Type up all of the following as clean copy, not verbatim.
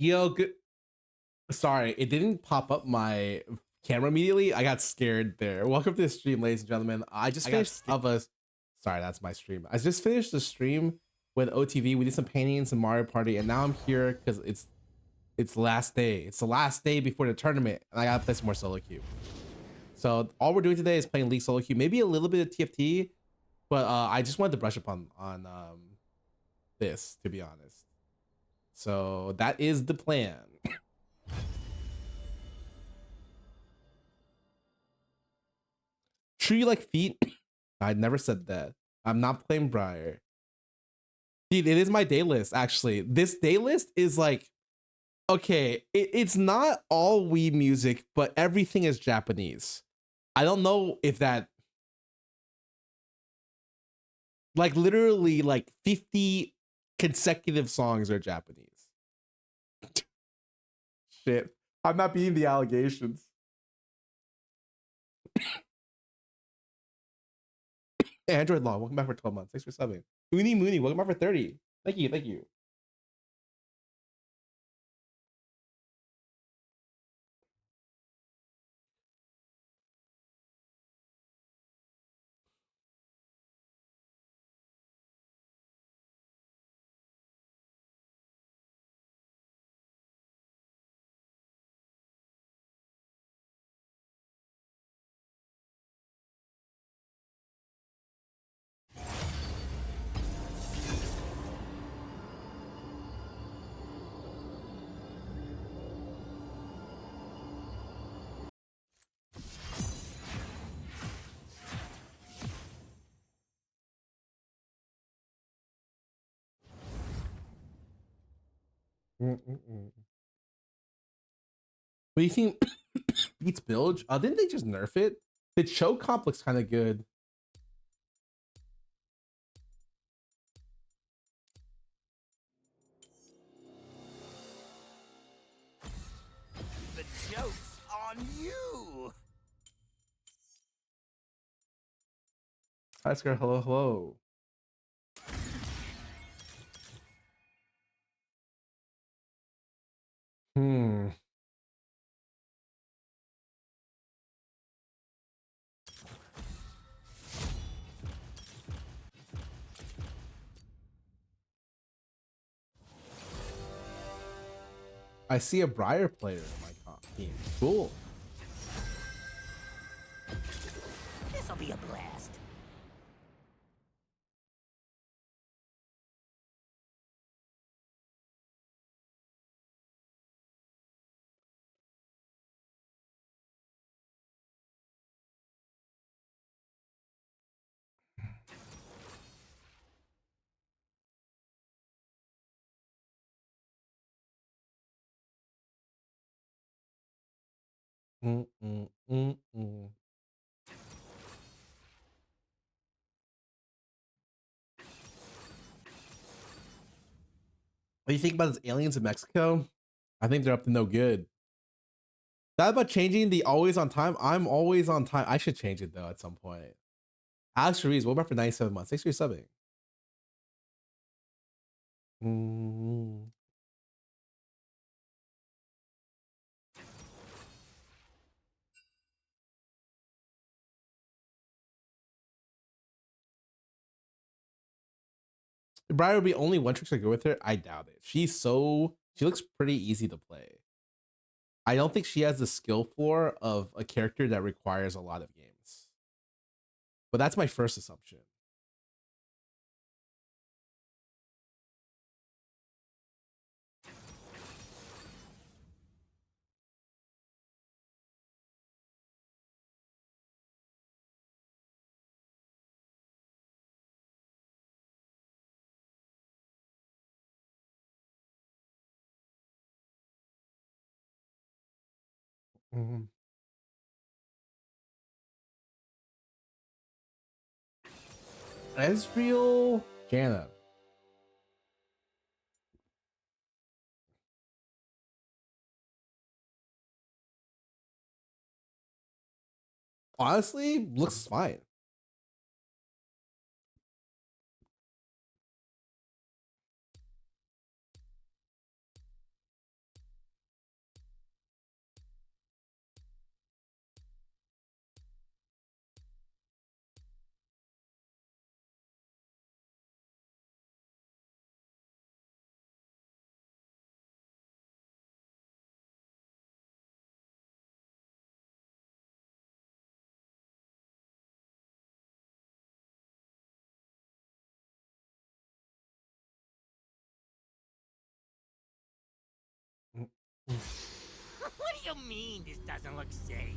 Yo, good. Sorry, it didn't pop up my camera immediately. I got scared there. Welcome to the stream, ladies and gentlemen. I just finished of us. Sorry, that's my stream. I just finished the stream with OTV. We did some paintings and Mario Party, and now I'm here because it's the last day. It's the last day before the tournament, and I gotta play some more solo queue. So all we're doing today is playing League solo queue, maybe a little bit of TFT, but I just wanted to brush up on this, to be honest. So that is the plan. True, you like feet? I never said that. I'm not playing Briar. Dude, it is my day list, actually. This day list is like, okay, it's not all Wii music, but everything is Japanese. I don't know if that, like, literally like 50 consecutive songs are Japanese. Shit, I'm not beating the allegations. Android Law, welcome back for 12 months. Thanks for subbing. Mooney Mooney, welcome back for 30. Thank you, thank you. What do you think beats Bilge? Didn't they just nerf it? The choke comp looks kind of good. The joke's on you. Hi, Scar. Hello, hello. I see a Briar player in my comp team. Cool. This'll be a blast. What do you think about those aliens in Mexico? I think they're up to no good. That about changing the always on time? I'm always on time. I should change it though at some point. Alex Reese, what about for 97 months? Thanks for your subbing. Briar would be only one trick to go with her. I doubt it. She looks pretty easy to play. I don't think she has the skill floor of a character that requires a lot of games. But that's my first assumption. Ezreal, Janna. Honestly, looks fine. do you mean this doesn't look safe,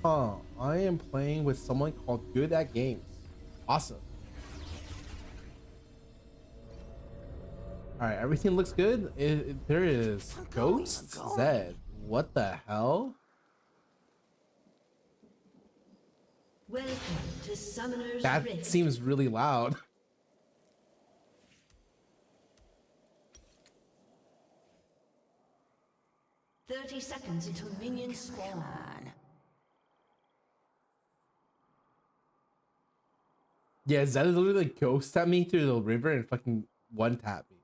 huh? I am playing with someone called Good at Games. Awesome. All right, everything looks good. There is Ghost Zed. What the hell? Welcome to Summoner's That Rift. seems really loud. "30 seconds until minions spawn." Yeah, Zed is literally like ghost at me through the river and fucking one tap me.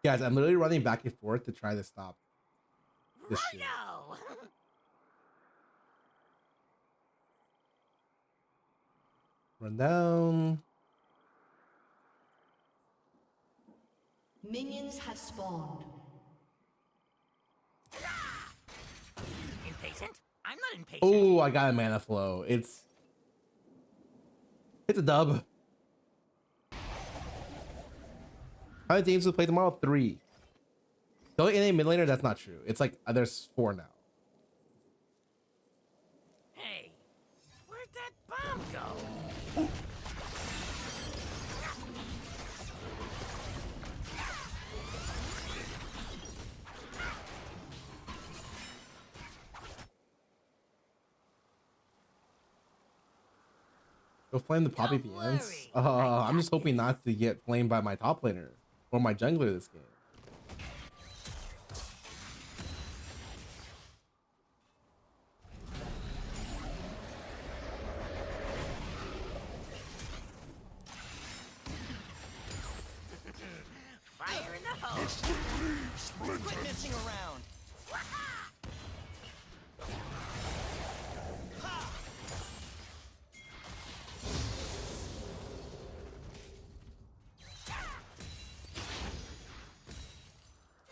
Guys, I'm literally running back and forth to try to stop this shit. Righto! Run down. Minions have spawned. Impatient? I'm not impatient. Oh, I got a mana flow. It's a dub. How many games we play tomorrow? 3. The only NA mid laner, that's not true. It's like there's 4 now. Hey, where'd that bomb go? Go flame the poppy Don't PNs. worry, I I'm just got hoping not to get flamed by my top laner or my jungler this game. Fire in the hose. Quit messing around.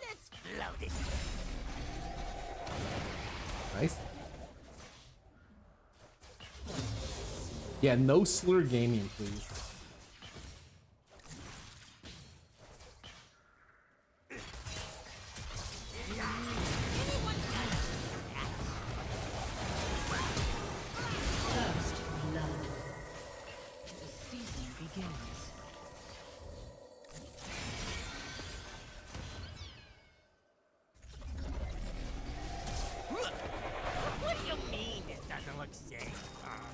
Let's blow this. Nice. Yeah, no slur gaming, please. First blood. The season begins. What do you mean this doesn't look safe, huh?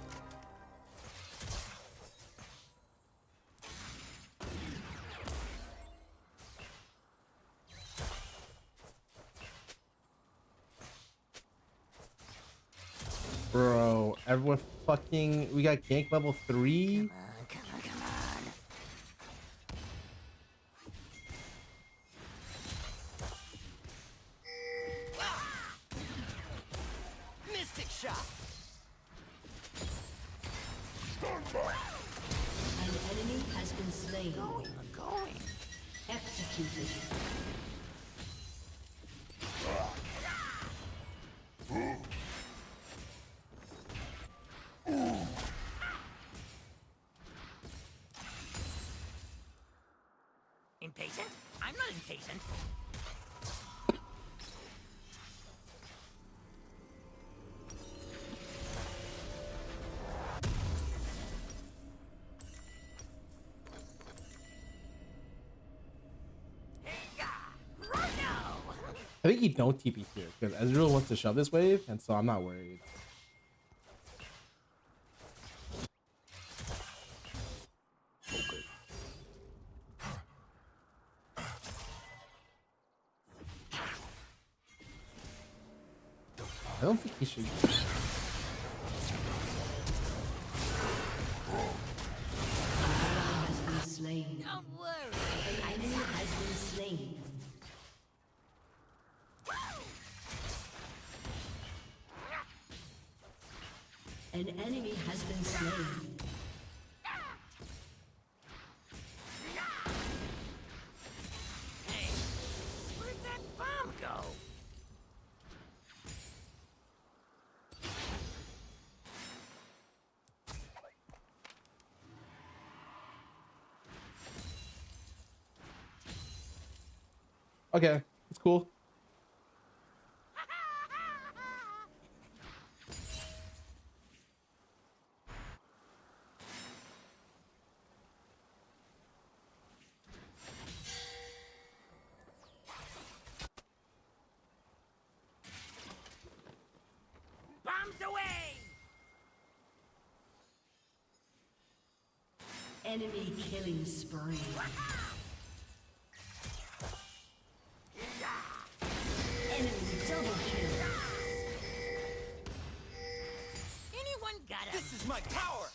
Bro, everyone fucking... We got gank level 3? Come on. Mystic shot. An enemy has been slain. Going. Executed. Impatient? I'm not impatient. I think you don't TP here because Ezreal wants to shove this wave, and so I'm not worried. I don't think he should. Has been slain. Don't worry. An enemy has been slain. An enemy has been slain. Hey, where'd that bomb go? Okay, it's cool. Bombs away! Enemy killing spree. Enemy double kill. Anyone got a... This is my power!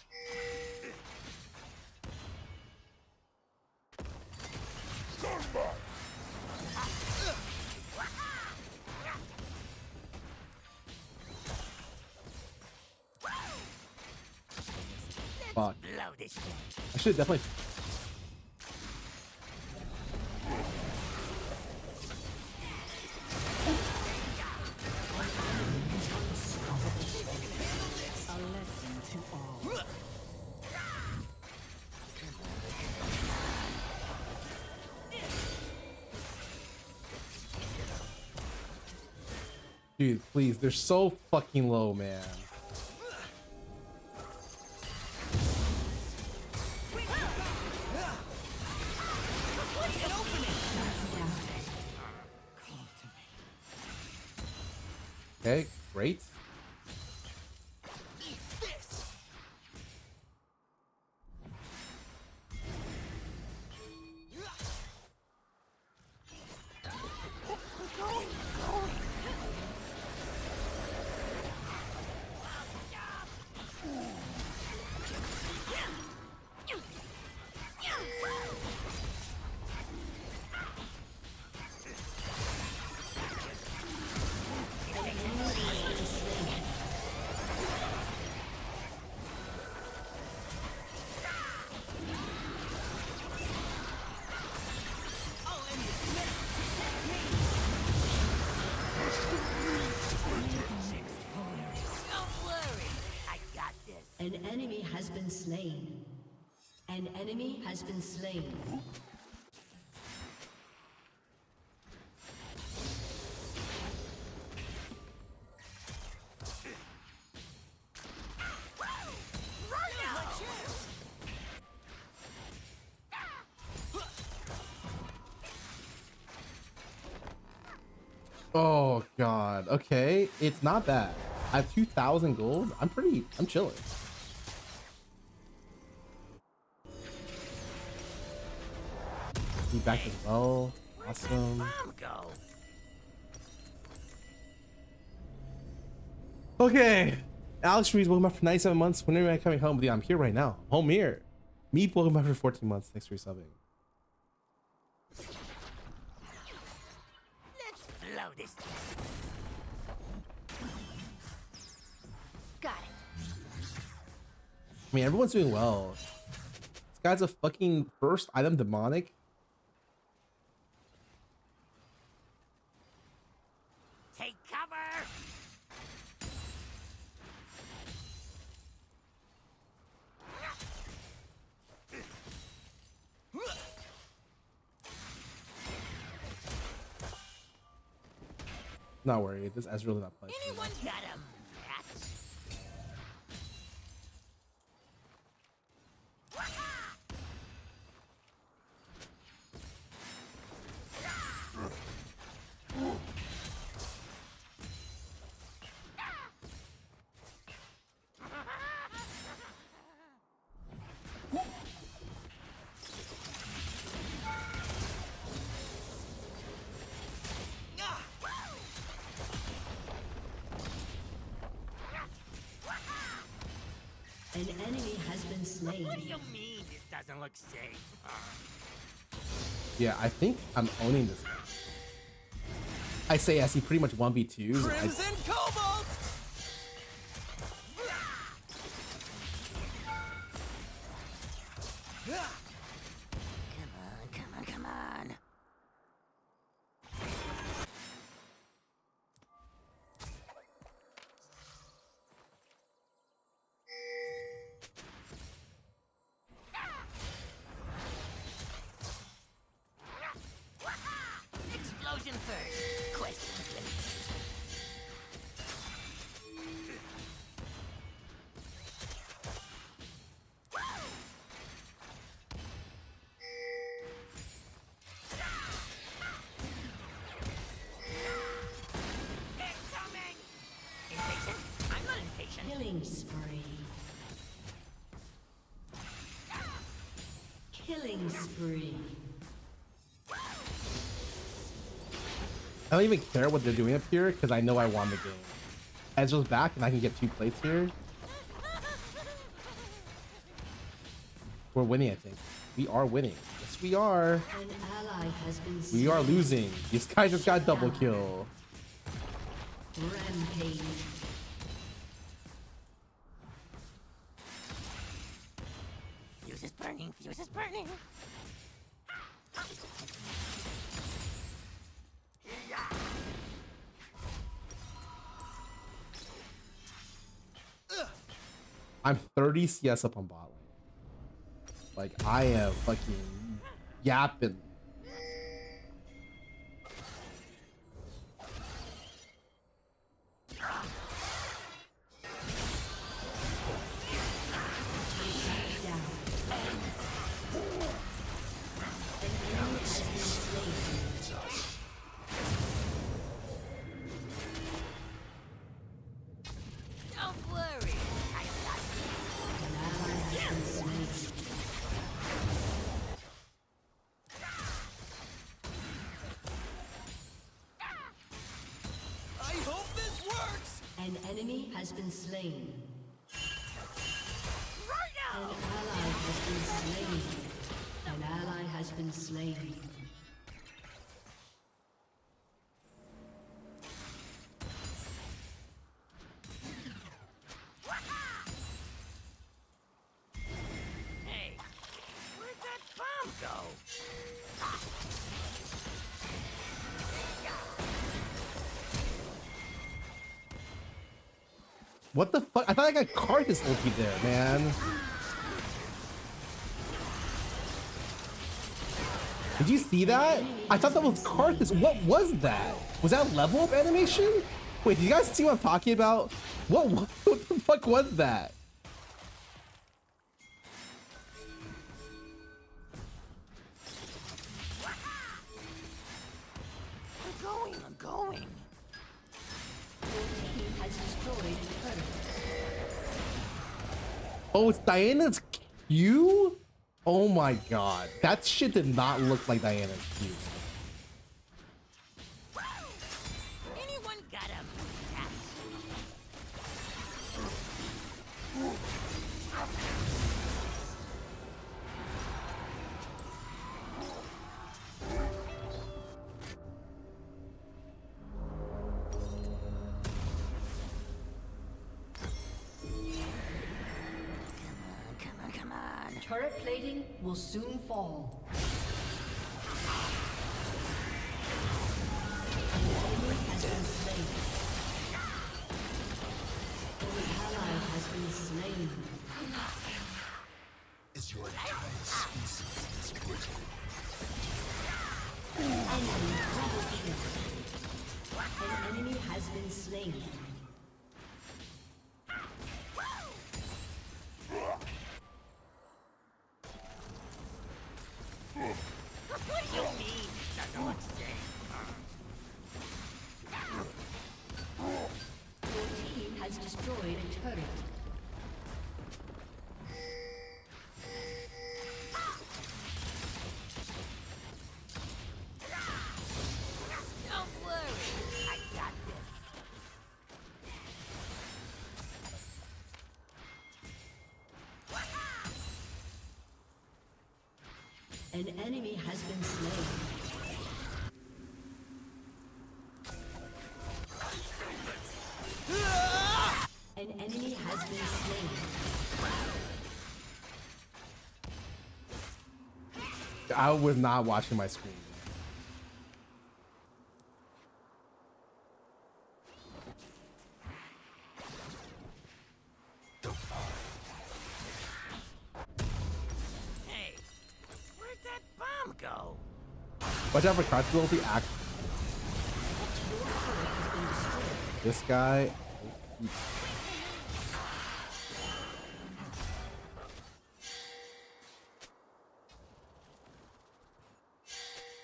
Stand back. Fuck. Blow this shit. I should definitely. Dude, please, they're so fucking low, man. Okay, great. Don't worry, I got this. An enemy has been slain. An enemy has been slain. Oh god. Okay, it's not bad. I have 2,000 gold. I'm chilling. Be back as well. Awesome. Bomb go. Okay. Alex Reese, welcome back for 97 months. When are you coming home? Yeah, I'm here right now. Home here. Meep, welcome back for 14 months. Thanks for resubbing. Let's blow this shit. Got it. I mean, everyone's doing well. This guy's a fucking first item demonic. Take cover. Not worried. This Ezreal did not play. Anyone got a match? An enemy has been slain. What do you mean this doesn't look safe? Yeah, I think I'm owning this. I say as he pretty much 1v2s. Crimson Cobalt! Come on. Killing spree. Killing spree. I don't even care what they're doing up here because I know I won the game. Ezreal's back and I can get 2 plates here. We're winning, I think. We are winning. Yes, we are. An ally has been slain. We are losing. This guy just got double kill. Rampage. Fuse is burning, fuse is burning. I'm 30 CS up on bot lane. Like, I am fucking yapping. Don't worry, I got I hope this works! An enemy has been slain. right An now. ally has been slain. An ally has been slain. Hey, where'd that bomb go? What the fuck? I thought I got Karthus ulti there, man. Did you see that? I thought that was Karthus. What was that? Was that level up animation? Wait, do you guys see what I'm talking about? What the fuck was that? I'm going. Your team has destroyed a turret. Oh, it's Diana's Q? Oh my god. That shit did not look like Diana's Q. Anyone got him? Come on. Turret plating will soon fall. An enemy has been slain. An ally has been slain. Is your entire species destroyed? Enemy double kill. An enemy has been slain. What do you mean? Doesn't look safe. Your team has destroyed a turret. Don't worry, I got this. An enemy has been slain. An enemy has been slain. I was not watching my screen. Hey, where'd that bomb go? Watch out for Karthus ulti act. This guy.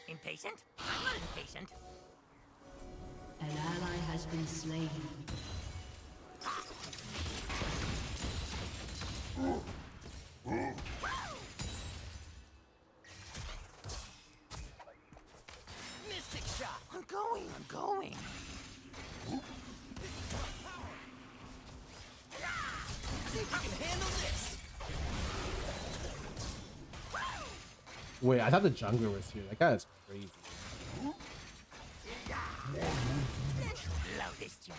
Impatient? I'm not impatient. An ally has been slain. Wait, I thought the jungler was here. That guy is crazy. Blow this joint.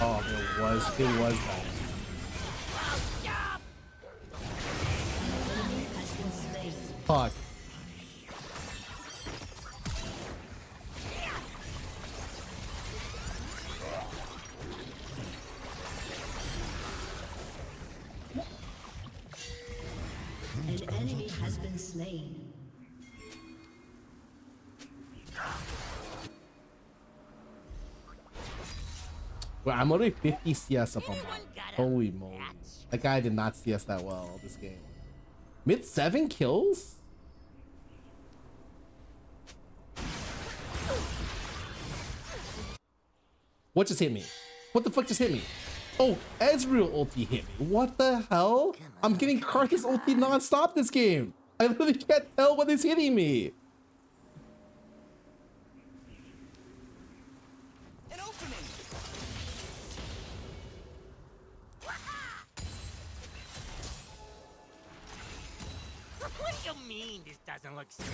Oh, it was that. Fuck. An enemy has been slain. Well, I'm already 50 CS up on that. Holy moly. That guy did not CS that well this game. Mid 7 kills? What just hit me? What the fuck just hit me? Oh, Ezreal ulti hit me. What the hell? I'm getting Karthus ulti non-stop this game. I literally can't tell what is hitting me. An opening. What do you mean this doesn't look safe?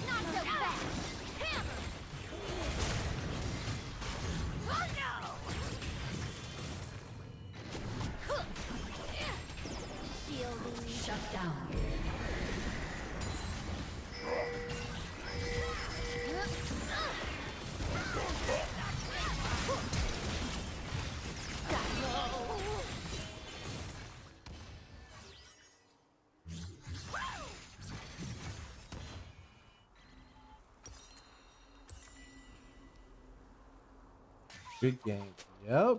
Not so fast! Hammer! Oh no! Shielding. Shut down. Good game. Yep.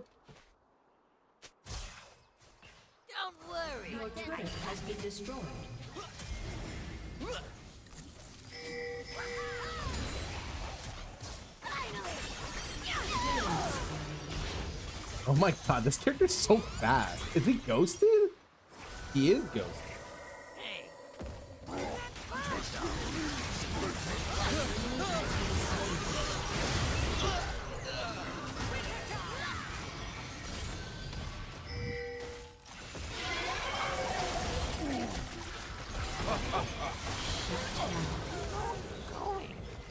Don't worry. Your turret has been destroyed. Oh my god, this character's so fast. Is he ghosted? He is ghosted. Hey,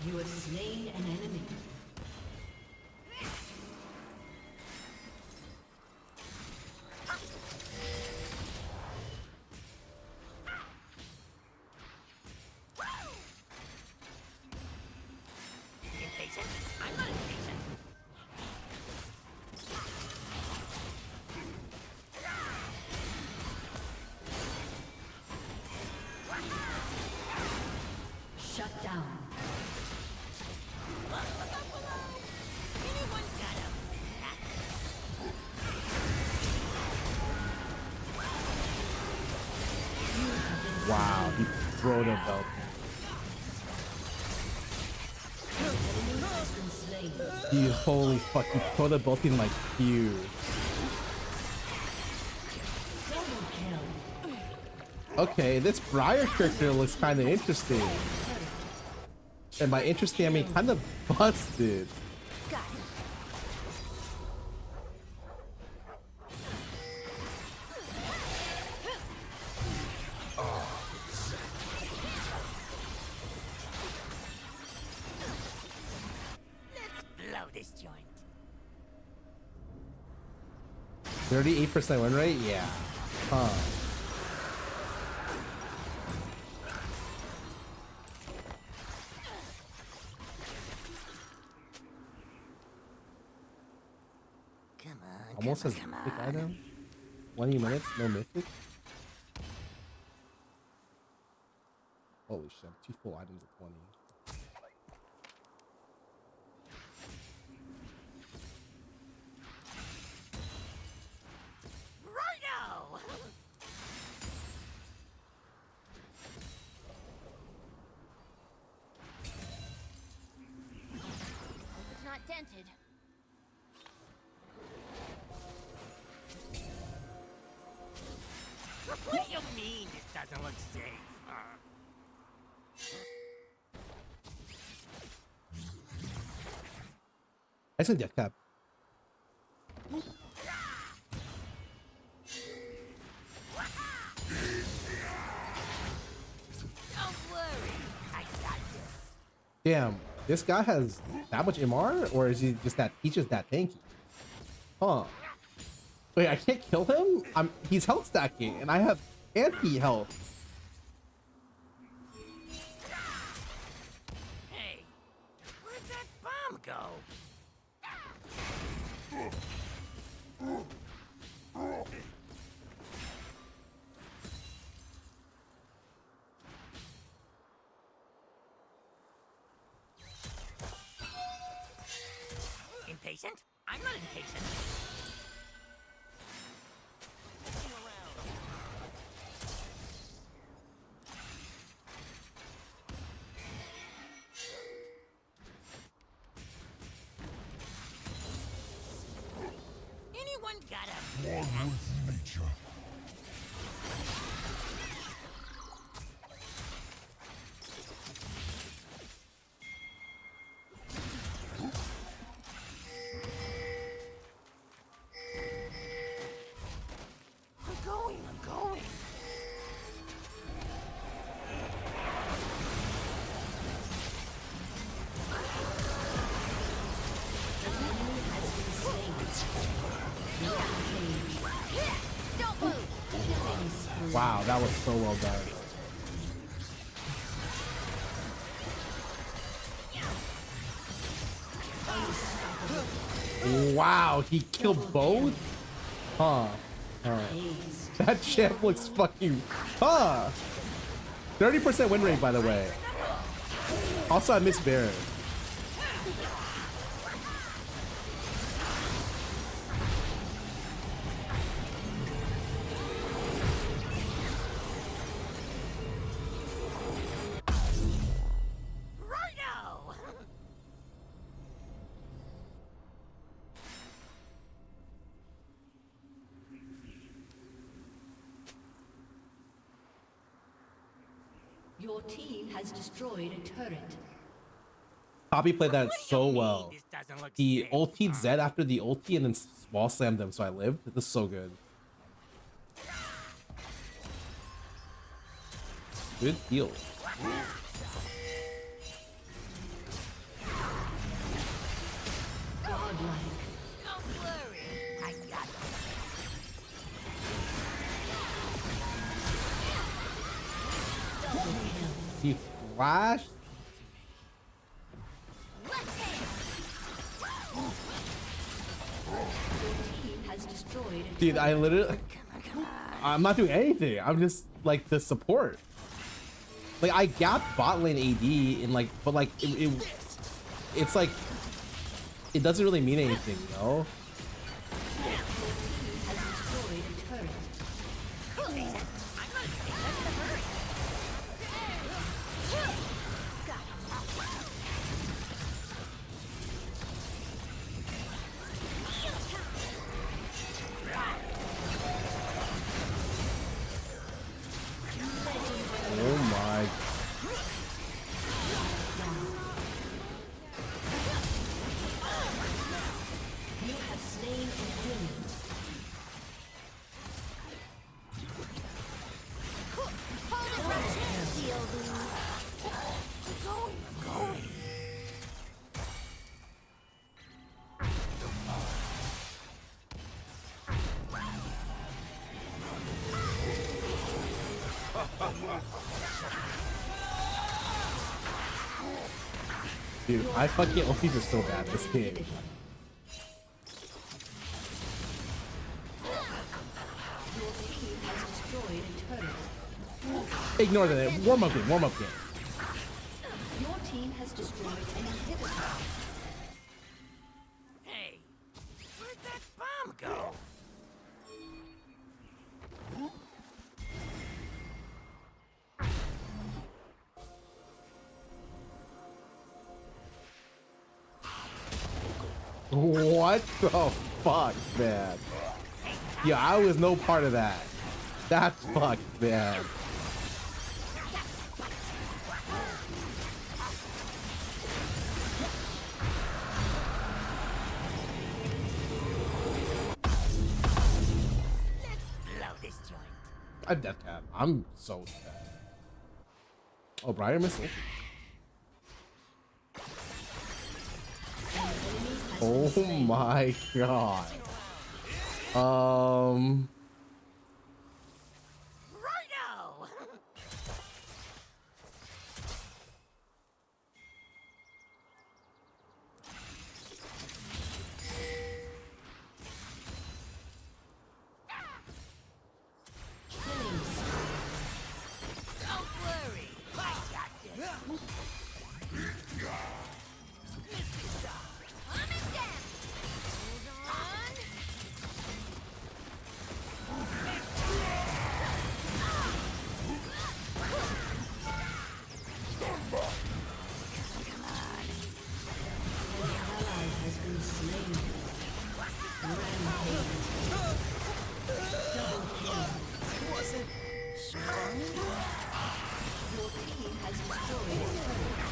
You have slain an enemy. impatient? I'm not impatient. Shut down. Anyone got him? Wow, he thrown a belt. Has been slain. He is holy fuck. He thrown a belt in like huge. Double kill. Okay, this Briar character looks kind of interesting. And by interesting, I mean kind of busted. Got him. Let's blow this joint. 38% win rate? Yeah. Huh. Come on, Almost come as on, mythic come on. item. 20 minutes, no mythic. Holy shit, 2 full items at 20. Righto! Hope it's not dented. doesn't look safe. I said death cap. Don't worry, I got this. Damn, this guy has that much MR, or is he just that? He's just that tanky. Huh? Wait, I can't kill him. He's health stacking, and I have anti health. Hey, where'd that bomb go? Impatient? I'm not impatient. Anyone got a One with nature. I'm going. Don't move. Wow, that was so well done. Wow, he killed both? Huh. That champ looks fucking... Huh. 30% win rate, by the way. Also, I miss Baron. Righto! Your team has destroyed a turret. Poppy played that What do so you mean well. this doesn't look He safe? ultied Zed after the ulti and then wall slammed them, so I lived. This is so good. Good deal. Godlike. Don't worry, I got this. He flashed. Team has destroyed a Dude, I literally... I'm not doing anything. I'm just like the support. Like I gapped bot lane AD in like, but like it's like it doesn't really mean anything, you know? has destroyed a turret. Oh my. You have slain an enemy. Dude, I fucking ultis are so bad this game. Your team has destroyed a turret. Ignore that. Warm up game. Warm up game. Your team has destroyed an inhibitor. Hey, where'd that bomb go? What the fuck, man? Yeah, I was no part of that. That's fucked, man. I'm death cat. I'm so dead. Oh, Briar missed it. Oh my god. Righto! Don't worry, I got this. Coming down. Hold on. Ally has been slain. Rampage. Double kill. Wasn't Your team has destroyed a turret.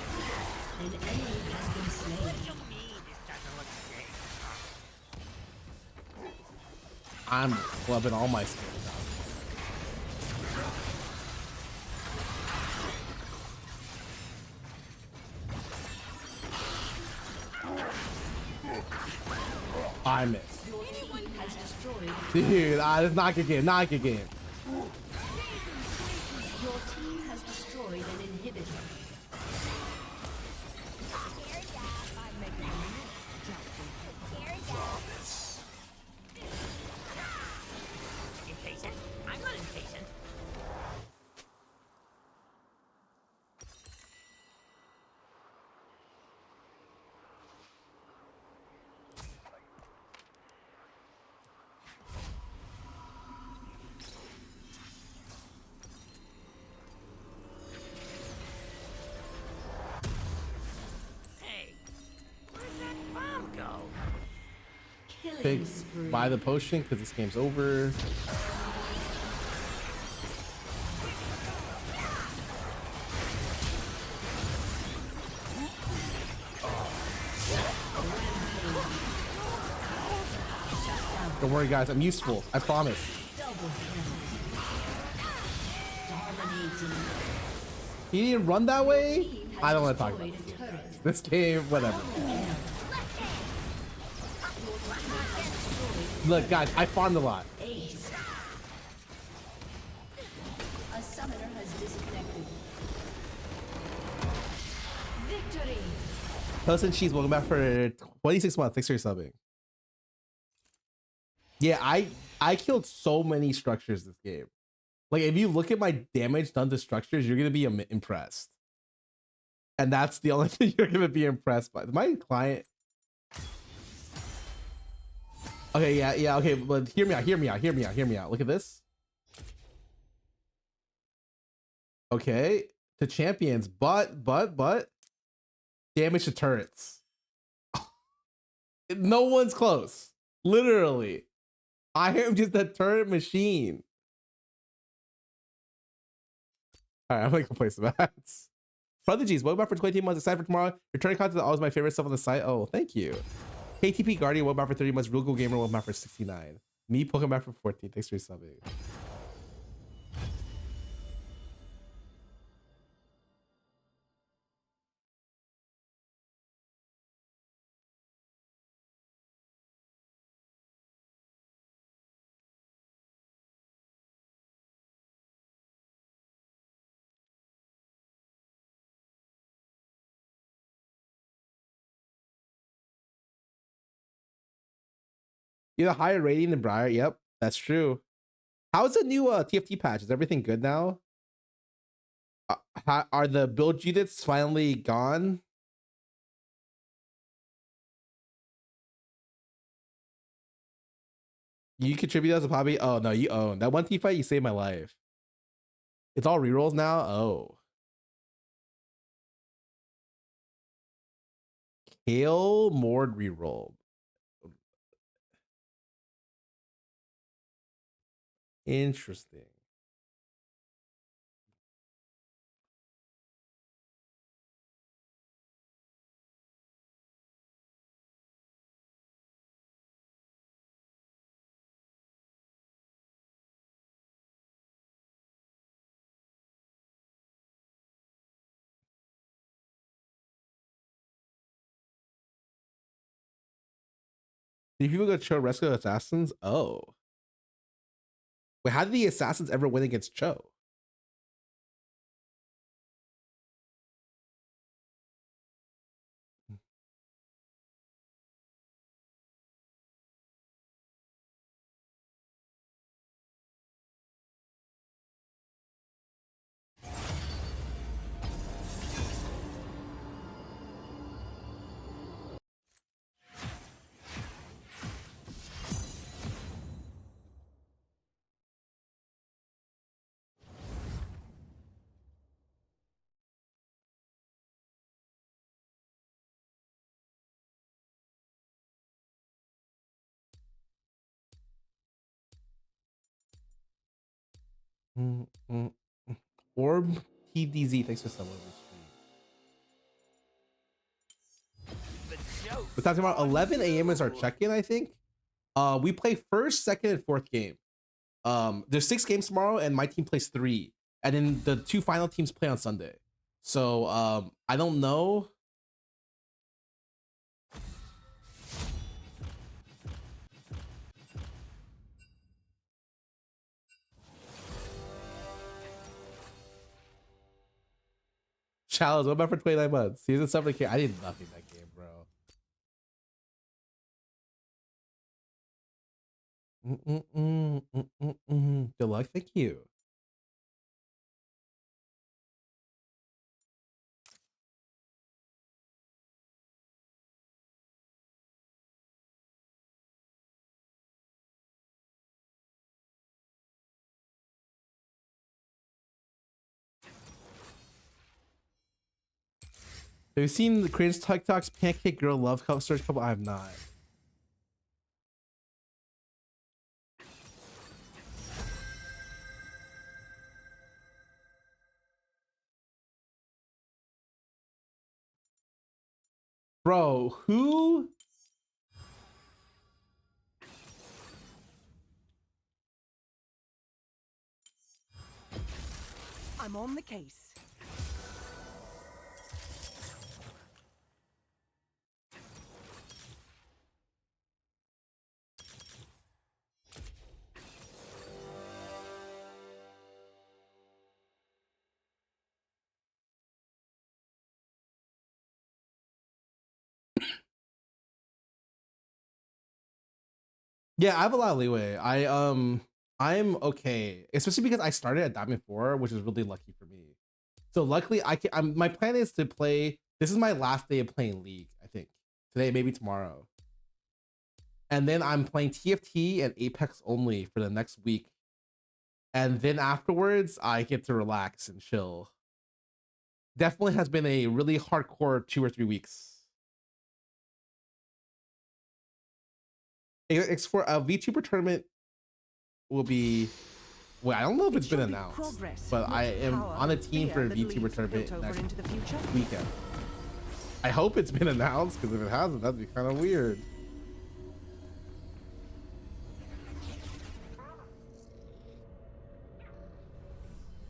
An enemy has been slain. You mean this doesn't look safe? I'm clubbing all my skills out. I missed. Your team has destroyed. Dude, it's not good game. Not good game. Your team has destroyed an inhibitor. Impatient? I'm not impatient. Hey, where'd that bomb go? Killing Take spree. buy the potion because this game's over. Don't worry, guys. I'm useful. I promise. Double kill. Dominating. He didn't run that way. Team has I don't want to talk about destroyed a turret. this game. Whatever. Look, guys. I farmed a lot. Ace. A summoner has disconnected. Victory. Toast and Cheese, welcome back for 26 months. Thanks for your subbing. Yeah, I killed so many structures this game. Like, if you look at my damage done to structures, you're gonna be impressed. And that's the only thing you're gonna be impressed by. My client. Okay, yeah, okay, but hear me out. Look at this. Okay, to champions, but damage to turrets. No one's close. Literally. I am just a turret machine. All right, I'm gonna go play some ads. Prodigies, welcome back for 22 months. Excited for tomorrow. Returning content is always my favorite stuff on the site. Oh, thank you. KTP Guardian, welcome back for 30 months. Real Cool Gamer, welcome back for 69. Me, Pokemon back for 14. Thanks for subbing. You have a higher rating than Briar. Yep, that's true. How's the new TFT patch? Is everything good now? Are the build units finally gone? You contribute as a hobby? Oh no, you own that one T fight. You saved my life. It's all rerolls now. Oh, Kale Mord reroll. Interesting. Did people go Cho rescue assassins? Oh. Wait, how did the assassins ever win against Cho? Mm, mm, mm. Orb TDZ, thanks for someone this stream. We're talking about 11 a.m. is our check-in, I think. We play first, second, and fourth game. There's 6 games tomorrow, and my team plays 3. And then the 2 final teams play on Sunday. So I don't know. Shallows, what about for 29 months? Season 7 K. I did nothing that game, bro. Good luck, thank you. Have you seen the cringe TikToks Pancake Girl Love Search couple? I have not. Bro, who? I'm on the case. Yeah, I have a lot of leeway. I'm okay, especially because I started at Diamond 4, which is really lucky for me. So luckily, my plan is to play. This is my last day of playing League. I think today, maybe tomorrow, and then I'm playing TFT and Apex only for the next week, and then afterwards, I get to relax and chill. Definitely has been a really hardcore 2 or 3 weeks. It's for a VTuber tournament will be. Well, I don't know if it's been announced, but I am on a team for a VTuber tournament next weekend. I hope it's been announced, because if it hasn't, that'd be kind of weird.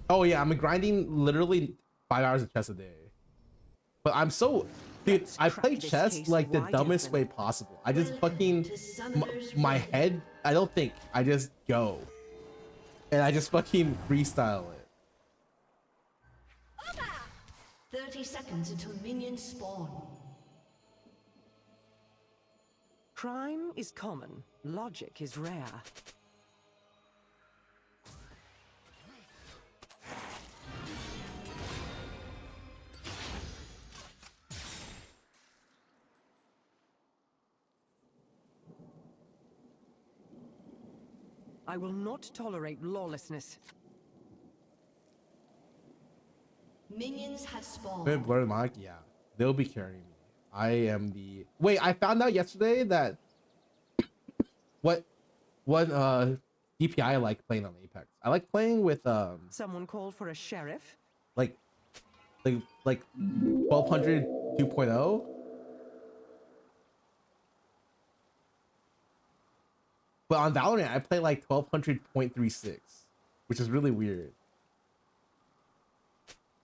Oh yeah, I'm grinding literally 5 hours of chess a day. But I'm so, dude, I play chess like the dumbest way possible. I just fucking, my head, I don't think, I just go. And I just fucking freestyle it. 30 seconds until minions spawn. Crime is common. Logic is rare. I will not tolerate lawlessness. Minions have spawned. Been blurred mic, yeah, they'll be carrying me. I am the. Wait, I found out yesterday that what DPI I like playing on Apex. I like playing with Someone called for a sheriff. like 1200 2.0. But on Valorant, I play like 1200.36, which is really weird.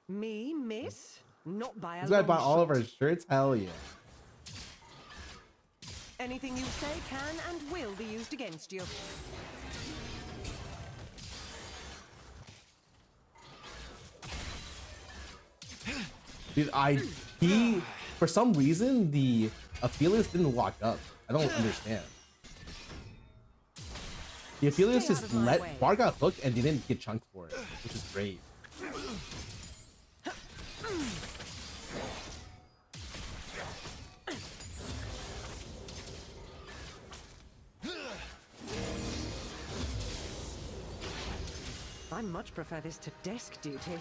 Me, miss? Not by a This guy long bought all of shot. our shirts? Hell yeah. Anything you say can and will be used against you. Dude, for some reason the Aphelios didn't walk up. I don't understand. The Aphelios just let Bar got hooked and didn't get chunked for it, which is great. I much prefer this to desk duty.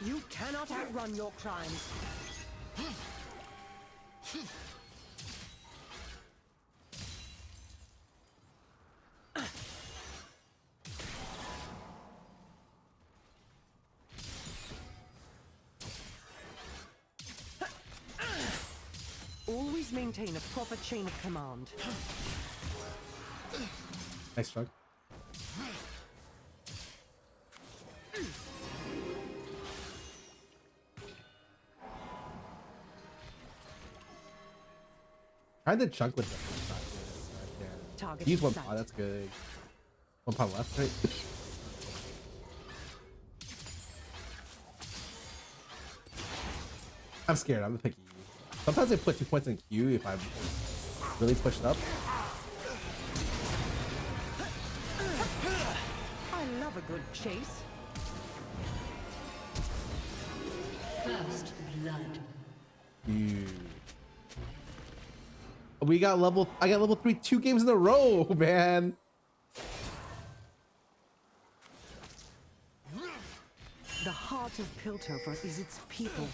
You cannot outrun your crimes. Always maintain a proper chain of command. Nice chunk. Tried to chunk with them. Target Use one sight. paw, that's good. One paw left, right? I'm scared, I'm picky. Sometimes I put 2 points in Q if I'm really pushed up. I love a good chase. First blood. Dude. I got level 3 2 games in a row, man. The heart of Piltover is its people.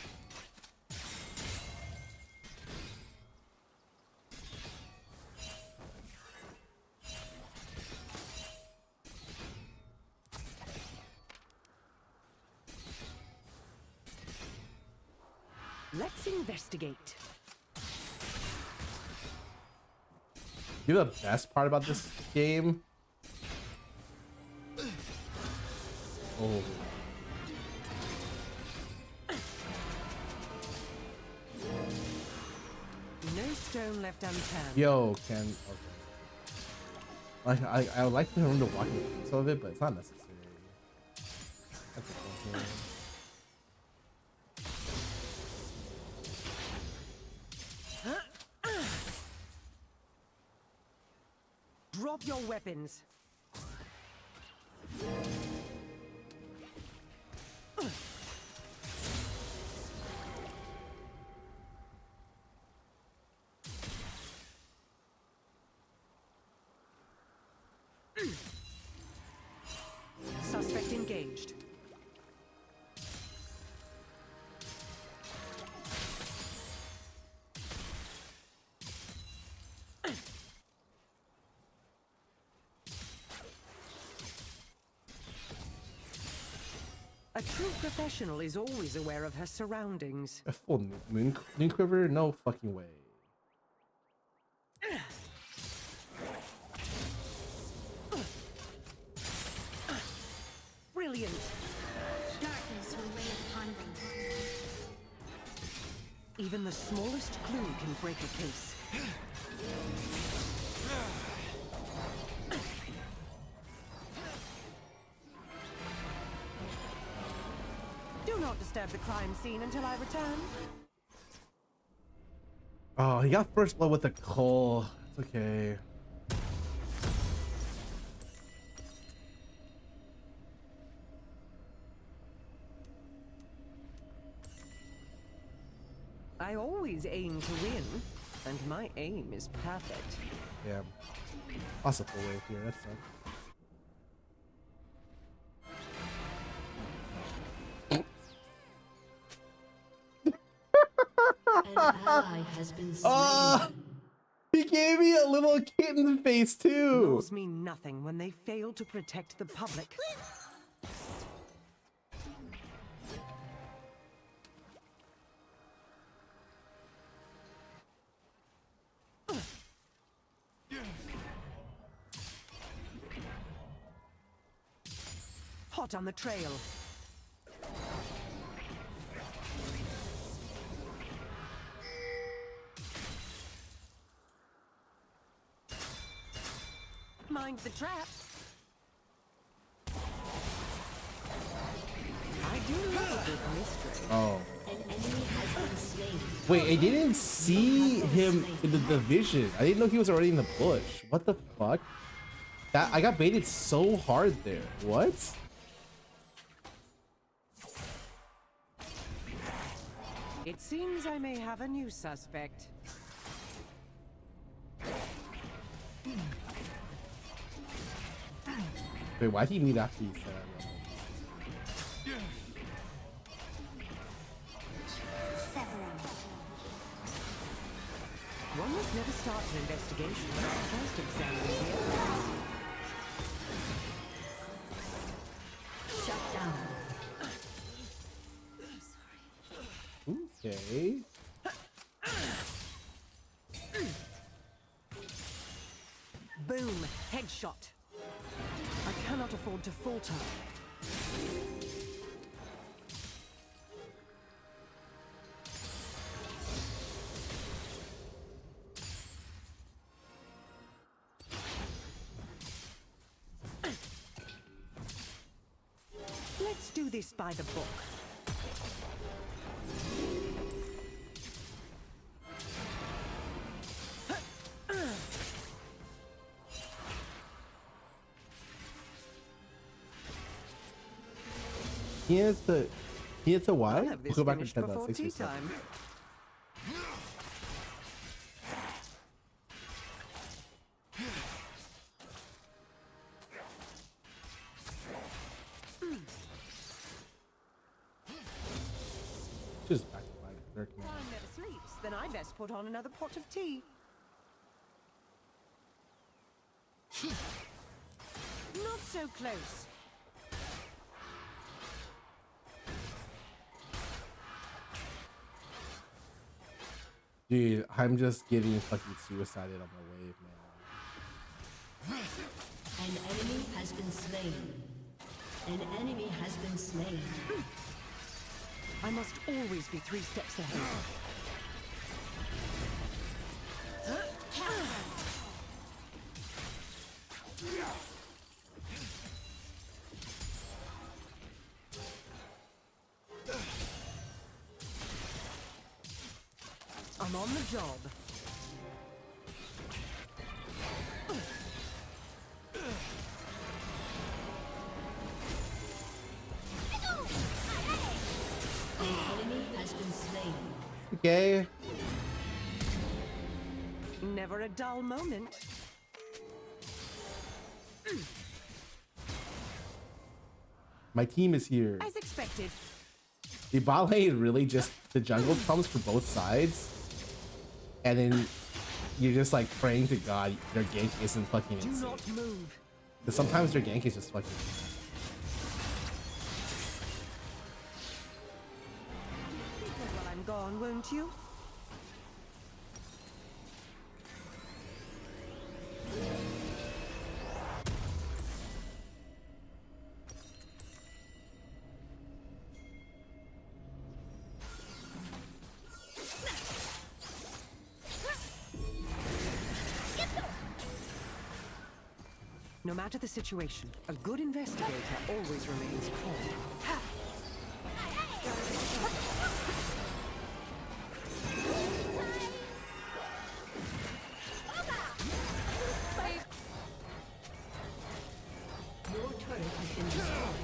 Let's investigate. You know the best part about this game? Oh. No stone left unturned. Yo, okay. Like I would like to remember the walking some of it, but it's not necessary. That's okay. Drop your weapons. Suspect engaged. A true professional is always aware of her surroundings. A full moon quiver? No fucking way. Brilliant. Darkness will lay upon them. Even the smallest clue can break a case. Do not disturb the crime scene until I return. Oh, he got first blood with a coal. It's okay. I always aim to win, and my aim is perfect. Yeah. Lost a full wave here. That's sucks. An ally has been slain. He gave me a little kitten face too. Laws mean nothing when they fail to protect the public. hot on the trail. Mind the trap. I do love a good mystery. Oh. An enemy has been slain. Wait, I didn't see him in the division. I didn't know he was already in the bush. What the fuck? That I got baited so hard there. What? It seems I may have a new suspect. Wait, why did he meet after you said One must never start an investigation without first examining the evidence. Shut down. Okay. Boom! Headshot. I cannot afford to falter. Let's do this by the book. He has to why? I'll have this We'll go back to finished 10 before 6 tea or 7. time. Just back to my third man. Time never sleeps, then I best put on another pot of tea. Not so close. Dude, I'm just getting fucking suicided on my wave, man. An enemy has been slain. An enemy has been slain. I must always be 3 steps ahead. I'm on the job. An enemy has been slain. Okay. Never a dull moment. My team is here. As expected. The bot lane really just the jungle comes for both sides, and then you're just like praying to God their gank isn't fucking Do insane. not move. Because sometimes their gank is just fucking. While I'm gone, won't you? No matter the situation, a good investigator always remains calm. Your turret has been destroyed.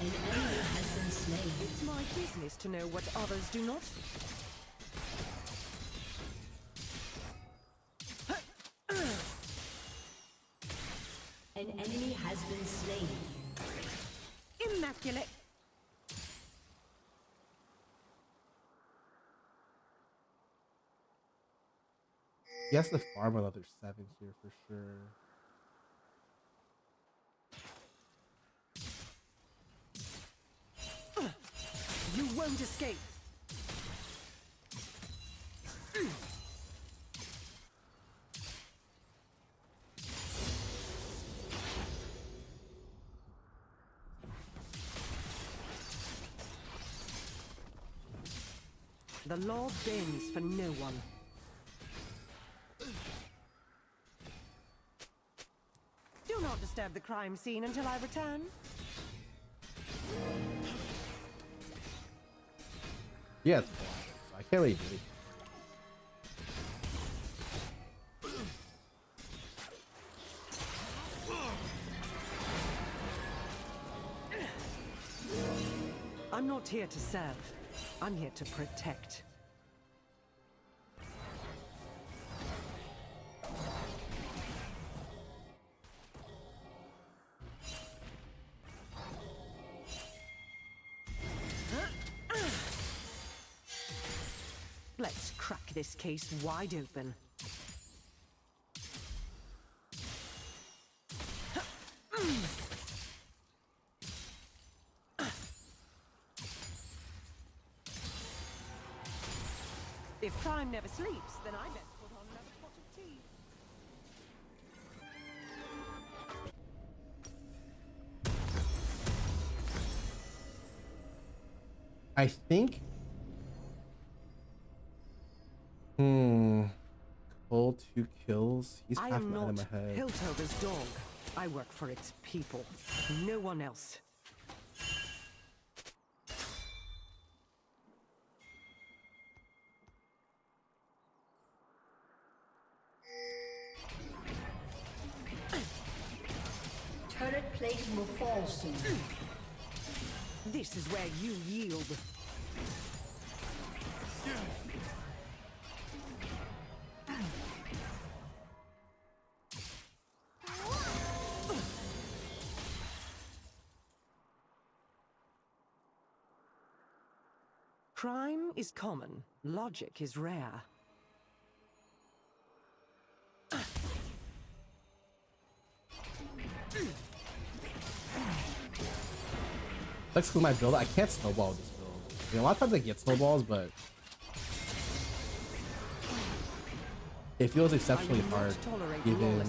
An enemy has been slain. It's my business to know what others do not. An enemy has been slain. Immaculate. He has to farm another 7 here for sure. You won't escape. The law bends for no one. Do not disturb the crime scene until I return. Yeah, it's blind, so I can't really do it. I'm not here to serve. I'm here to protect. Let's crack this case wide open. If crime never sleeps, then I best put on another pot of tea. I think. Cole 2 kills. He's I half am mad not in my head. Piltover's dog. I work for its people. No one else. Turret plating will fall soon. This is where you yield. Crime is common. Logic is rare. Sucks with my build. I can't snowball with this build. I mean, a lot of times I get snowballs, but it feels exceptionally hard given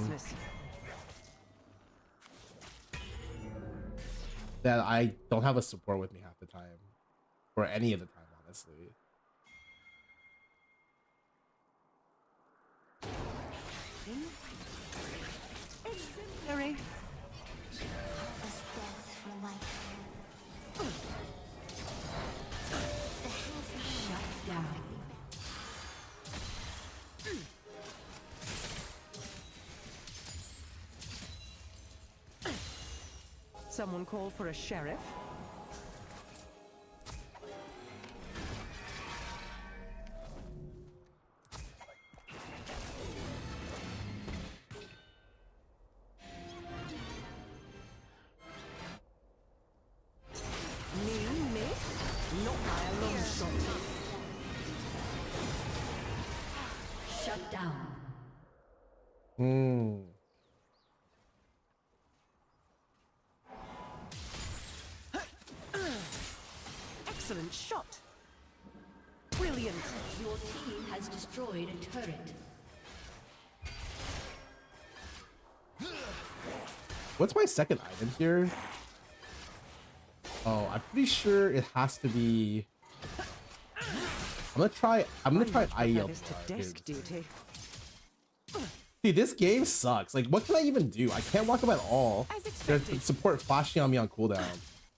that I don't have a support with me half the time, or any of the time, honestly. Harry. As death for life. Shut down. Someone call for a sheriff. Shut down. Excellent shot. Brilliant. Your team has destroyed a turret. What's my second item here? Oh, I'm pretty sure it has to be. I'm gonna try IEL. Desk duty. Dude, this game sucks. Like, what can I even do? I can't walk up at all. There's support flashing on me on cooldown,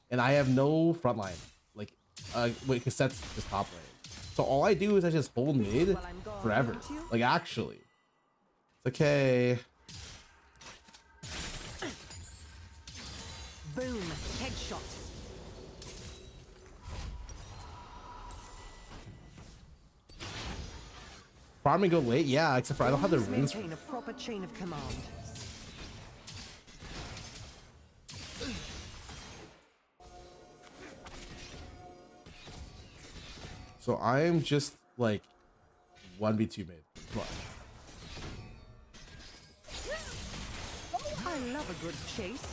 and I have no frontline. Like, wait, cassette's just top lane. So all I do is I just hold mid forever. Like, actually, it's okay. Boom! Headshot. Farming go late, yeah. Except for I don't have the runes. Maintain a proper chain of command. So I'm just like 1v2 mid. Come on. I love a good chase.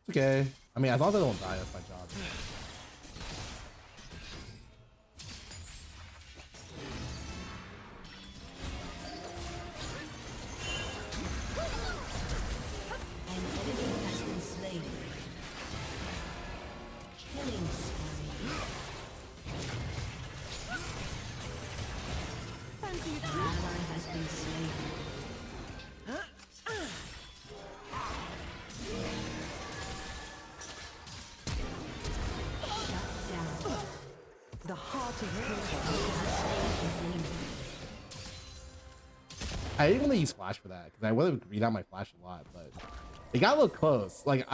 It's okay. I mean, as long as I don't die, that's my job. An enemy has been slain. Killing spree. ally has been slain. Shut down. The heart of I didn't really use flash for that because I would have greened out my flash a lot, but it got a little close. Like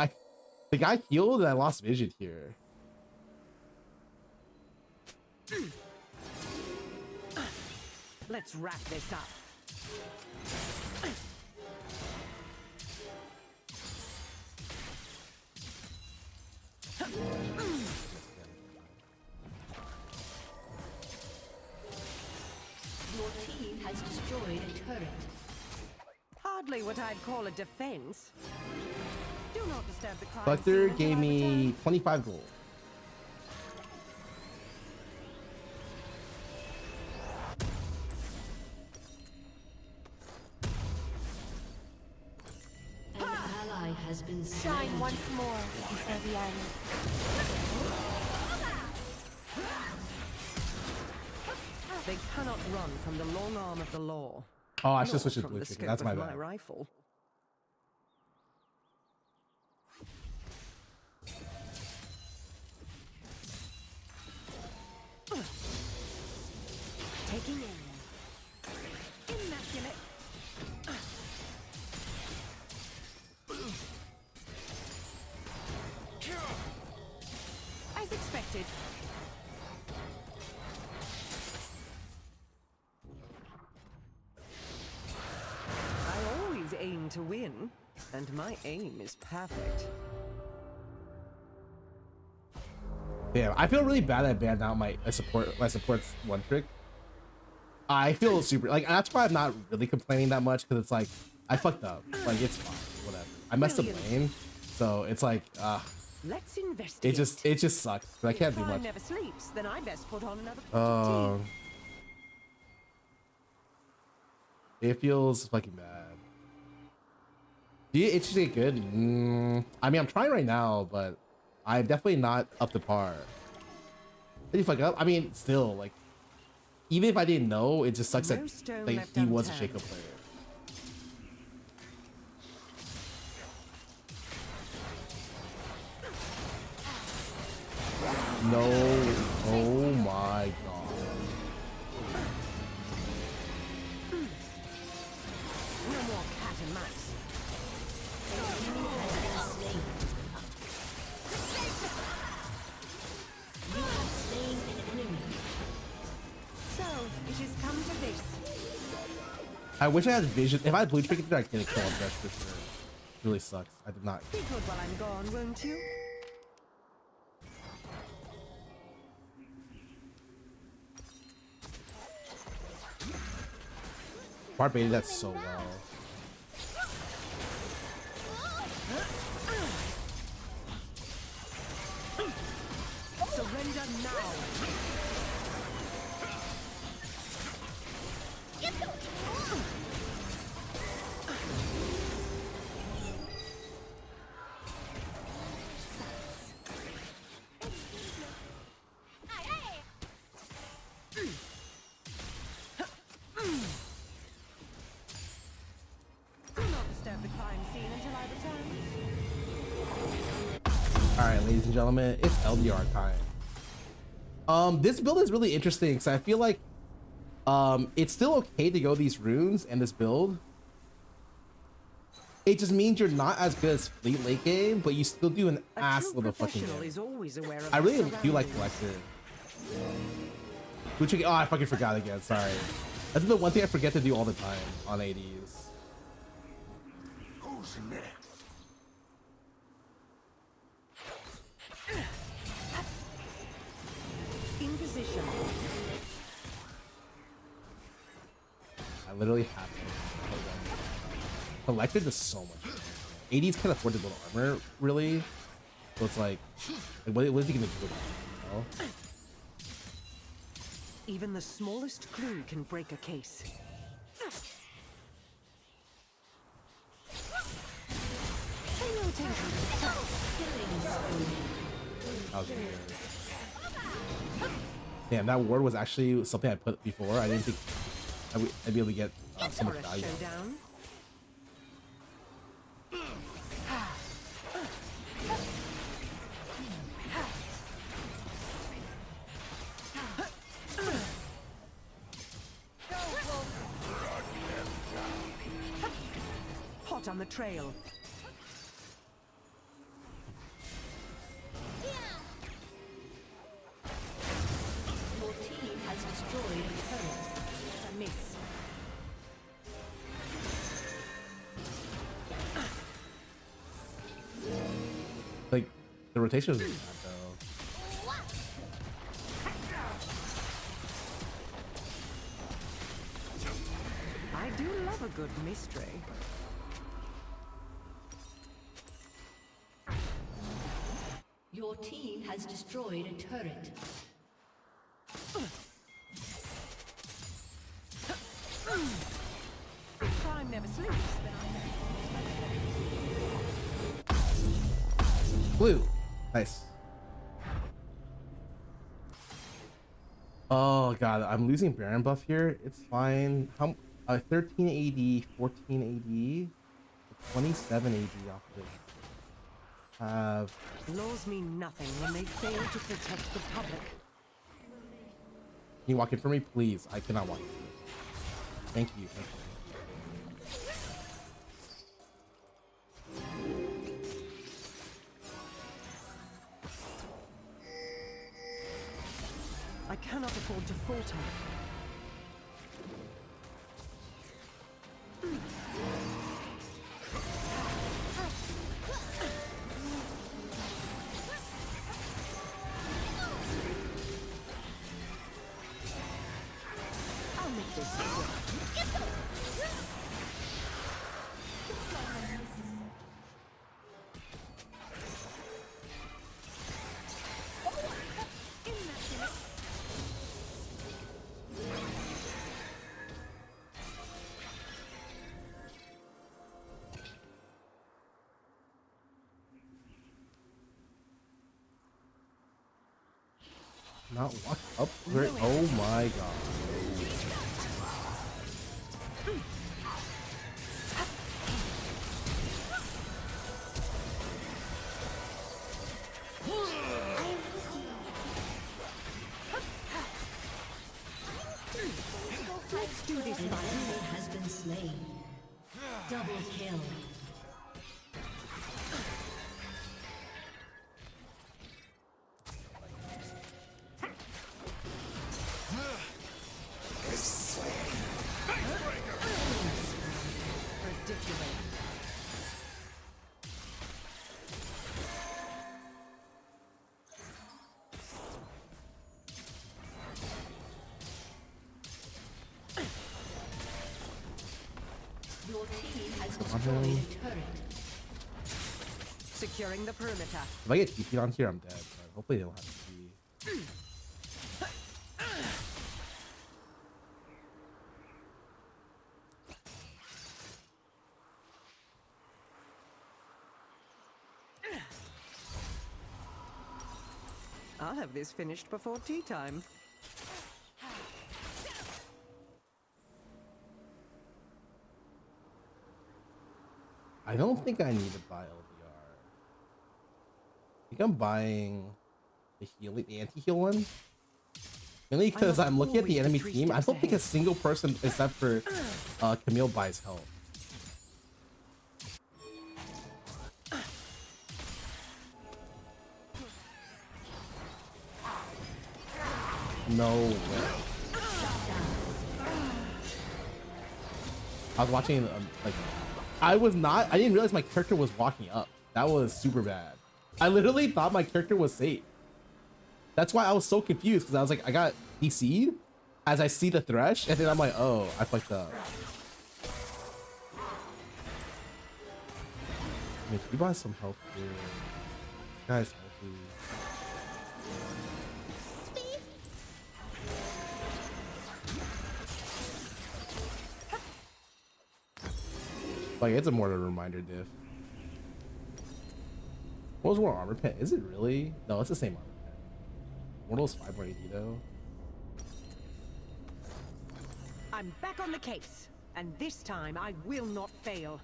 the guy healed and I lost vision here. Let's wrap this up. Your team has destroyed a turret. Hardly what I'd call a defense. Do not disturb the crime Collector scene gave until I me return. 25 gold. An ally has been slain. Shine once more before the end. They cannot run from the long arm of the law. Oh, I should nor switch to from blue the chicken. scope That's of my bad. rifle. Taking aim. Immaculate. As expected. I always aim to win, and my aim is perfect. Damn, I feel really bad I banned out my support's one trick. I feel super like that's why I'm not really complaining that much because it's like I fucked up. Like it's fine, whatever. I messed up lane, so it's like Let's investigate. it just sucks. But I can't do If much. never sleeps, then I best put on another pot of tea. It feels fucking bad. Do you itch to get good? I mean, I'm trying right now, but I'm definitely not up to par. Did you fuck up? I mean, still, like, even if I didn't know, it just sucks No that stone like, left he was a unturned. Shaco player. No. Oh my god. No more cat and mouse. You have slain an enemy. So, it has come to this. I wish I had vision. If I had blue chicken, I'd get a kill on Bresh for sure. Really sucks. I did not. Be good while I'm gone, won't you? Bart baited that so well. Surrender now. Do not disturb the crime scene until I return. All right, ladies and gentlemen, it's LDR time. This build is really interesting because I feel like it's still okay to go these runes and this build. It just means you're not as good as Fleet late game, but you still do an A ass true load of fucking professional damage. is always aware of I their really do like surroundings. Collector. Blue chicken. Oh, I fucking forgot again. Sorry. That's the one thing I forget to do all the time on ADs. Who's next? In position. I literally have to. Collector does so much. ADs can't afford to build armor, really. So it's like what is he gonna do with it? You know? Even the smallest clue can break a case. Pay no attention to the trap. That was weird. Damn, that word was actually something I put before. I didn't think I'd be able to get so much For a value. showdown. Hot on the trail. Your team has destroyed a turret. A miss. Like the rotation was bad though. I do love a good mystery. Your team has destroyed a turret. If crime never sleeps, then Blue. Nice. Oh god, I'm losing Baron buff here. It's fine. How 13 AD, 14 AD, 27 AD off of it. laws mean nothing when they fail to protect the public. Can you walk in for me, please? I cannot walk in for you. Thank you. Thank you. I cannot afford to falter. I'll make this quick. Not walk up where? Oh my god. Let's do this, An man. enemy has been slain. Double kill. Ridiculous. Your team has destroyed a turret. Securing the perimeter. If I get TP'd on here, I'm dead. But hopefully they don't have to be. I'll have this finished before tea time. I don't think I need to buy LDR. I think I'm buying the healing, the anti-heal one. Mainly because I'm looking at the enemy team. I don't think a single person except for Camille buys health. No way. I was watching like I didn't realize my character was walking up. That was super bad. I literally thought my character was safe. That's why I was so confused, because I was like, I got DC'd as I see the thresh, and then I'm like, oh, I fucked up. I mean, can you buy some health here? This guy's healthy. Like, it's a more of a reminder diff. What was more armor pen? Is it really? No, it's the same armor pen. Mortal's 5 more AD though. I'm back on the case, and this time I will not fail.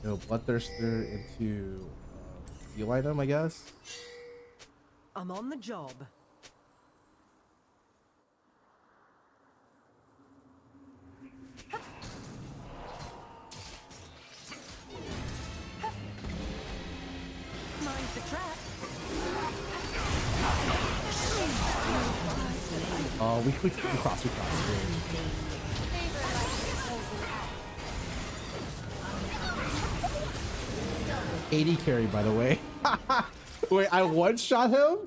Yo, Bloodthirster into seal item, I guess. I'm on the job. Mind the trap. Oh, we cross. $80 carry, by the way. Wait, I one-shot him,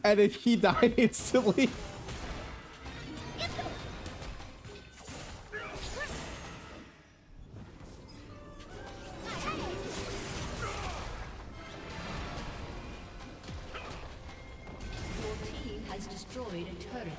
and then he died instantly. Your team has destroyed a turret.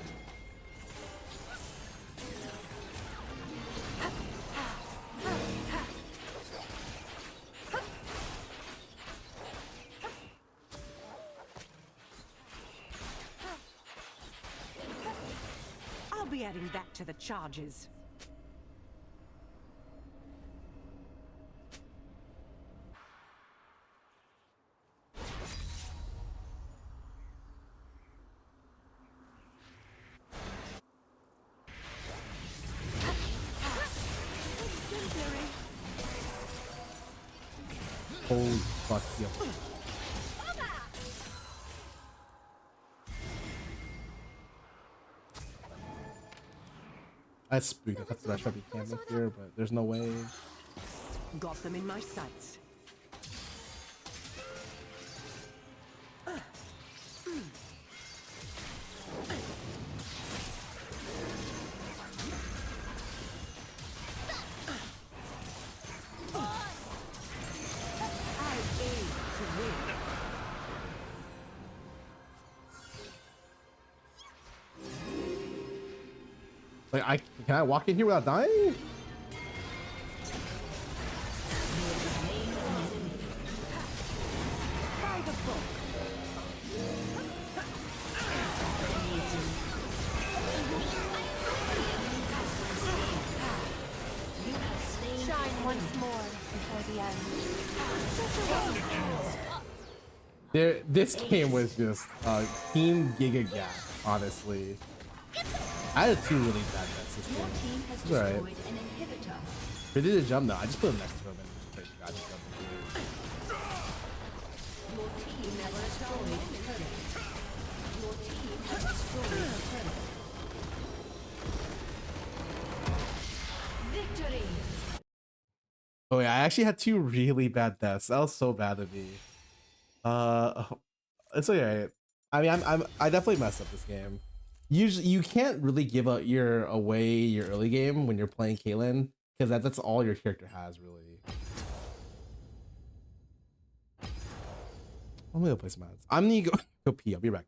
I'll be adding that to the charges. Holy fuck, yo. That's spooky. That's what I should be camping here, but there's no way. Got them in my sights. I aim to win. Like, can I walk in here without dying? By the book. Shine once more before the end. This game was just Team Giga Gap, honestly. I had two really bad bets this Your game. team has It's alright. destroyed an inhibitor. They did a jump though. I just put him next to him and just played God jump. Your team has destroyed a turret. Your team has destroyed a turret. Victory! Oh yeah, I actually had two really bad deaths. That was so bad of me. It's alright. I mean, I definitely messed up this game. Usually, you can't really give out your early game when you're playing Caitlyn because that's all your character has really. I'm gonna go play some ads. I'm gonna go pee. I'll be back.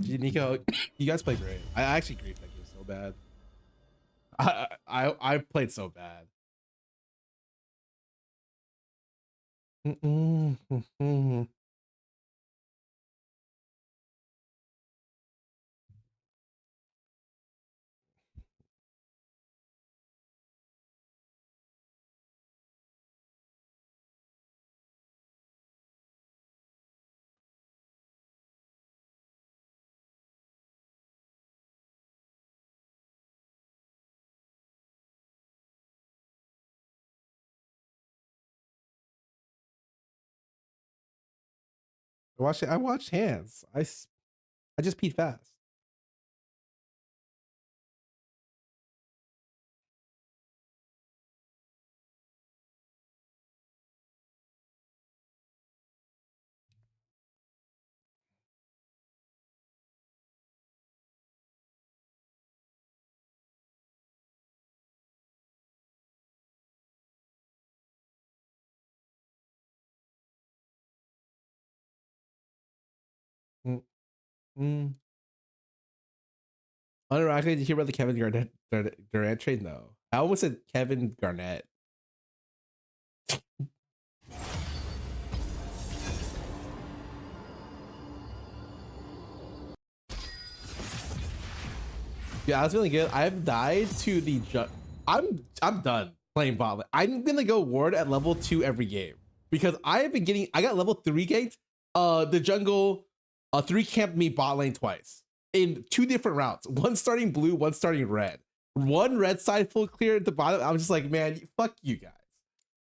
Nico, you guys played great. I actually griefed that game so bad. I played so bad. I watched hands. I just peed fast. Mm, mm. Unironically, did you hear about the Kevin Durant trade? No. I almost said Kevin Garnett. Yeah, I was feeling good. I've died to the I'm done playing bot. I'm gonna go ward at level 2 every game because I have been getting. I got level 3 ganked. The jungle 3 camped me bot lane twice in 2 different routes. One starting blue, one starting red. One red side full clear at the bottom. I was just like, man, fuck you guys.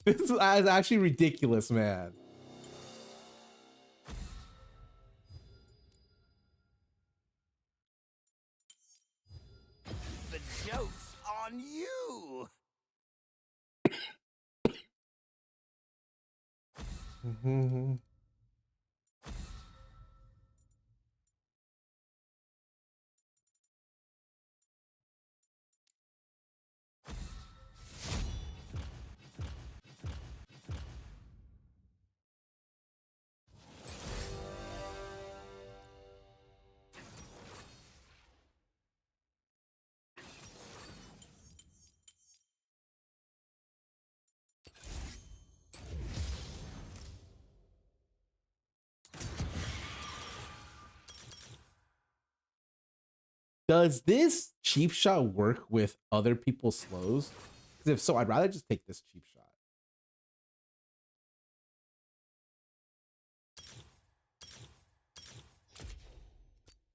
This is actually ridiculous, man. The joke's on you. Mm-hmm. Does this cheap shot work with other people's slows? Because if so, I'd rather just take this cheap shot.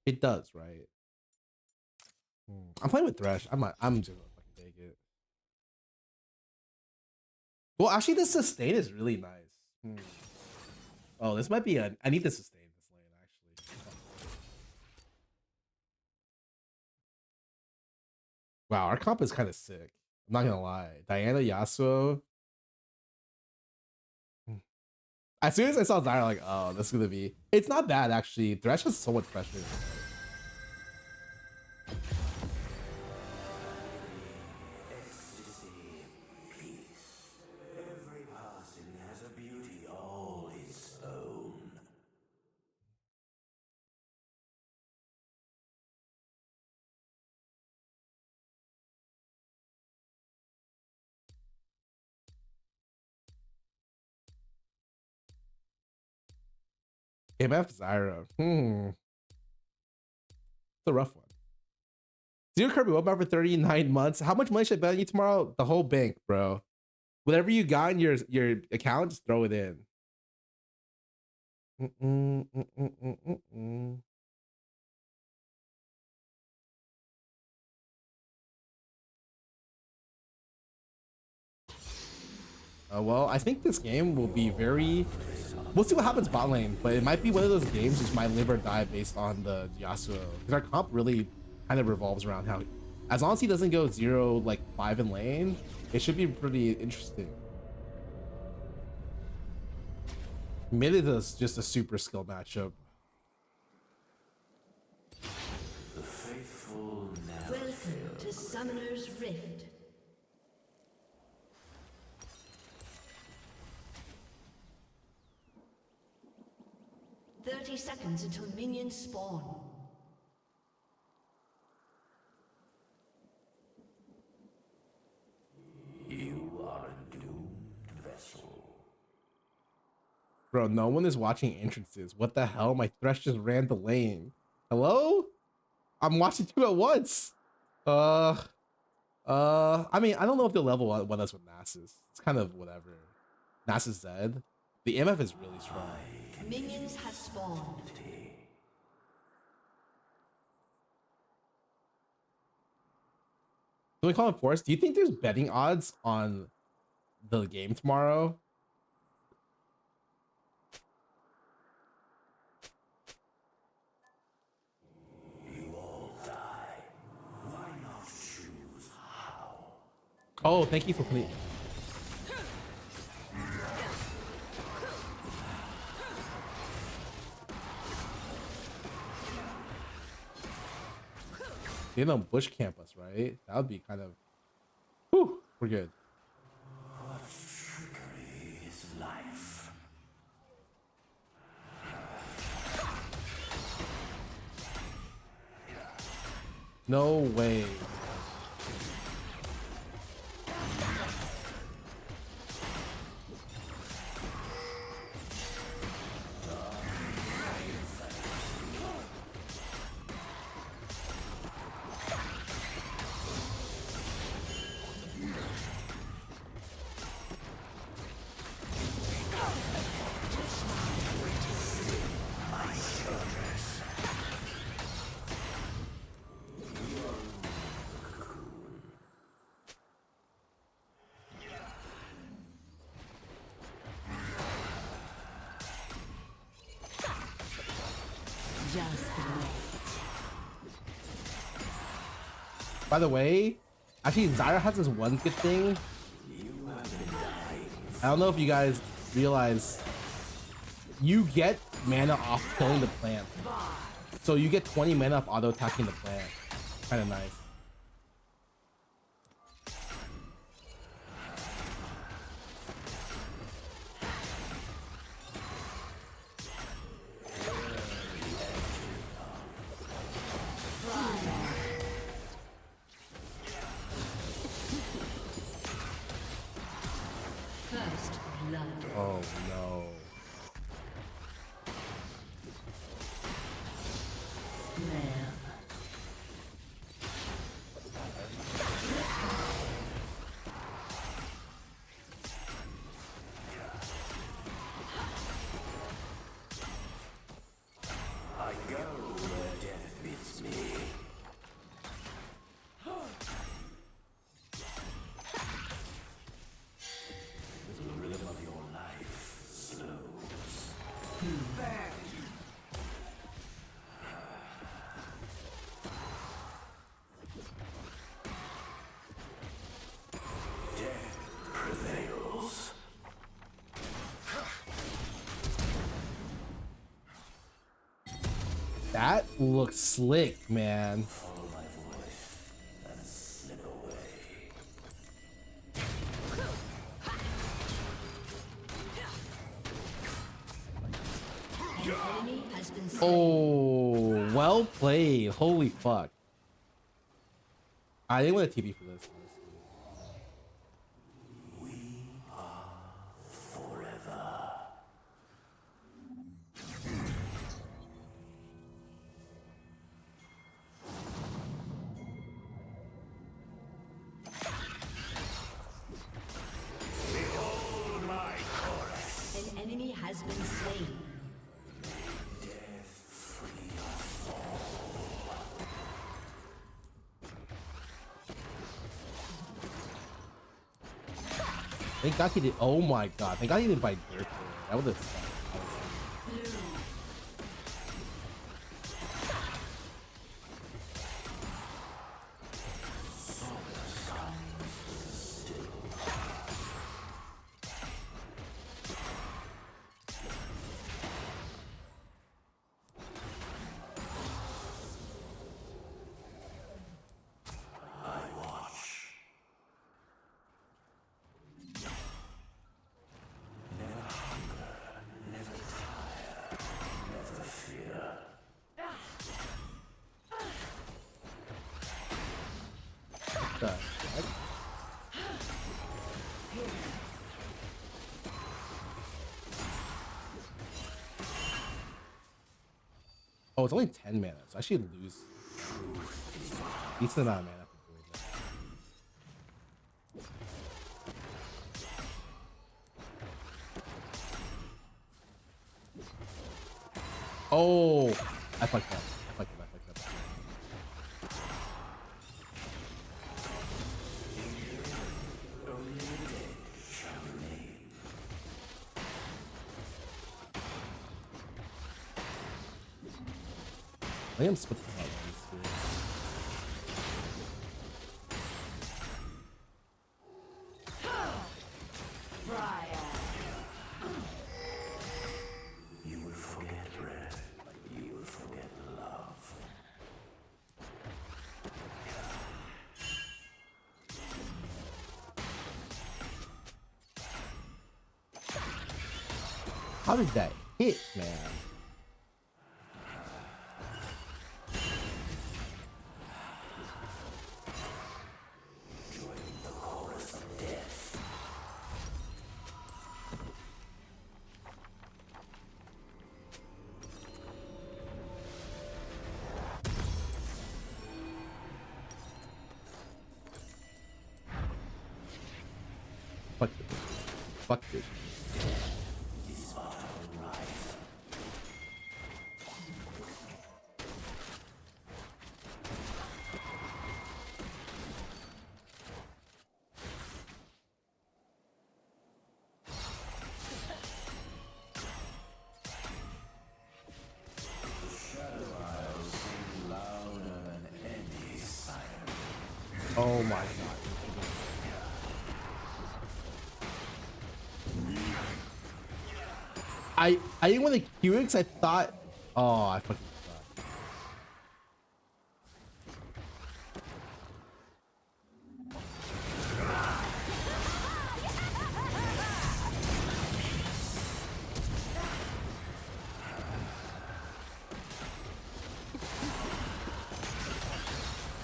It does, right? I'm playing with Thresh. I'm just gonna fucking take it. Well, actually, the sustain is really nice. Oh, this might be a. I need to sustain this lane actually. Wow, our comp is kind of sick. I'm not gonna lie. Diana Yasuo. As soon as I saw Diana, like, oh, this is gonna be. It's not bad actually. Thresh has so much pressure. MF Zyra. It's a rough one. Zero Kirby, what about for 39 months? How much money should I bet you tomorrow? The whole bank, bro. Whatever you got in your account, just throw it in. Well, I think this game will be very. We'll see what happens bot lane, but it might be one of those games which might live or die based on the Yasuo. Because our comp really kind of revolves around how, as long as he doesn't go 0 like 5 in lane, it should be pretty interesting. Mid is just a super skill matchup. Welcome to Summoner's Rift. "30 seconds until minions spawn." You are a doomed vessel. Bro, no one is watching entrances. What the hell? My Thresh just ran the lane. Hello? I'm watching 2 at once. I mean, I don't know if they'll level one us with Nasus. It's kind of whatever. Nasus Zed. The MF is really strong. Minions have spawned. Do we call it force? Do you think there's betting odds on the game tomorrow? Oh, thank you for putting. They don't bush camp us, right? That would be kind of. Whew, we're good. No way. By the way, actually Zyra has this one good thing. I don't know if you guys realize you get mana off killing the plant. So you get 20 mana off auto attacking the plant. Kind of nice. First blood. Oh no. Man. I go where death meets me. The rhythm of your life slows. Death prevails. That looks slick, man. Follow my voice and slip away. An enemy has been slain. Oh, well played. Holy fuck. I didn't want a TP for this, honestly. Behold my chorus. An enemy has been slain. Death free us all. Thank God he did. Oh my God. Thank God he didn't buy Dirt. That would have sucked. I watch. Never hunger, never tire, never fear. What the heck? Oh, it's only 10 mana, so I should lose decent amount of mana for doing that. Oh, I fucked up. I fucked up. I am split the head. How did that hit, man? Fuck this. Fuck this. Oh my god. I didn't want to Q it because I thought, oh, I fucking forgot.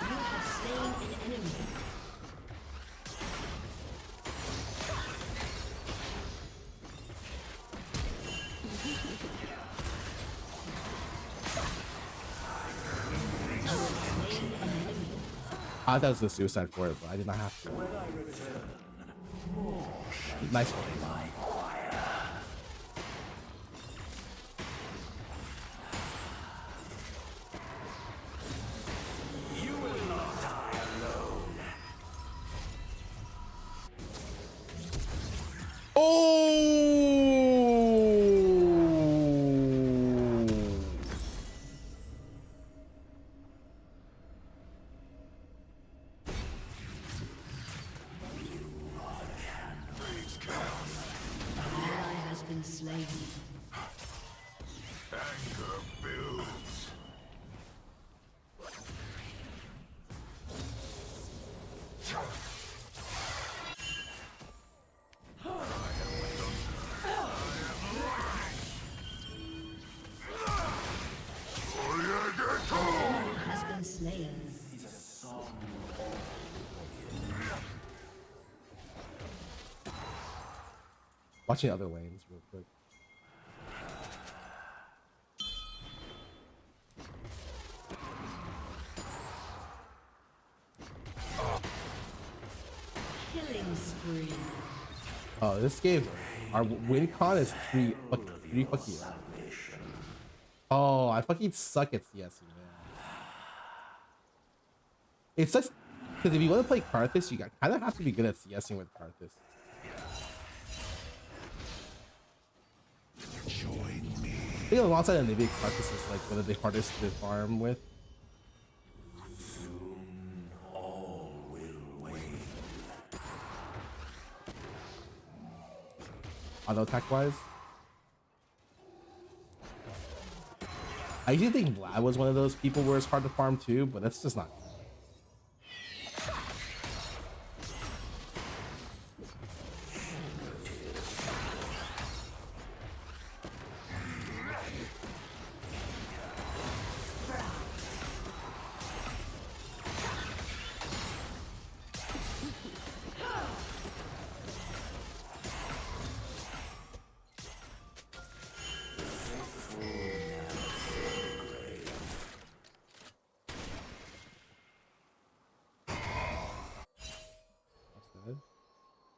You have slain an enemy. I thought it was a suicide for it, but I did not have to. Nice one. Oh! Ally has been slain. Anger builds. Has been slain. Watching other lanes real quick. Killing spree. Oh, this game, our win con is three fucking. Oh, I fucking suck at CSing, man. It sucks because if you want to play Karthus, you kind of have to be good at CSing with Karthus. Join me. I think alongside of Nibia, Karthus is like one of the hardest to farm with. Soon all will wane. Auto attack wise. I usually think Vlad was one of those people where it's hard to farm too, but that's just not.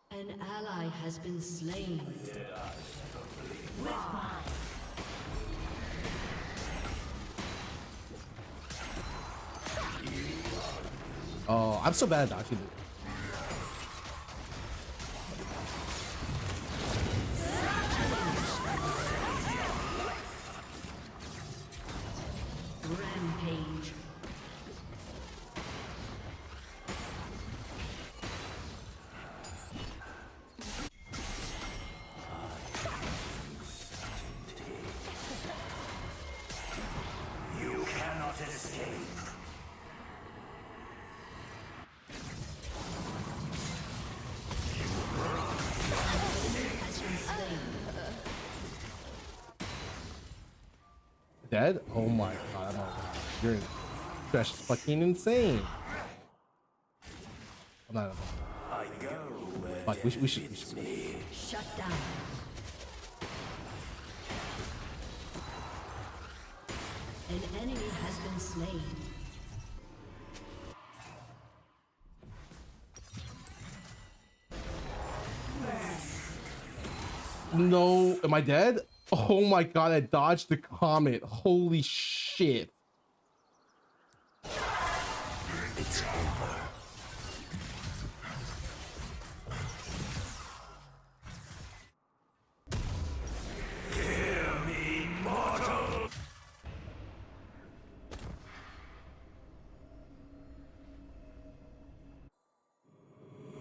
An ally has been slain. Oh, I'm so bad at dodging. Rampage. You cannot escape. Dead? Oh my god, I'm all you're just fucking insane. I'm not. I go where Fuck, we should. Shut down. An enemy has been slain. No, am I dead? Oh my god, I dodged the comet. Holy shit. it's over. Hear me, mortal.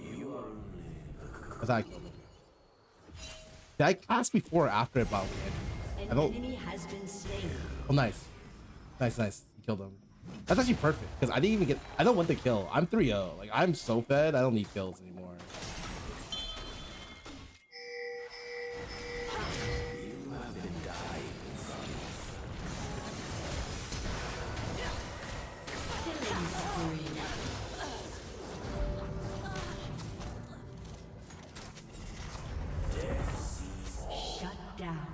You are only I thought I killed him. Did I cast before or after it about An I don't. enemy has been slain. Oh, nice. Nice. You killed him. That's actually perfect because I didn't even get. I don't want the kill. I'm 3-0. Like, I'm so fed. I don't need kills anymore. you have been dying. Killing spree. Shut down.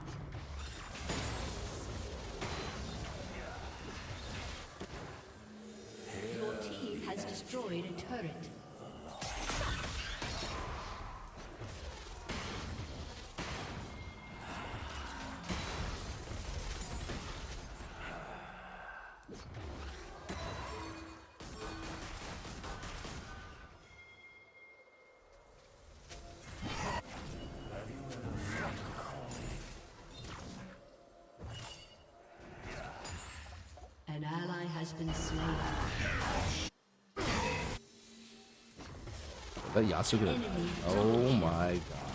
Your team has destroyed a turret. An ally has been slain. That Yasuo gonna. Oh my god.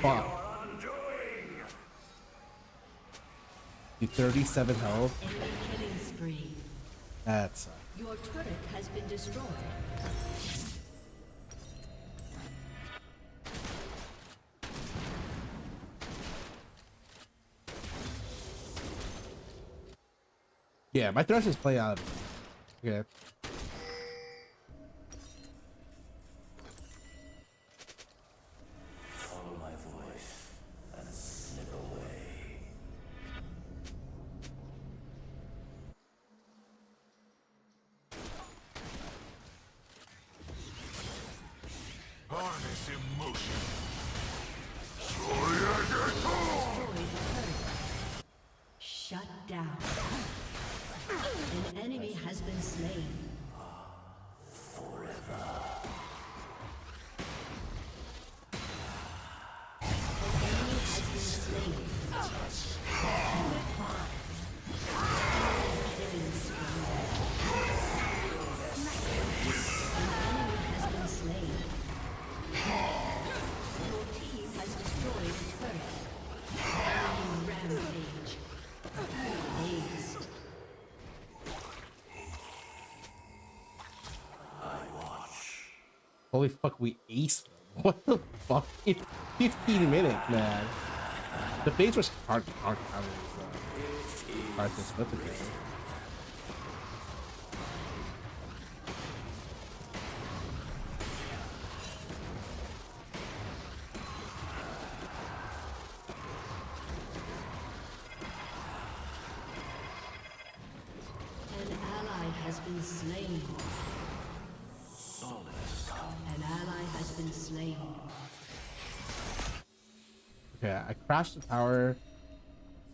Fuck. You 37 health. Enemy killing spree. That's. Your turret has been destroyed. Yeah, my Thresh is play out. Okay. Follow my voice and slip away. Harness emotion. Shut down. An enemy has been slain. Holy fuck, we aced them. What the fuck? It's 15 minutes, man. The base was hard counters. Hard to slip it there. An ally has been slain. An ally has been slain. Okay, I crashed the tower.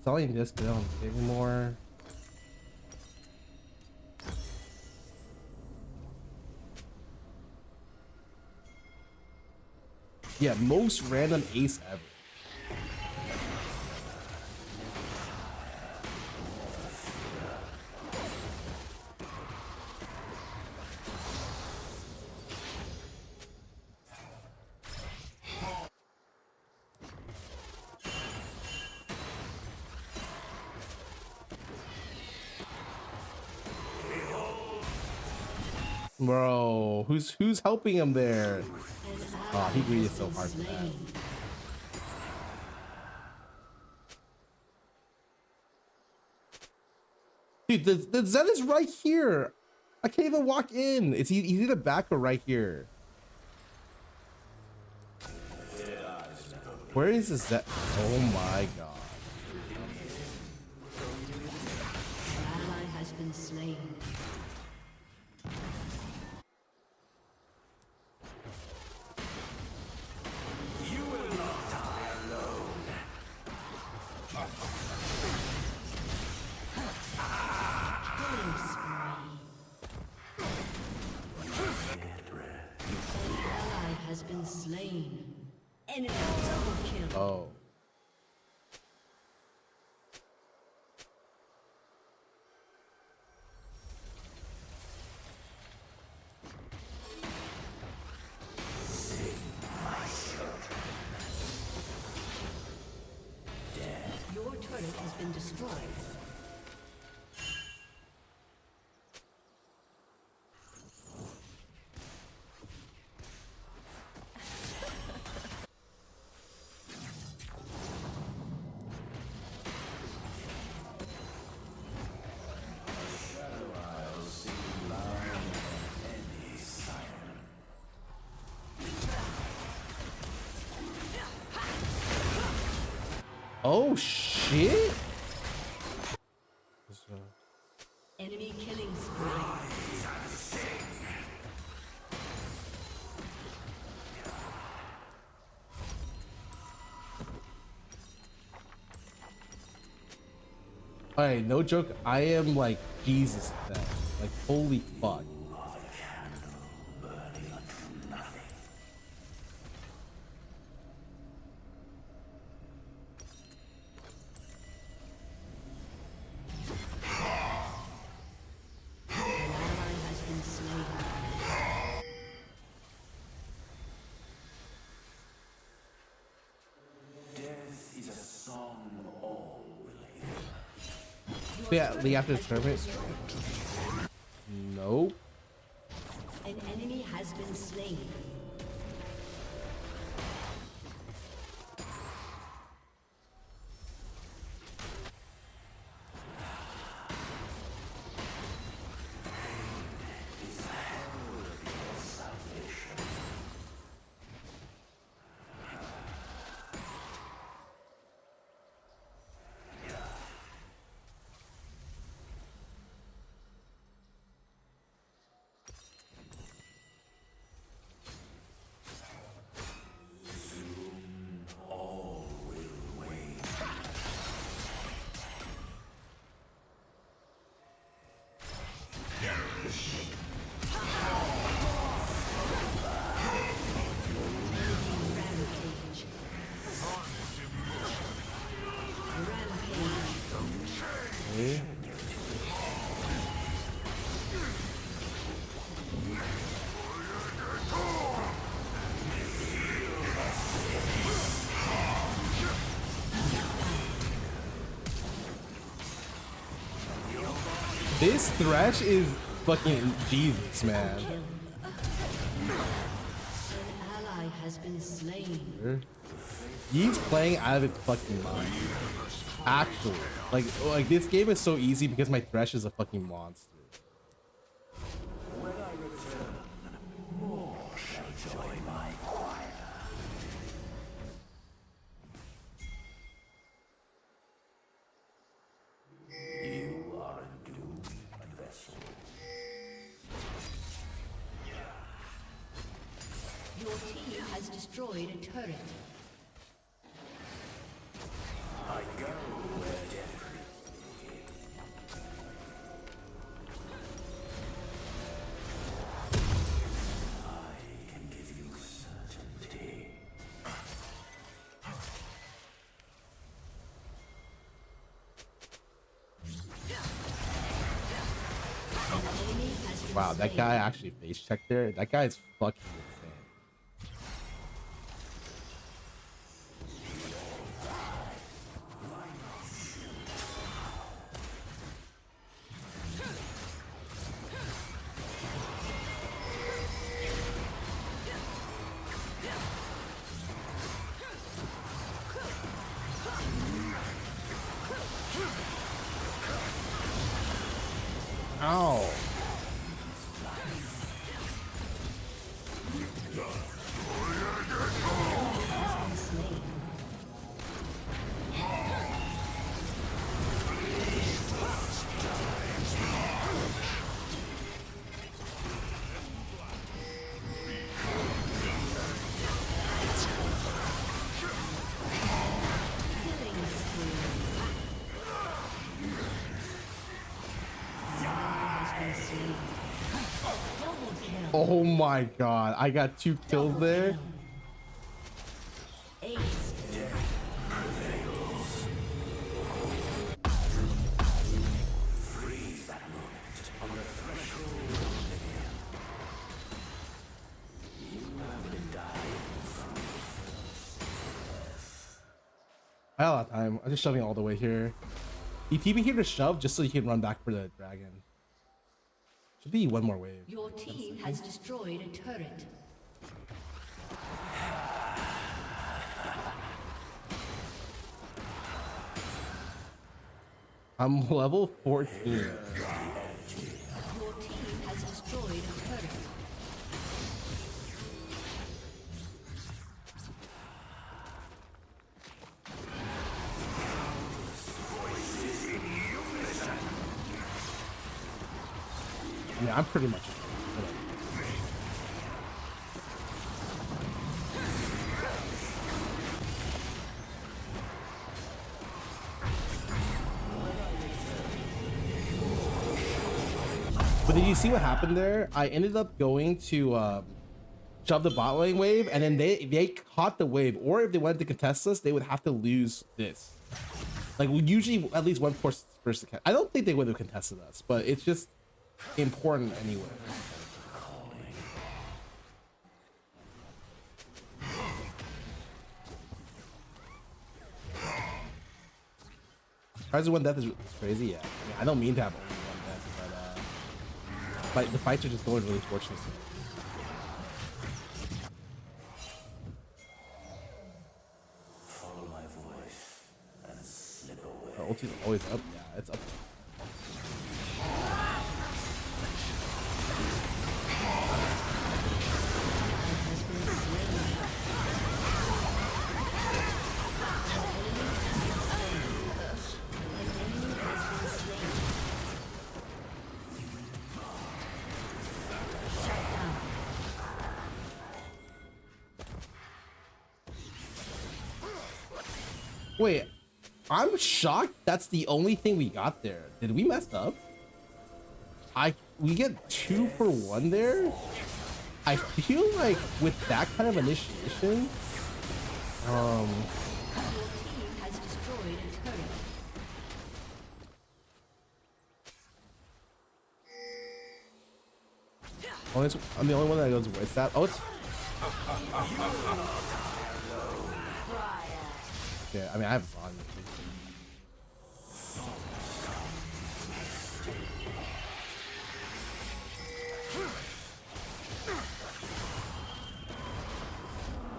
Selling this, but I don't need it anymore. Yeah, most random ace ever. Bro, who's helping him there? Oh, he greeted so hard for that. Dude, the Zen is right here. I can't even walk in. It's he's either back or right here. Where is the Zen? Oh my god. An ally has been slain. Has been slain. Enemy double kill. Oh. Your turret has been destroyed. Oh shit. Enemy killing spree. Alright, no joke. I am like Jesus then. Like holy fuck. Yeah, Lee after the tournament. Nope. An enemy has been slain. This Thresh is fucking Jesus, man. An ally has been slain. He's playing out of his fucking mind. Actually, like this game is so easy because my Thresh is a fucking monster. When I return, more shall join my choir. You are a doomed vessel. Your team has destroyed a turret. I go where death leads. I can give you certainty. Wow, that guy actually face checked there. That guy's fucking insane. Oh my god, I got 2 kills there. Ace. Freeze that moment on the threshold of oblivion. You have been dying. I had a lot of time. I'm just shoving all the way here. You keep it here to shove just so you can run back for the dragon. Should be one more wave. Your team has destroyed a turret. I'm level 14. Your team has destroyed a turret. I mean, I'm pretty much. But did you see what happened there? I ended up going to shove the bot lane wave, and then they caught the wave. Or if they wanted to contest us, they would have to lose this. Like, we usually at least one person. I don't think they would have contested us, but it's just important anyway. Prize of 1 death is crazy, yeah. I mean, I don't mean to have only 1 death, but the fights are just going really fortunate. Follow my voice and slip away. Our ulti's always up, yeah, it's up. Wait, I'm shocked that's the only thing we got there. Did we mess up? We get 2 for 1 there? I feel like with that kind of initiation, Your team has destroyed a turret. I'm the only one that goes with that. Oh, it's yeah. I mean, I have Vaughn.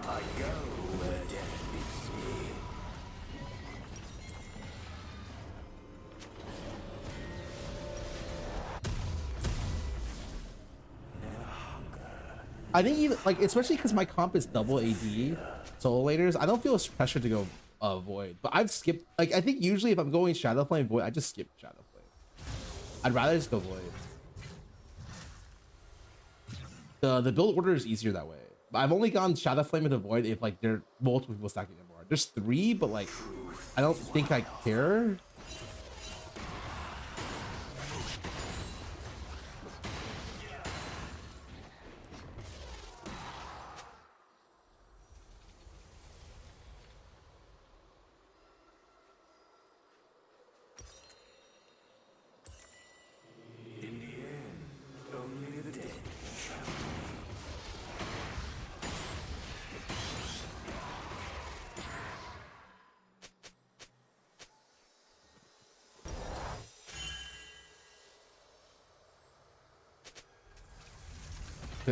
I go where death meets me. I think even like, especially because my comp is double AD solo laters, I don't feel pressure to go Void. But I've skipped, like, I think usually if I'm going Shadow Flame Void, I just skip Shadow Flame. I'd rather just go Void. The build order is easier that way. But I've only gone Shadow Flame into Void if like there are multiple people stacking it more. There's 3, but like I don't think I care.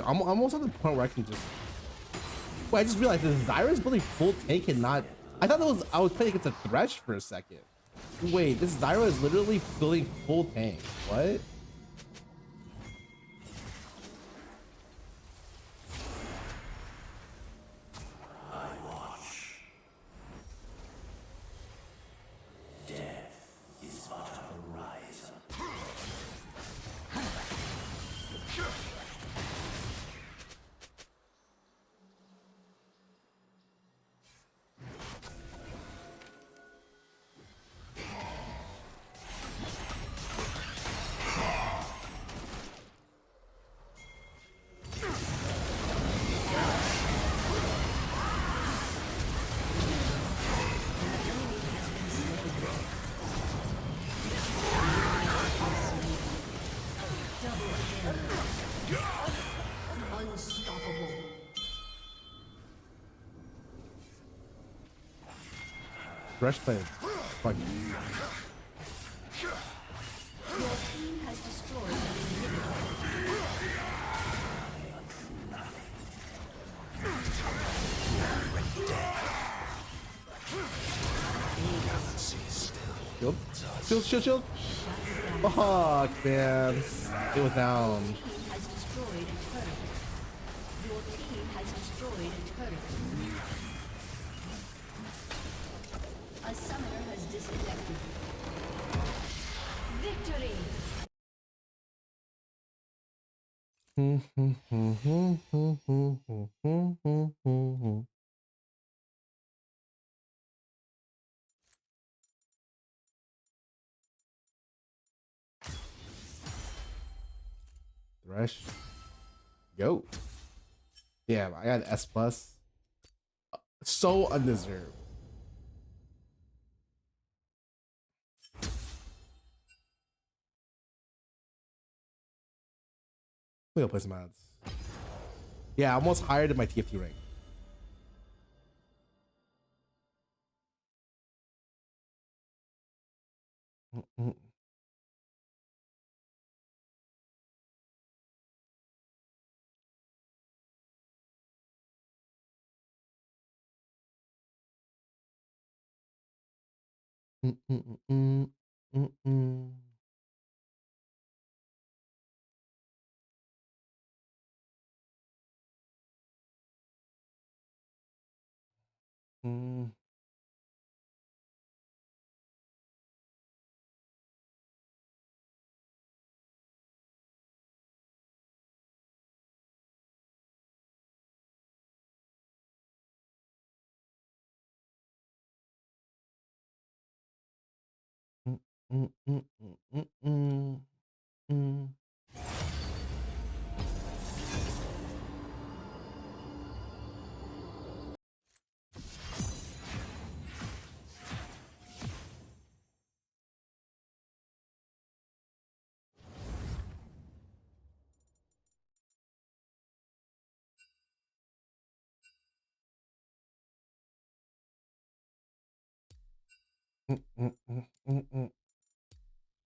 I'm almost at the point where I can just. Wait, I just realized the Zyra's building full tank and not. I thought I was playing against a Thresh for a second. Wait, this Zyra is literally building full tank. What? I watch. Death is but a horizon. Rush play. Fuck. Your team has destroyed an inhibitor. Shield. Shield, shield, shield. Fuck, man. It was down. Your team has destroyed a turret. Your team has destroyed a turret. A summoner has disconnected. Victory! Thresh. Go. Damn, I got S plus. So undeserved. We'll play some ads. Yeah, I almost higher than my TFT rank.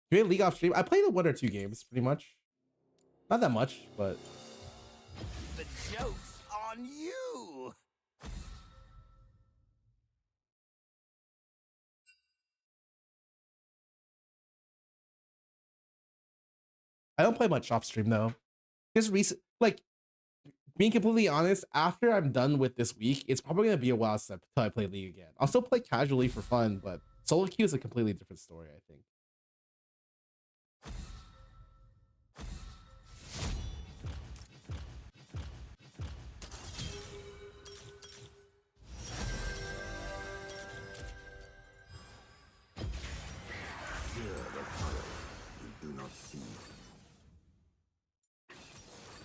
You had League off stream? I played one or two games, pretty much. Not that much, but The joke's on you. I don't play much off stream though. Just recent, like being completely honest, after I'm done with this week, it's probably gonna be a while until I play League again. I'll still play casually for fun, but solo queue is a completely different story, I think.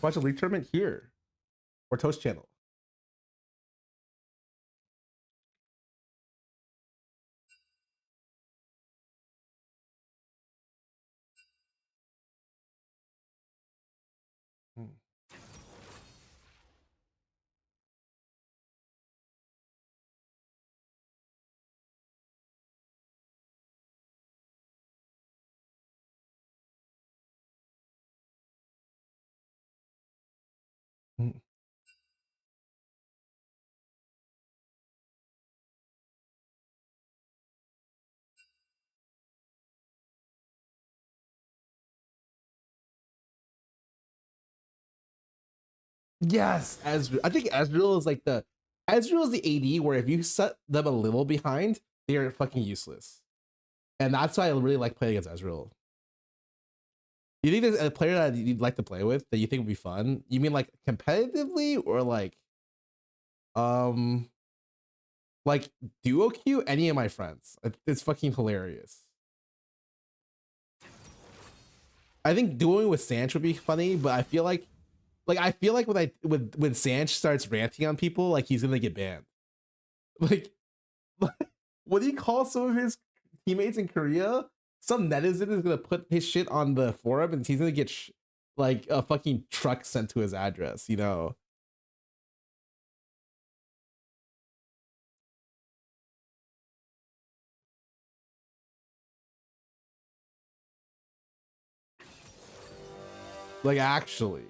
Watch a League tournament here or Toast channel. Yes, Ezreal. I think Ezreal is like Ezreal is the AD where if you set them a little behind, they're fucking useless. And that's why I really like playing against Ezreal. You think there's a player that you'd like to play with that you think would be fun? You mean like competitively or like duo queue? Any of my friends. It's fucking hilarious. I think duoing with Sanch would be funny, but I feel like when Sanch starts ranting on people, like he's gonna get banned. Like what do you call some of his teammates in Korea? Some netizen is gonna put his shit on the forum and he's gonna get like a fucking truck sent to his address, you know. Like actually.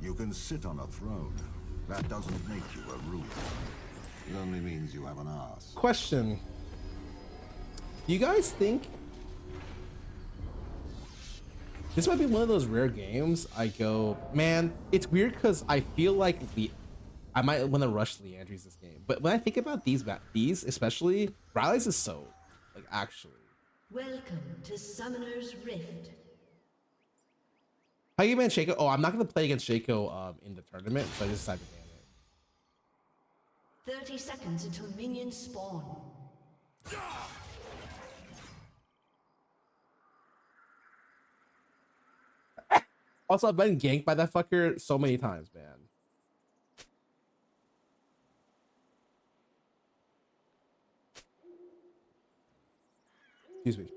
You can sit on a throne. That doesn't make you a ruler. It only means you have an ass. Question. Do you guys think this might be one of those rare games I go, man, it's weird because I feel like I might want to rush Leandry's this game. But when I think about these especially, Riley's is so, like, actually. Welcome to Summoner's Rift. How you man Shaco? Oh, I'm not gonna play against Shaco in the tournament, so I just decided to ban it. 30 seconds until minions spawn. Also, I've been ganked by that fucker so many times, man. Excuse me.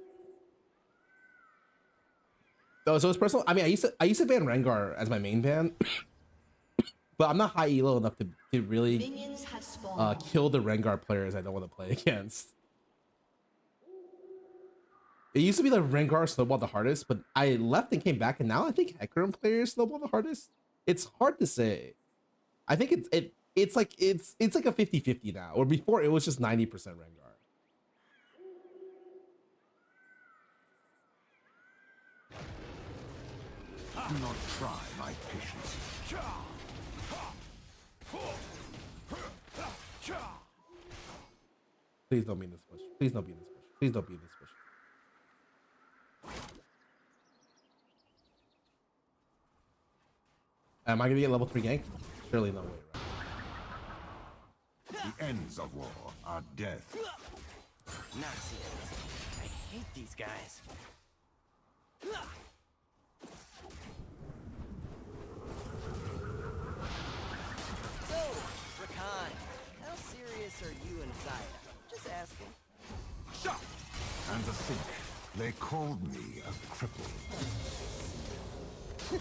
So it's personal. I mean, I used to ban Rengar as my main ban, but I'm not high elo enough to really Minions have spawned. kill the Rengar players I don't want to play against. It used to be the Rengar snowball the hardest, but I left and came back, and now I think Hecarim players snowball the hardest. It's hard to say. I think it's like a 50-50 now, or before it was just 90% Rengar. Do not try my patience. Please don't be in this bush. Please don't be in this bush. Please don't be in this bush. Am I gonna get level 3 gank? Surely no way, right? The ends of war are death. Nazis. I hate these guys. So, Rakan, how serious are you and Zaya? Just asking. And to think, they called me a cripple. An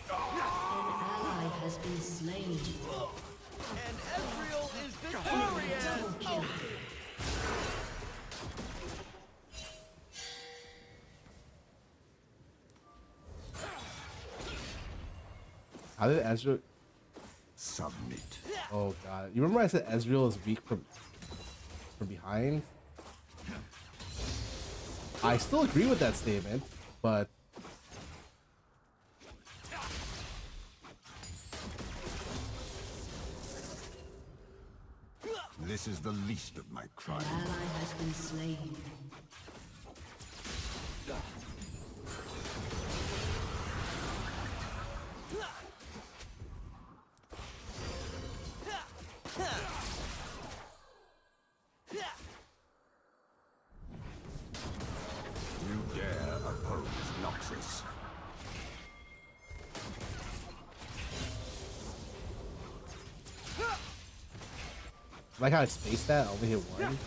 ally has been slain. And Ezreal is victorious! Double kill. How did Ezreal? Submit. Oh god, you remember I said Ezreal is weak from behind? I still agree with that statement, but This is the least of my crimes. An ally has been slain. You dare oppose Noxus. like how I spaced that, I only hit one.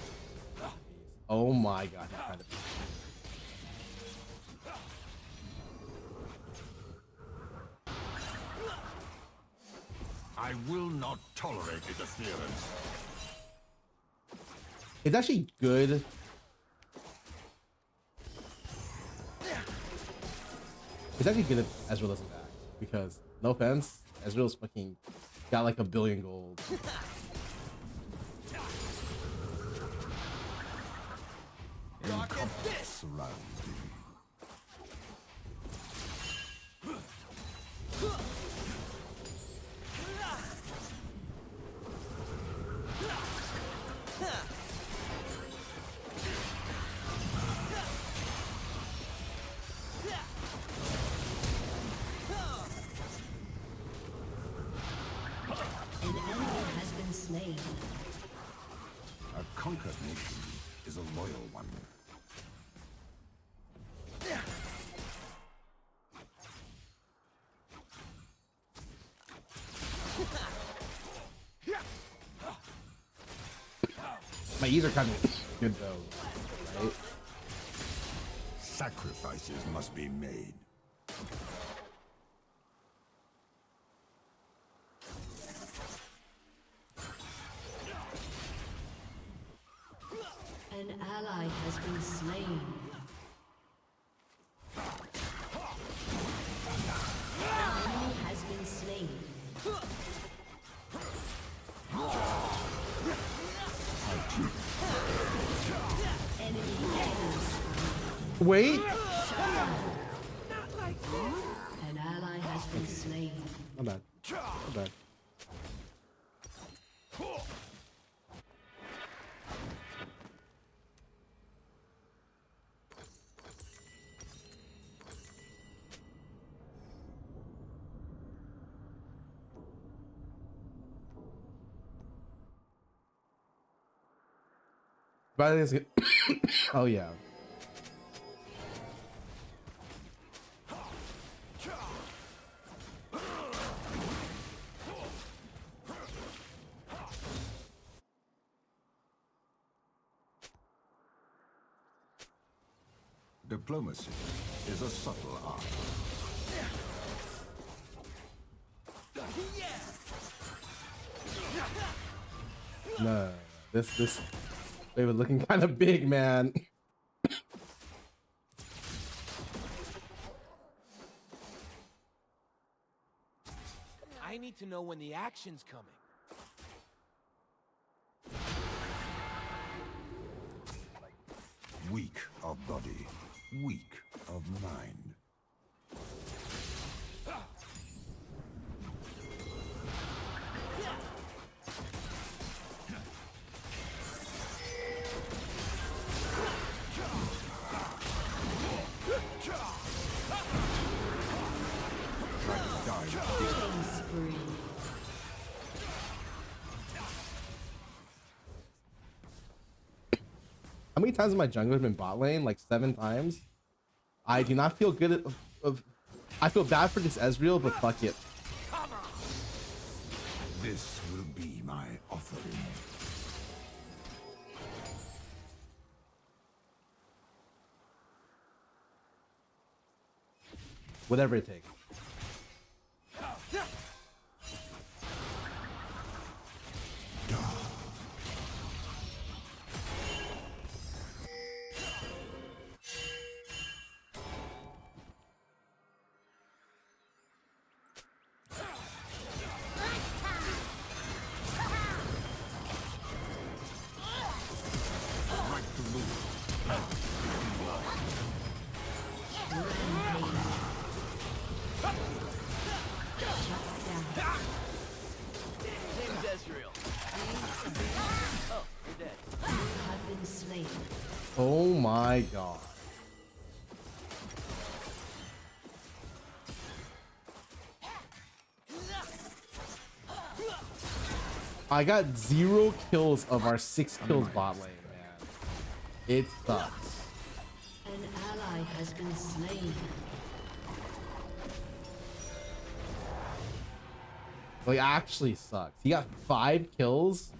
Oh my god, he's trying to. I will not tolerate interference. It's actually good. It's actually good if Ezreal doesn't back, because no offense, Ezreal's fucking got like 1 billion gold. Incompetence surrounds me. conquered nation is a loyal one. My E's are kind of good though, right? Sacrifices must be made. An ally has been slain. An enemy has been slain. Enemy killing. Wait. An ally has been slain. I'm bad. I'm bad. But I think it's good. Oh yeah. Diplomacy is a subtle art. No, this they were looking kind of big, man. I need to know when the action's coming. Weak of body, weak of mind. Killing spree. How many times has my jungler been bot lane? Like 7 times. I do not feel good of I feel bad for this Ezreal, but fuck it. This will be my offering. Whatever it takes. Name's Ezreal. Oh, you're dead. Have been slain. Oh my god. I got 0 kills of our 6 kills bot lane, man. It sucks. An ally has been slain. Like, actually sucks. He got 5 kills.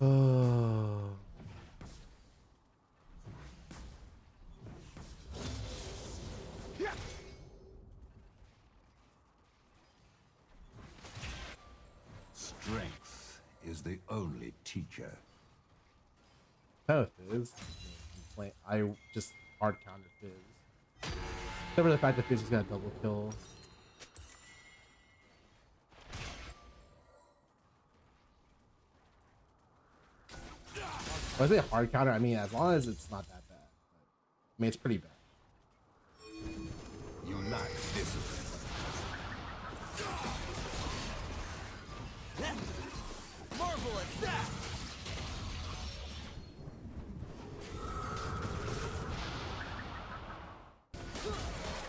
Oh. Strength is the only teacher. Kind of Fizz. I just hard counter Fizz. Except for the fact that Fizz just got a double kill. When I say hard counter, I mean as long as it's not that bad. I mean, it's pretty bad. You lack discipline. Marvel at that!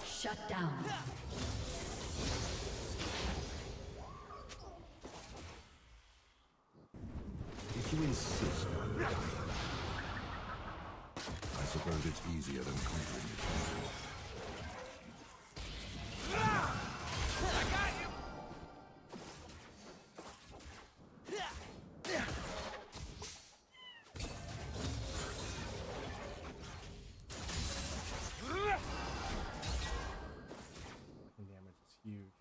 Shut down. If suppose it's easier than conquering it. The damage is huge.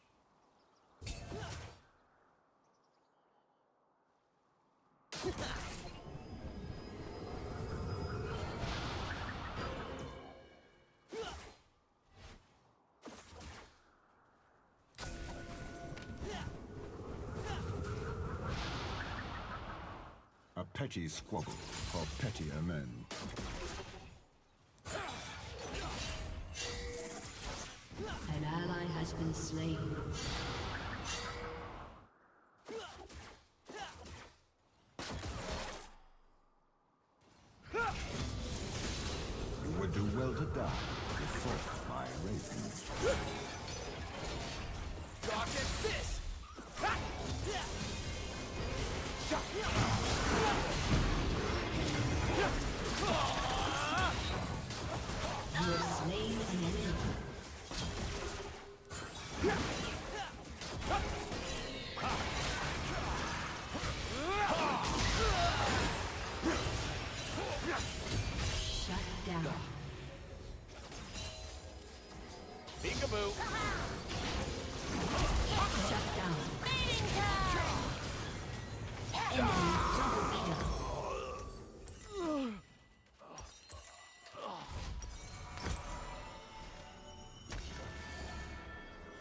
A petty squabble for pettier men. An ally has been slain. You would do well to die before by ravens. Dodge at this! Ha! Yeah! You have slain an enemy. Shut down. Peekaboo! Shut down. Enemy double kill.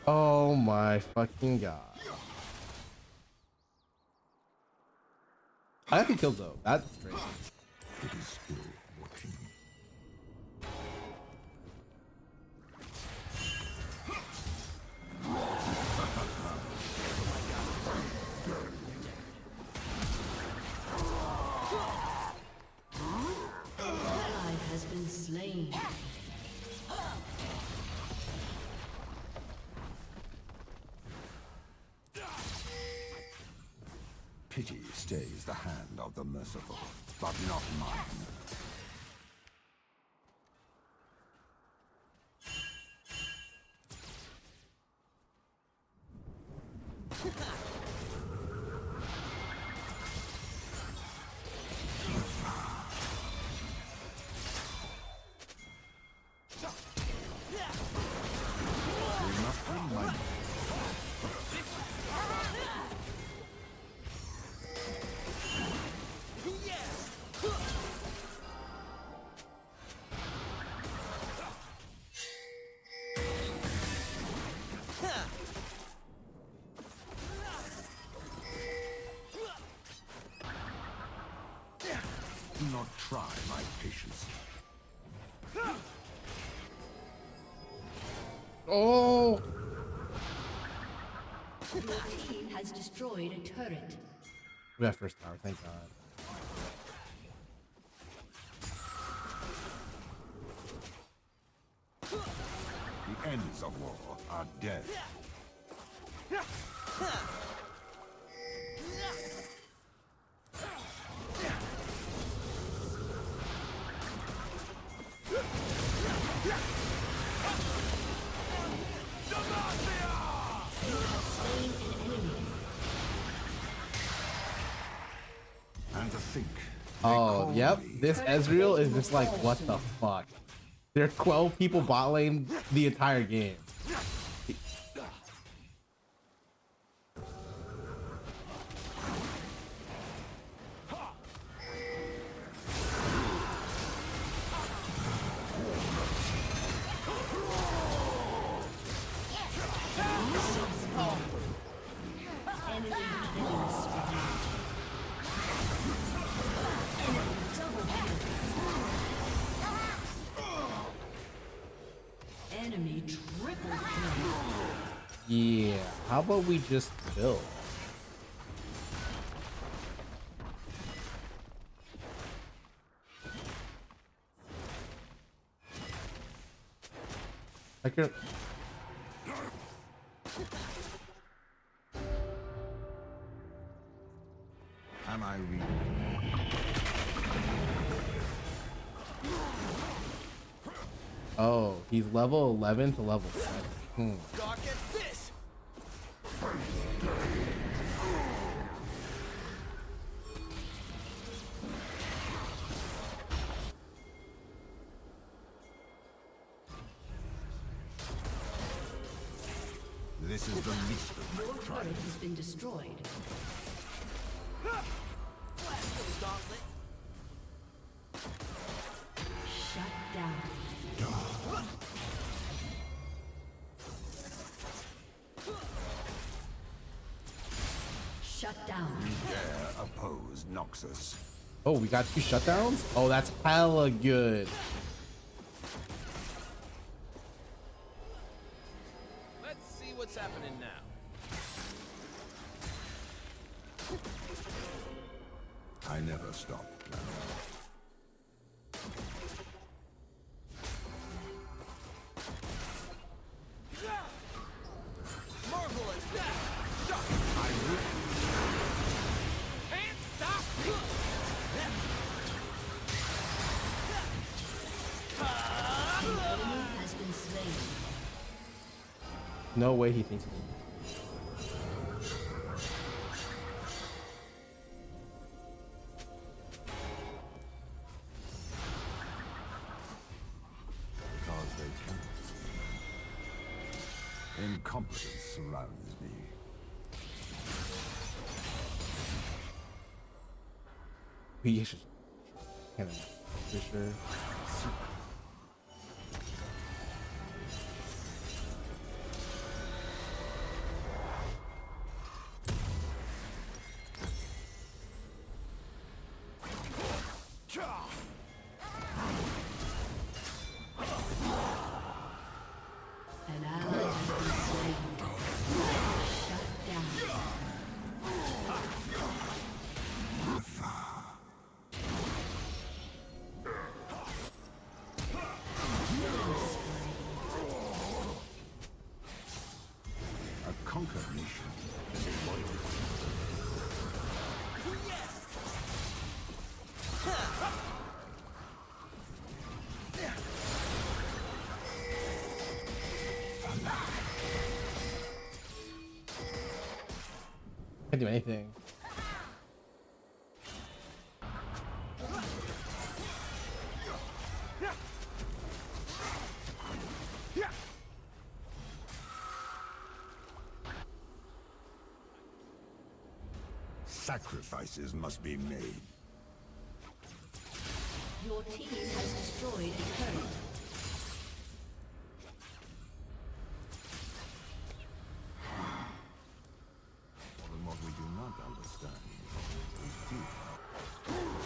Oh my fucking god. I have to kill though. That's crazy. It is still watching. Ally has been slain. Pity stays the hand of the merciful, but not mine. We must remind do not try my patience. Oh, Your team has destroyed a turret. we have first tower, thank god. The ends of war are death. Slain an enemy. And to think. Oh, yep. This Ezreal is just like, what the fuck? There are 12 people bot lane the entire game. Enemy killing spree. Enemy double kill. Enemy triple kill. Yeah, how about we just build? I could. Am I reading? Oh, he's level 11 to level 7. Gawk at this! This is the least of my Your turret has been destroyed. Blast those gauntlet! Shut down. Shut down. dare oppose Noxus. Oh, we got 2 shutdowns? Oh, that's hella good. Let's see what's happening now. I never stop. Marvelous! Can't stop! Enemy has been slain. No way he thinks. Because they cannot see. Incompetence surrounds me. He should. Cannon. Fisher. An ally has been slain. Shut down. A conquered nation is loyal. Can't do anything. Sacrifices must be made. Your team has destroyed a turret. More than what we do not understand. We feel.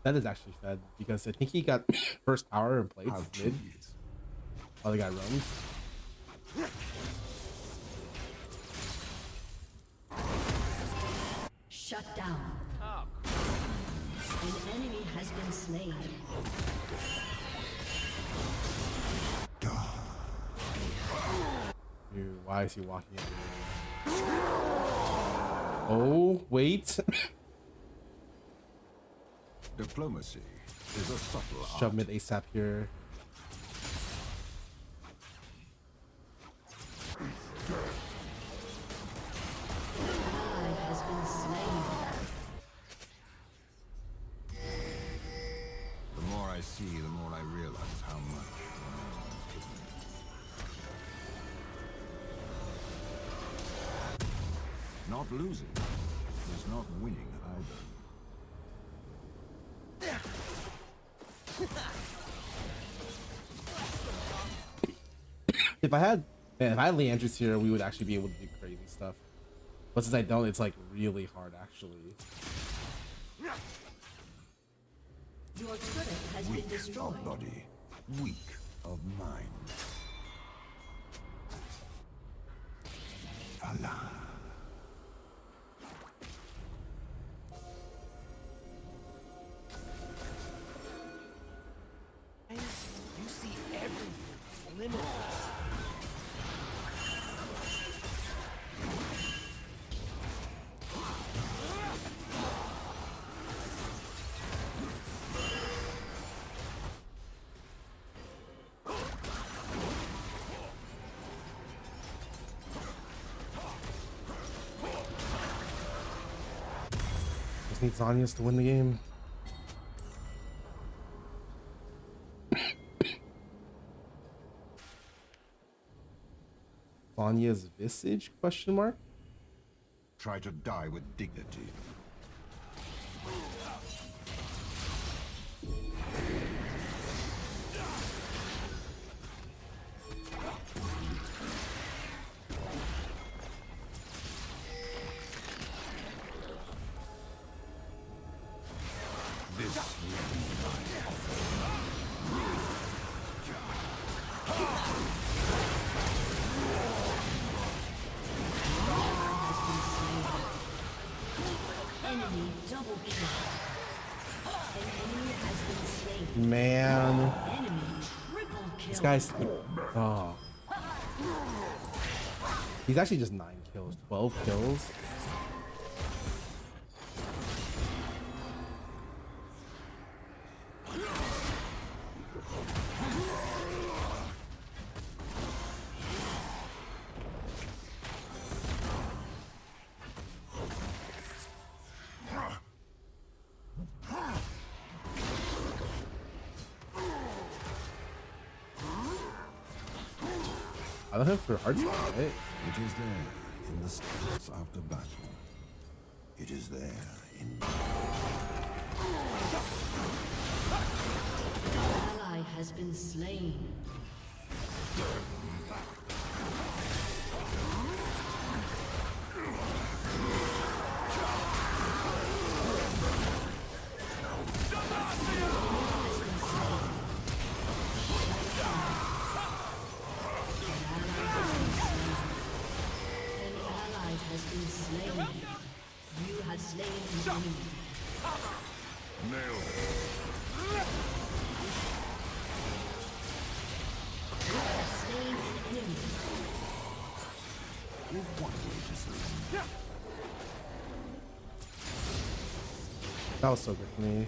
That is actually fed because I think he got first power and plates How mid. tedious. Other guy runs. Shut down. Oh, An enemy has been slain. Dude, why is he walking in? Oh, wait. Diplomacy is a subtle Shove art. mid ASAP here. Ally has been slain. The more I see, the more I realize how much. Not losing is not winning either. If I had Leandris here, we would actually be able to do crazy stuff. But since I don't, it's like really hard actually. Your turret has been Weak destroyed. of body, weak of mind. Voila. you see limitless. Just need Zhonya's to win the game. Zhonya's visage? Question mark. Try to die with dignity. This will be Enemy double kill. An enemy has been slain. Man, Enemy triple kill. this guy's oh, he's actually just 9 kills, 12 kills. I don't have for Hearthstone, right? It is there in the stars after battle. It is there in... Ally has been slain. You have slain an enemy. Nailed. You have slain an enemy. With one way to sleep. That was so good for me.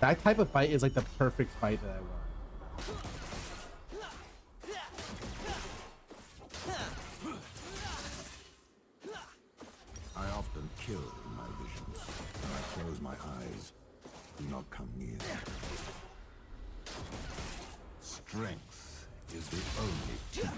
That type of fight is like the perfect fight that I want. I often kill in my visions. When I close my eyes, do not come near. Strength is the only teacher.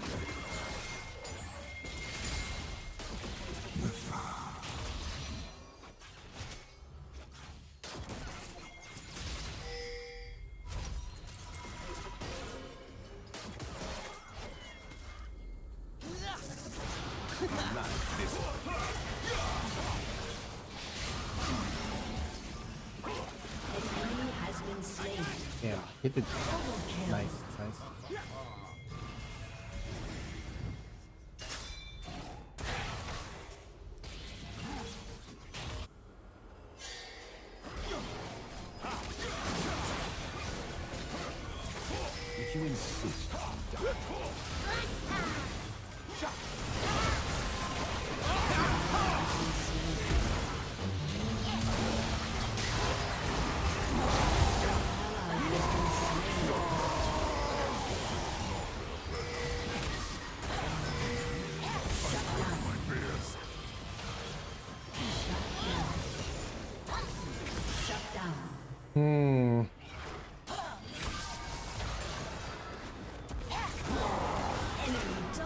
Damn, hit the nice, nice. If you insist on dying,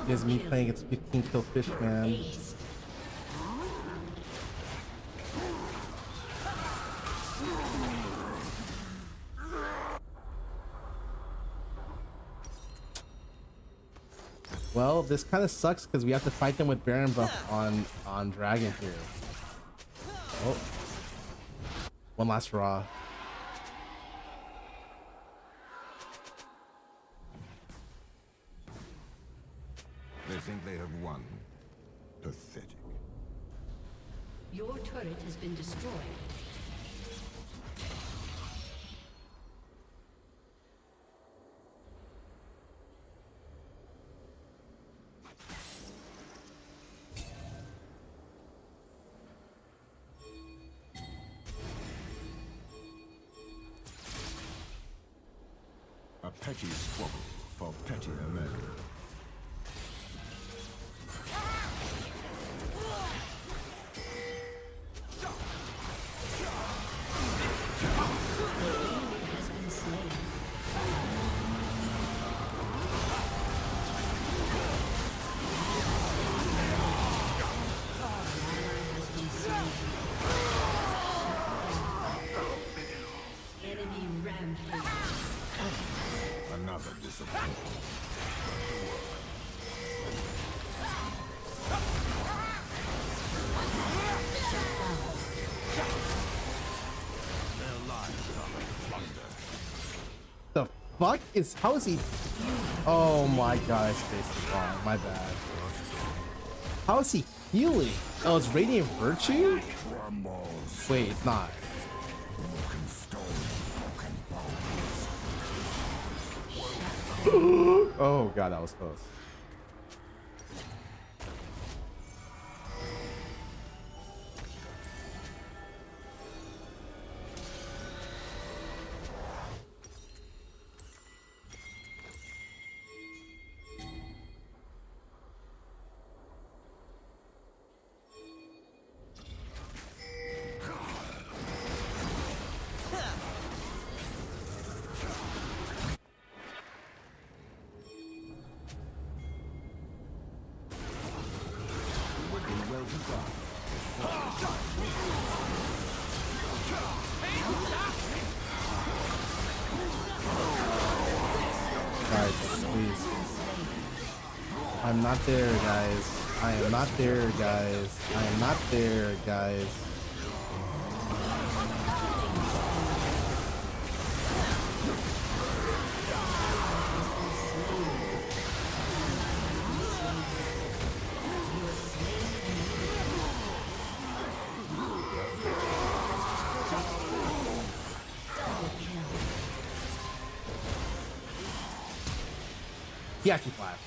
Is me playing against 15 kill fish, man. Well, this kind of sucks because we have to fight them with Baron buff on Dragon here. Oh, one last raw. they think they have won. Pathetic. Your turret has been destroyed. Petty squabble for pettier men. Has been slain. Enemy rampage. Another disappointment. Their lives are like plunder. The fuck is, how is he? Oh my god, his face is wrong. My bad. How is he healing? Oh, it's Radiant Virtue? Trembles. Wait, it's not. Broken stone, broken bones. Oh god, that was close. Guys, please. I'm not there, guys. I am not there, guys. I am not there, guys. He actually flashed.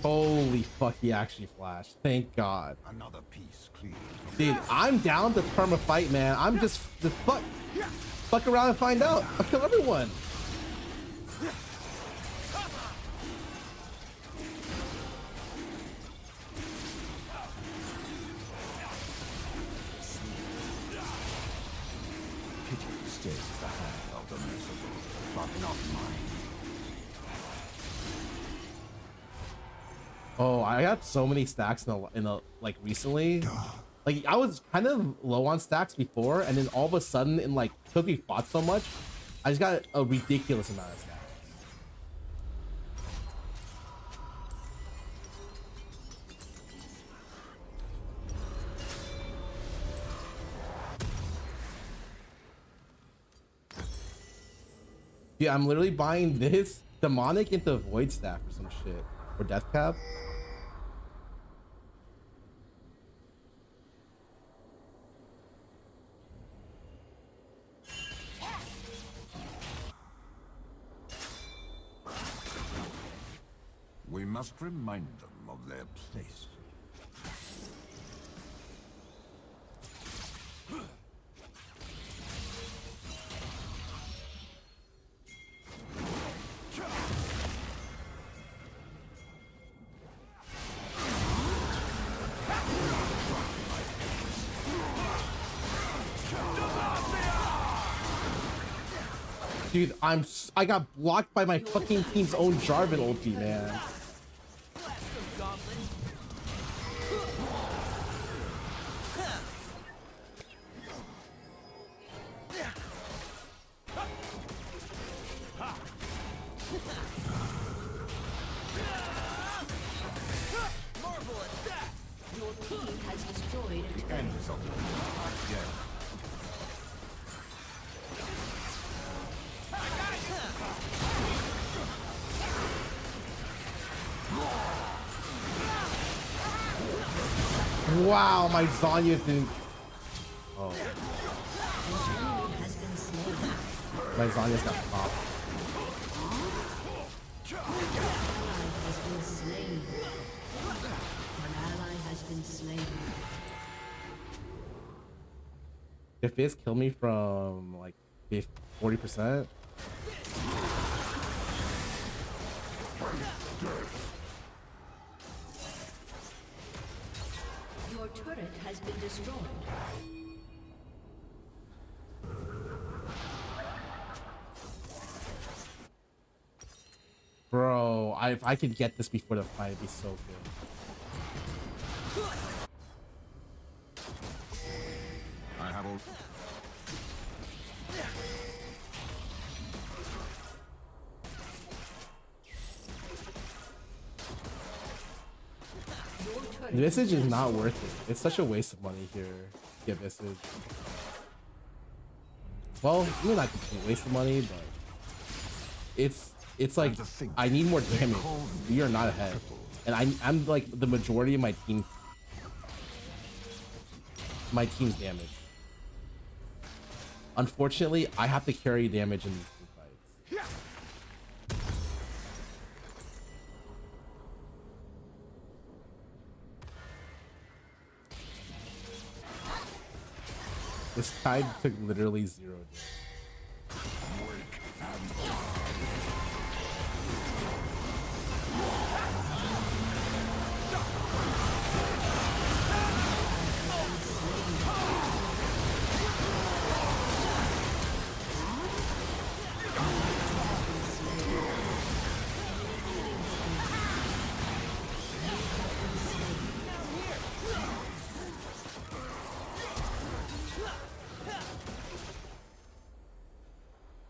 Holy fuck, he actually flashed. Thank God. Another piece cleared. Dude, I'm down to perma fight, man. I'm just the fuck around and find out. I'll kill everyone. Pity stays the hand of the merciful, but not mine. Oh, I got so many stacks in the like recently. Like I was kind of low on stacks before, and then all of a sudden, in like because we fought so much, I just got a ridiculous amount of stacks. Yeah, I'm literally buying this demonic into void staff or some shit or death cap. We must remind them of their place. Dude, I got blocked by my fucking team's own Jarvan ulti, man. Your team has destroyed a turret. Ends of them are dead. Wow, my Zanya didn't. Oh, An enemy has been slain. my Zanya's got popped. Ally has been slain. An ally has been slain. If Fizz kill me from like 40%. Your turret has been destroyed. Bro, if I could get this before the fight, it'd be so good. I have all. Visage is not worth it. It's such a waste of money here. Get Visage. Well, maybe not a waste of money, but it's like I need more damage. We are not ahead, and I'm like the majority of my team. My team's damage. Unfortunately, I have to carry damage in these two fights. This guy took literally 0 damage.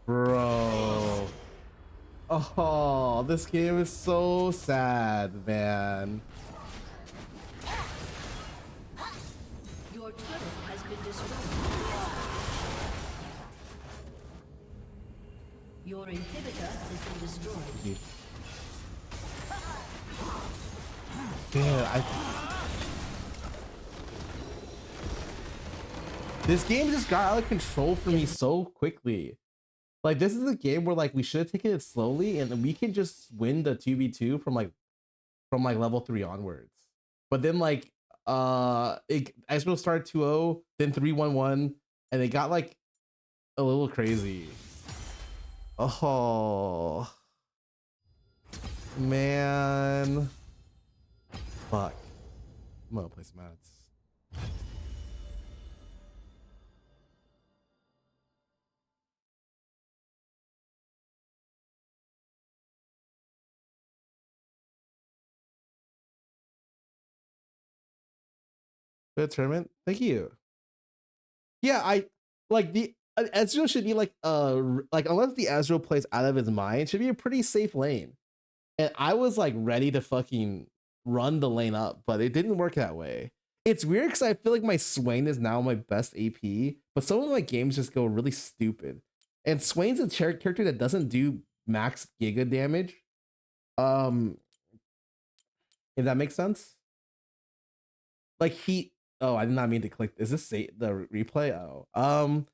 Bro. Oh, this game is so sad, man. Your turret has been destroyed. Your inhibitor has been destroyed. Yeah, this game just got out of control for me so quickly. Like, this is a game where like we should have taken it slowly and we can just win the 2v2 from like level 3 onwards. But then like Expo started 2-0, then 3-1-1, and it got like a little crazy. Oh man. Fuck. I'm gonna play some ads. Good tournament. Thank you. Yeah, I like the Ezreal should be like unless the Ezreal plays out of his mind, should be a pretty safe lane. And I was like ready to fucking run the lane up, but it didn't work that way. It's weird because I feel like my Swain is now my best AP, but some of my games just go really stupid. And Swain's a character that doesn't do max giga damage. If that makes sense. Like oh, I did not mean to click. Is this the replay? Oh,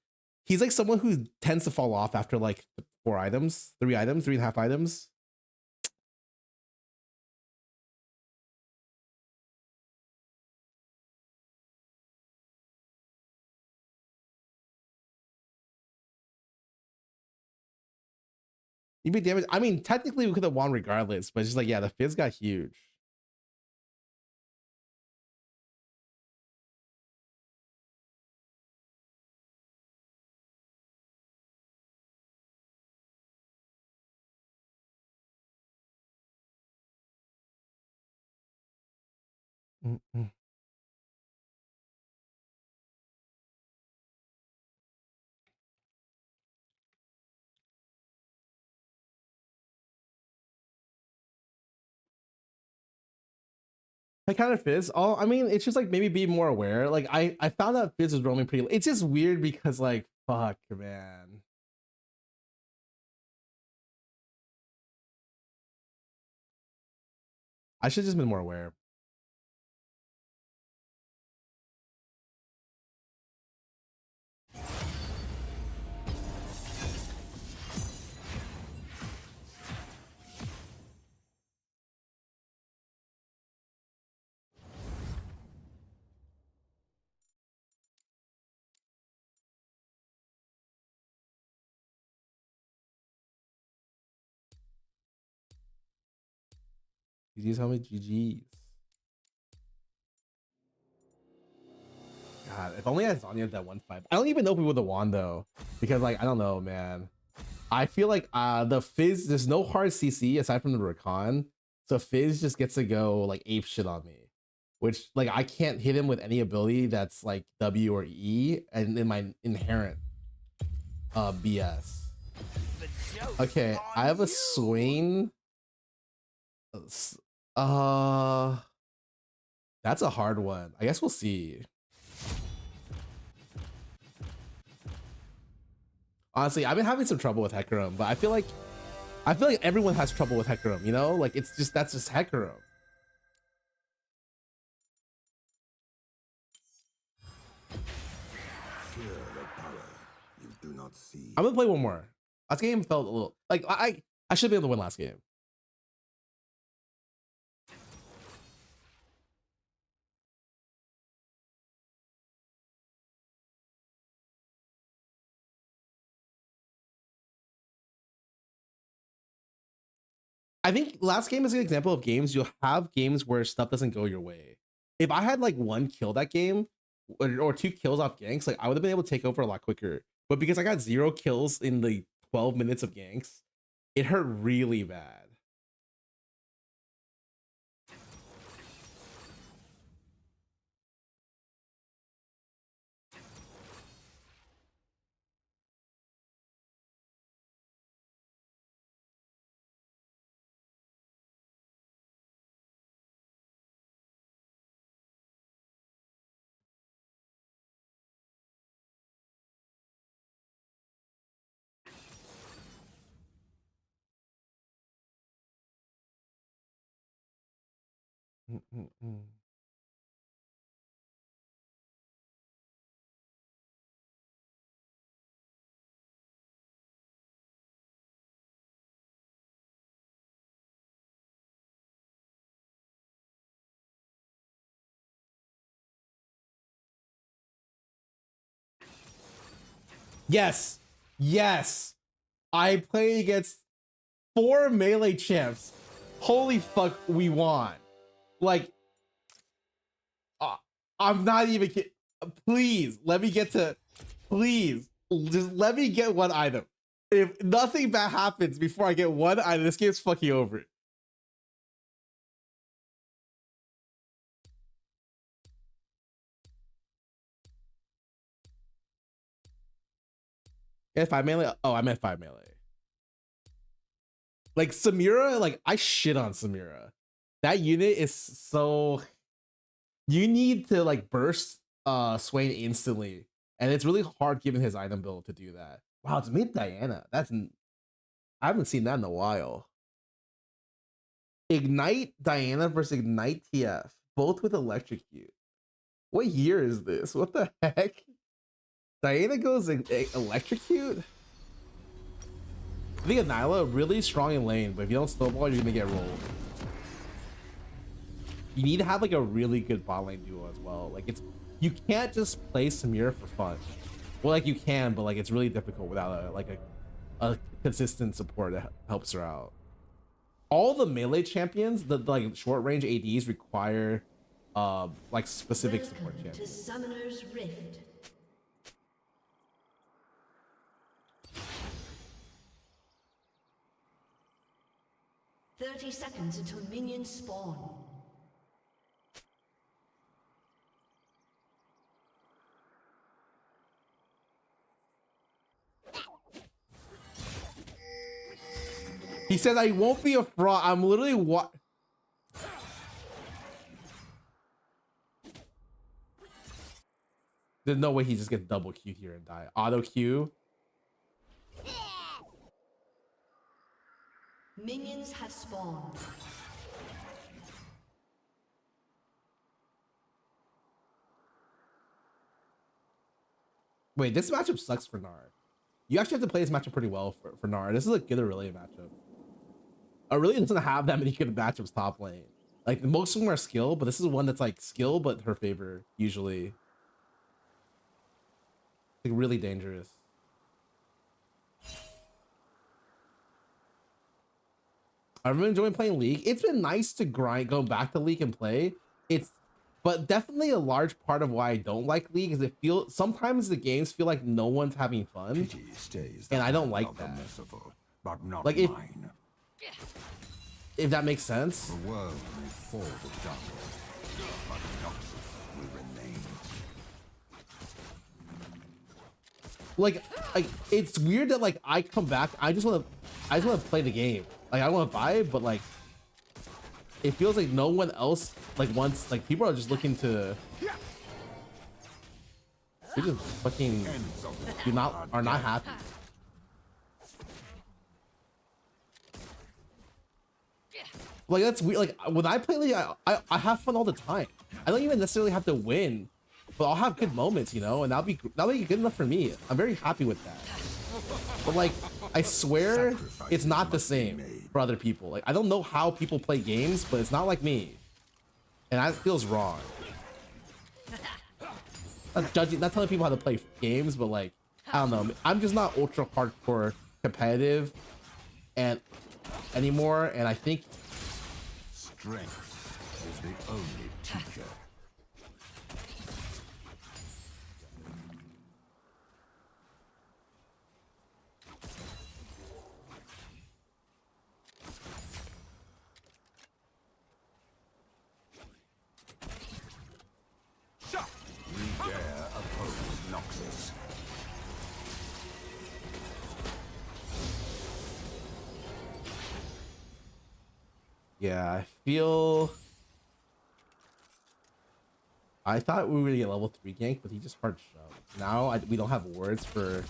he's like someone who tends to fall off after like 3 items, 3.5 items. You be damage. I mean, technically we could have won regardless, but it's just like, yeah, the fizz got huge. Mm-mm. I kind of fizz. Oh, I mean, it's just like maybe be more aware. Like I found out fizz was roaming pretty. It's just weird because like fuck, man. I should just been more aware. GG's, tell me GG's. God, if only I had Zanya that one fight. I don't even know if we would have won though, because like I don't know, man. I feel like the Fizz, there's no hard CC aside from the Rakan, so Fizz just gets to go like ape shit on me, which like I can't hit him with any ability that's like W or E, and in my inherent BS. Okay, I have a Swain. That's a hard one. I guess we'll see. Honestly, I've been having some trouble with Hecarim, but I feel like everyone has trouble with Hecarim, you know? Like it's just that's just Hecarim. Fear the power you do not see. I'm gonna play one more. Last game felt a little like I should be able to win last game. I think last game is an example of games you'll have games where stuff doesn't go your way. If I had like one kill that game or 2 kills off ganks, like I would have been able to take over a lot quicker. But because I got 0 kills in the 12 minutes of ganks, it hurt really bad. Yes. Yes. I play against 4 melee champs. Holy fuck, we won. Like, I'm not even kidding. Please, let me get to, please, just let me get one item. If nothing bad happens before I get one item, this game's fucking over. Yeah, 5 melee? Oh, I meant 5 melee. Like, Samira, like, I shit on Samira. That unit is so... You need to, like, burst Swain instantly. And it's really hard given his item build to do that. Wow, it's mid Diana. That's... I haven't seen that in a while. Ignite Diana versus Ignite TF. Both with Electrocute. What year is this? What the heck? Diana goes Electrocute? I think Nyla really strong in lane, but if you don't snowball, you're gonna get rolled. You need to have like a really good bot lane duo as well. Like it's, you can't just play Samira for fun. Well, like you can, but like it's really difficult without a consistent support that helps her out. All the melee champions, the like short range ADs require like specific support Welcome to champions. Summoner's Rift. "30 seconds until minions spawn." He says I won't be a fraud. I'm literally what? There's no way he just gets double Q here and die. Auto Q. Minions have spawned. Wait, this matchup sucks for Nar. You actually have to play this matchup pretty well for Nar. This is a good Aurelia matchup. Aurelia doesn't have that many good matchups top lane. Like most of them are skill, but this is one that's like skill, but her favor usually. Like really dangerous. I've been enjoying playing League. It's been nice to go back to League and play. But definitely a large part of why I don't like League is sometimes the games feel like no one's having fun, Pity stays the and I don't hand like of the that. merciful, but not Like mine. if that makes sense. The world may fall to dust, but Noxus will remain. Like it's weird that like I come back, I just want to play the game. Like I want to vibe, but like it feels like no one else like wants, like people are just looking to, they just fucking are not happy. Like that's weird. Like when I play League, I have fun all the time. I don't even necessarily have to win, but I'll have good moments, you know, and that'll be good enough for me. I'm very happy with that. But like I swear it's not the same for other people. Like I don't know how people play games, but it's not like me, and that feels wrong. Not judging, not telling people how to play games, but like I don't know. I'm just not ultra hardcore competitive and anymore, and I think strength is the only teacher. We dare oppose Noxus. yeah, I thought we were gonna get level 3 gank, but he just hard shoved. Now we don't have words for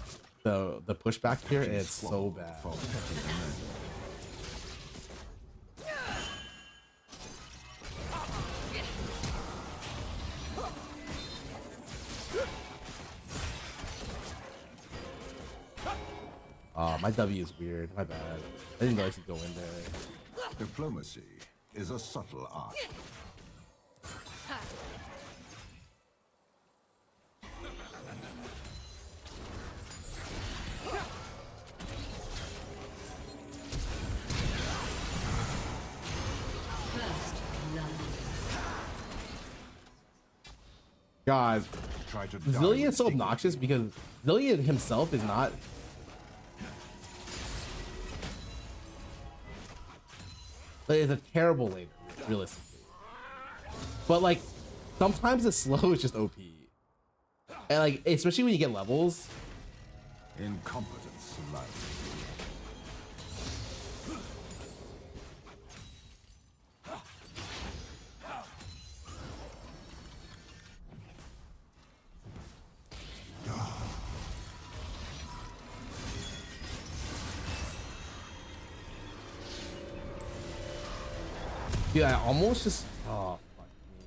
the pushback here, and it's so bad. Oh, my W is weird. My bad. I didn't know I should go in there. Diplomacy is a subtle art. God, Try to Zillion is so obnoxious because Zillion himself is not. Like, it's a terrible laner, realistically. But like, sometimes the slow is just OP, and like, especially when you get levels. Incompetence lies. Dude, I almost just. Oh, fuck me.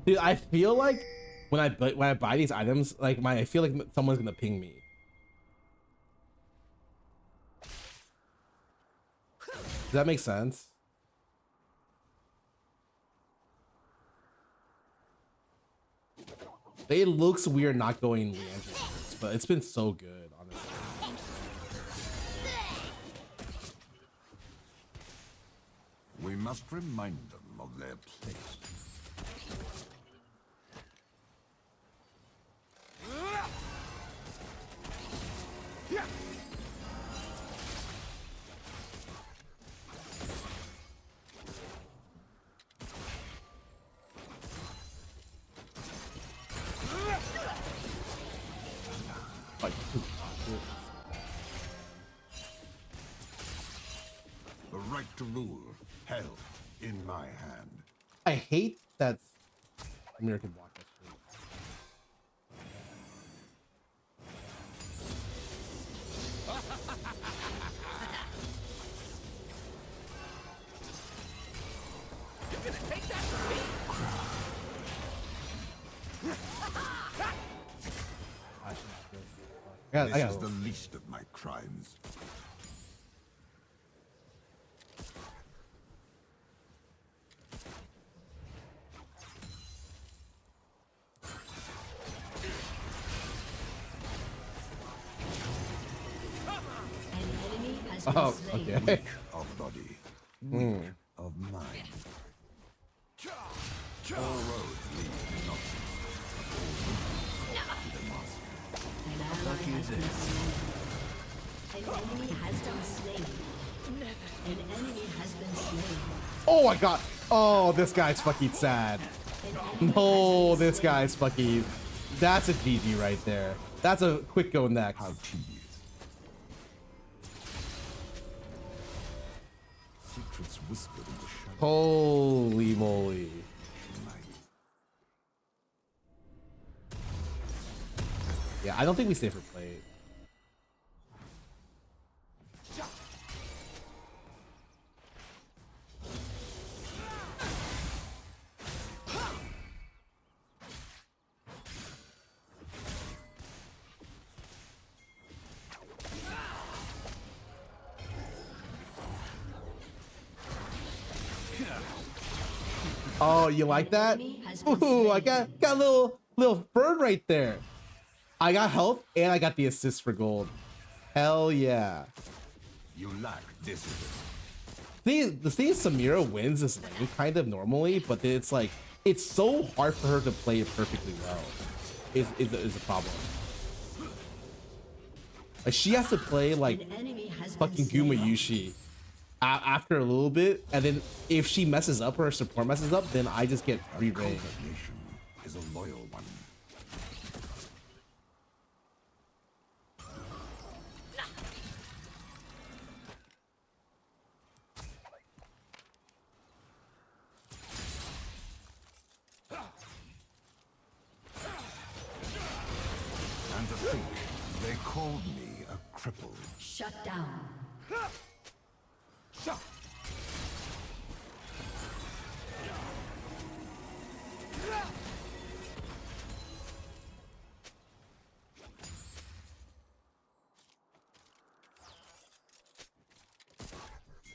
Dude, I feel like when I buy these items, like I feel like someone's gonna ping me. Does that make sense? It looks weird not going Leandro first, but it's been so good, honestly. We must remind them of their place. The right to rule, held in my hand. I hate that Amir can block that shit. This is the least of my crimes. has been Oh, slain. okay. Of body, weak of mind. All roads lead not to the master. An ally has been slain. An enemy has been slain. An enemy has been slain. Oh my god. Oh, this guy's fucking sad. No, this guy's fucking. That's a GG right there. That's a quick go next. How tedious. Secrets whispered in the shadows. Holy moly. Yeah, I don't think we stay for play. Oh, you like that? Ooh, I got a little bird right there. I got help and I got the assist for gold. Hell yeah. You lack discipline. The thing is, Samira wins this lane kind of normally, but then it's like it's so hard for her to play it perfectly well. Is a problem. Like she has to play like An enemy has fucking been slain. Gumayushi after a little bit, and then if she messes up or her support messes up, then I just get free reign. Nation is a loyal one. And to think, they called me a cripple. Shut down.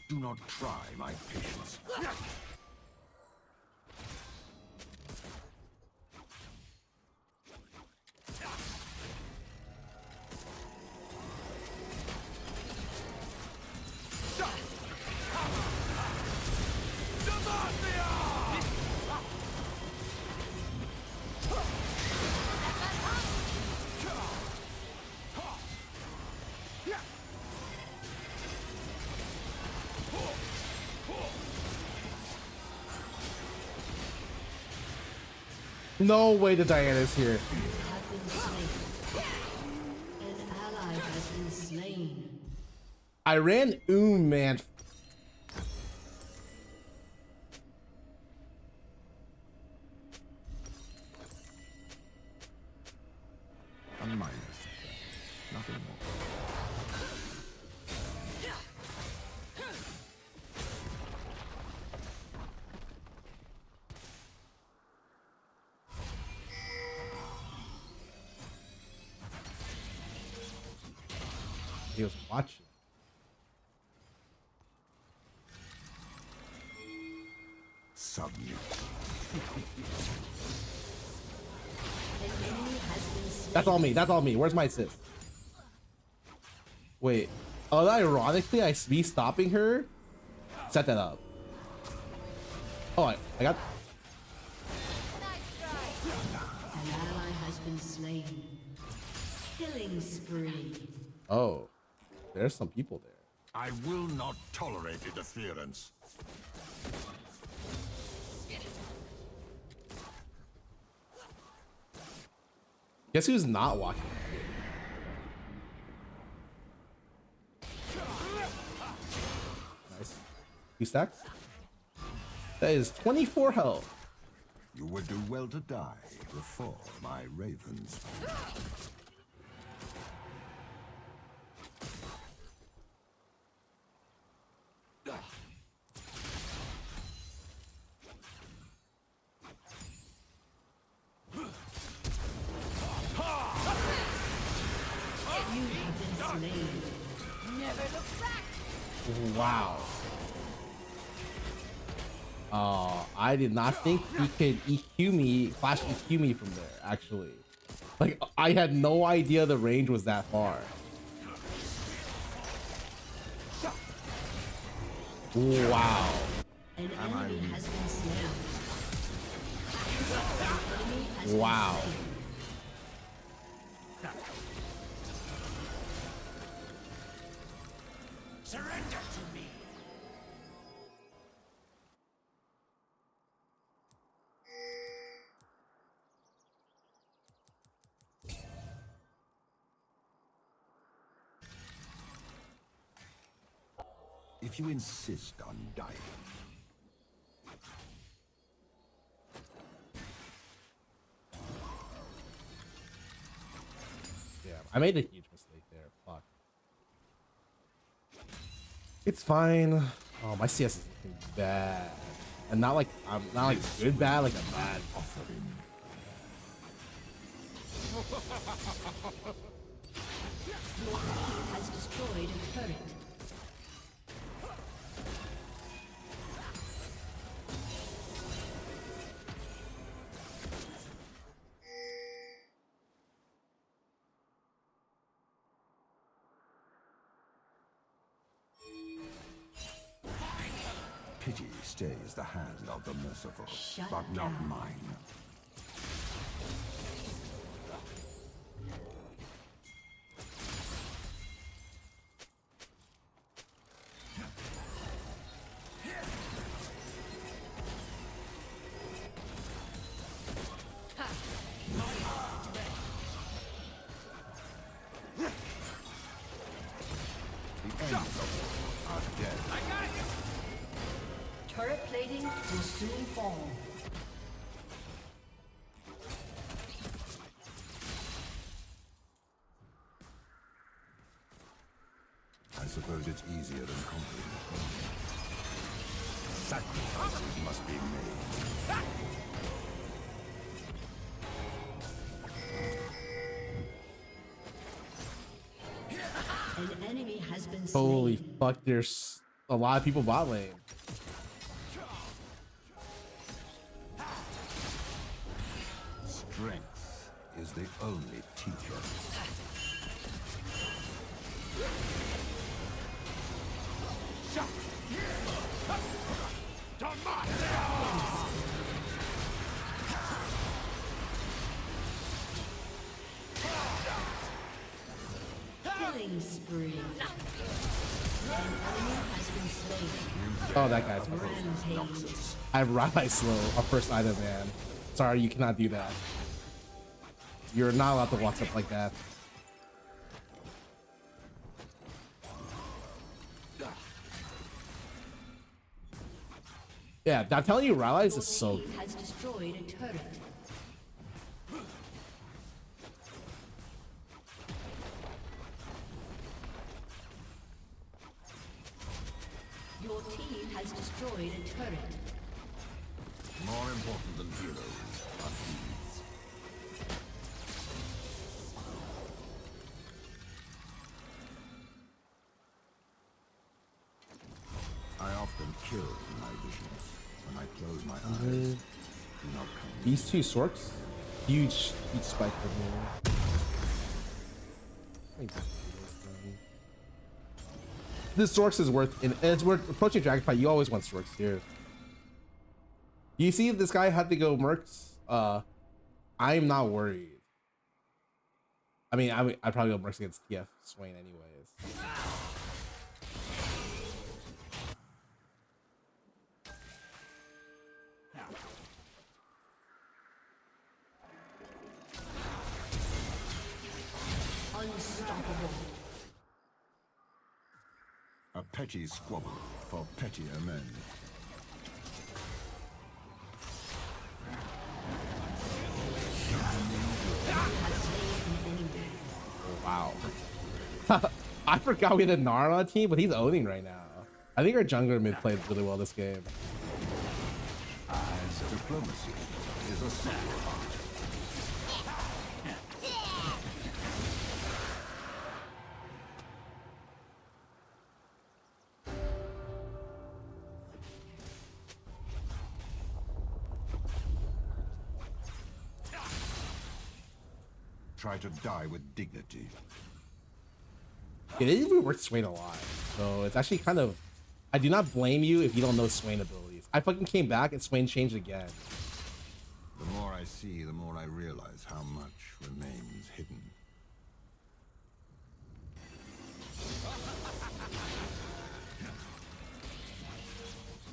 Do not try my patience. No way the Diana's here. Have been slain. An ally has been slain. I ran man. A minor setback, nothing more. He was watching. Submit. An enemy has been slain. That's all me. That's all me. Where's my assist? Wait. Oh, ironically, me stopping her set that up. Oh, I got. An ally has been slain. Killing spree. Oh, there's some people there. I will not tolerate interference. Guess who's not walking? Nice. 2 stacks. That is 24 health. You would do well to die before my ravens. You have been slain. Wow. Oh, I did not think he could EQ me, flash EQ me from there, actually. Like, I had no idea the range was that far. Wow. An enemy has been slain. An enemy has Wow. been slain. Surrender to me. If you insist on dying, Yeah, I made a huge mistake there. Fuck. It's fine. Oh, my CS is looking bad, and not like I'm not like good bad, like a bad. Your team has destroyed a turret. pity stays the hand of the merciful, Shut but not down. mine. The angels are dead. Turret plating will soon fall. I suppose it's easier than conquering. Sacrifices must be made. An enemy has been Holy slain. fuck! There's a lot of people bot lane. Strength is the only teacher. Killing spree. An enemy has been slain. Oh, that guy's. Rampage. I have Rabbi Slow, our first item, man. Sorry, you cannot do that. You're not allowed to walk up like that. Yeah, I'm telling you, Rallies Your is so. team has destroyed a turret. Your team has destroyed a turret. More important than heroes are deeds. I often kill in my visions. When I close my eyes, do not come. These two Sorks, huge spike for me. This Sorks is worth, and it's worth approaching Dragonflight. You always want Sorks here. You see, if this guy had to go Mercs, I'm not worried. I mean, I'd probably go Mercs against TF Swain anyways. Unstoppable. A petty squabble for pettier men. Wow. I forgot we had a Gnar on our team, but he's owning right now. I think our jungler mid played really well this game. Diplomacy is a subtle art. Try to die with dignity. Yeah, they even worked Swain a lot, so it's actually kind of I do not blame you if you don't know Swain abilities. I fucking came back and Swain changed again. The more I see, the more I realize how much remains hidden.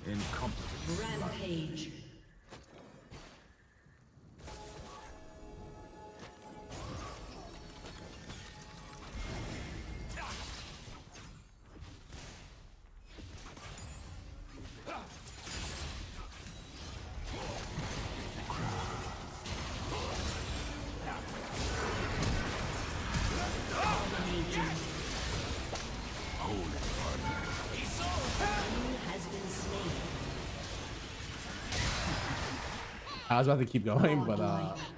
Incompetence. Rampage. I was about to keep going, but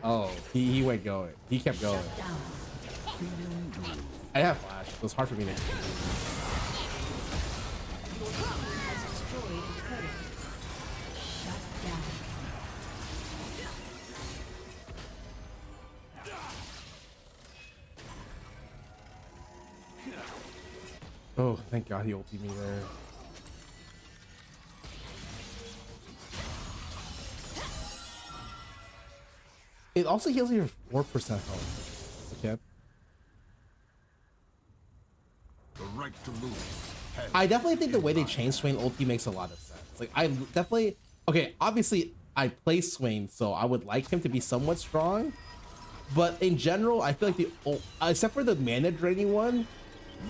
oh, he went going. He kept going. I have flash. It was hard for me to. Oh, thank God he ulted me there. It also heals your 4% health. Okay. The right to move. I definitely think the way they changed Swain ulti makes a lot of sense. Like, I definitely, okay, obviously I play Swain, so I would like him to be somewhat strong. But in general, I feel like the except for the mana draining one,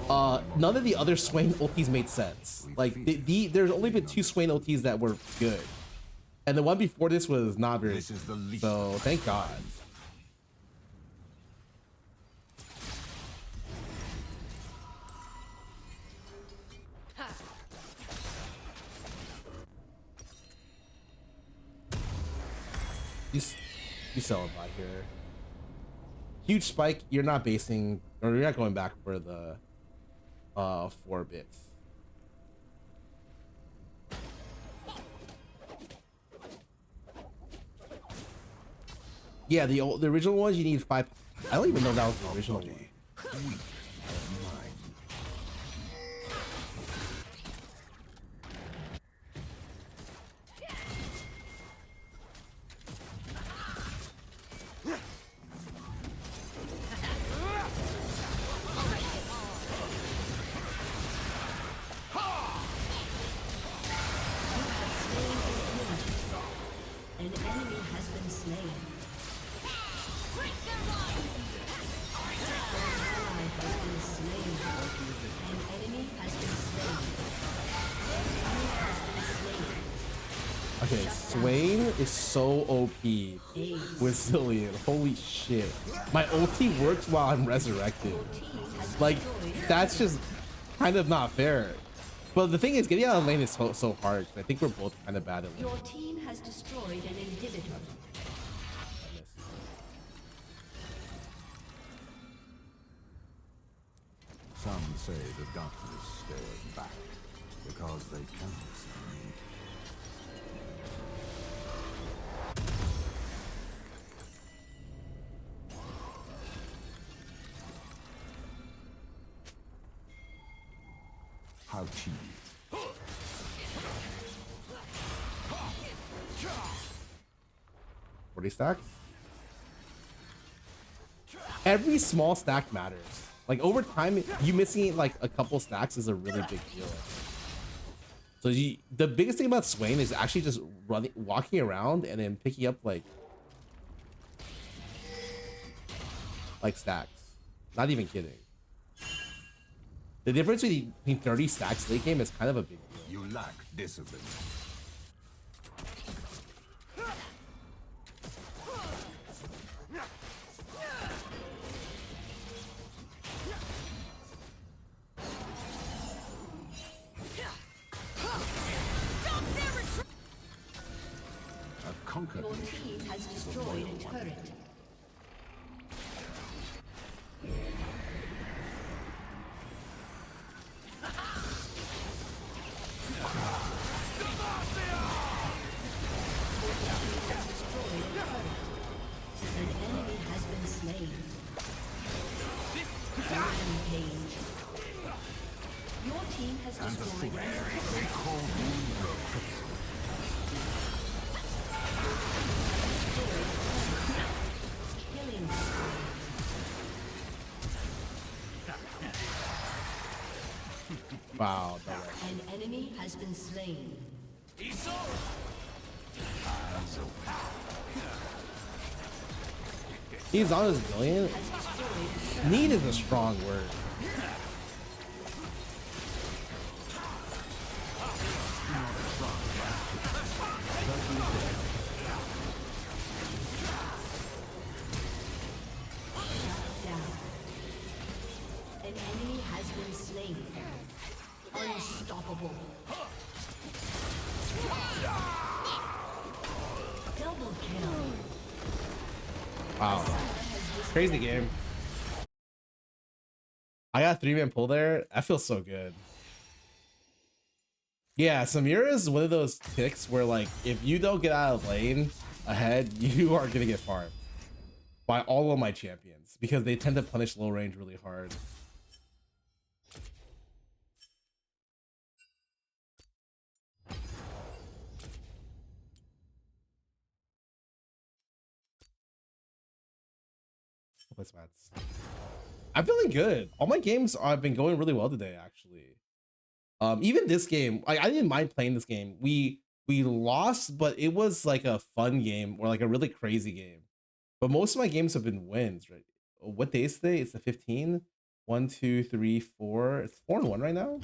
none of the other Swain ultis made sense. Like there's only been 2 Swain ultis that were good. And the one before this was not very good. So thank God. You sell it by here. Huge spike. You're not basing, or you're not going back for the 4 bits. Yeah, the original ones you need 5. I don't even know that was the original one. An enemy has been slain. Okay, Swain is so OP with Zillion. Holy shit. My ulti works while I'm resurrected. Like, that's just kind of not fair. But the thing is, getting out of lane is so hard. I think we're both kind of bad at lane. Your team has destroyed an inhibitor. Some say the darkness stares back because they cannot see me. How cheap. 40 stacks? Every small stack matters. Like, over time, you missing like a couple stacks is a really big deal. So the biggest thing about Swain is actually just walking around and then picking up like stacks. Not even kidding. The difference between 30 stacks late game is kind of a big deal. You lack discipline. Your team has destroyed a turret. An enemy has been slain. Rampage. Your team has destroyed an inhibitor. Wow. No way. An enemy has been slain. He's on his million. Need is a strong word. Down. An enemy has been slain. Unstoppable. Double kill. Wow. Crazy game. I got 3-man pull there. That feels so good. Yeah, Samira is one of those picks where, like, if you don't get out of lane ahead, you are gonna get farmed by all of my champions because they tend to punish low range really hard. I'm feeling good. All my games have been going really well today, actually. Even this game, I didn't mind playing this game. We lost, but it was like a fun game or like a really crazy game. But most of my games have been wins, right? What day is today? It's the 15th. 1, 2, 3, 4. It's 4-1 right now.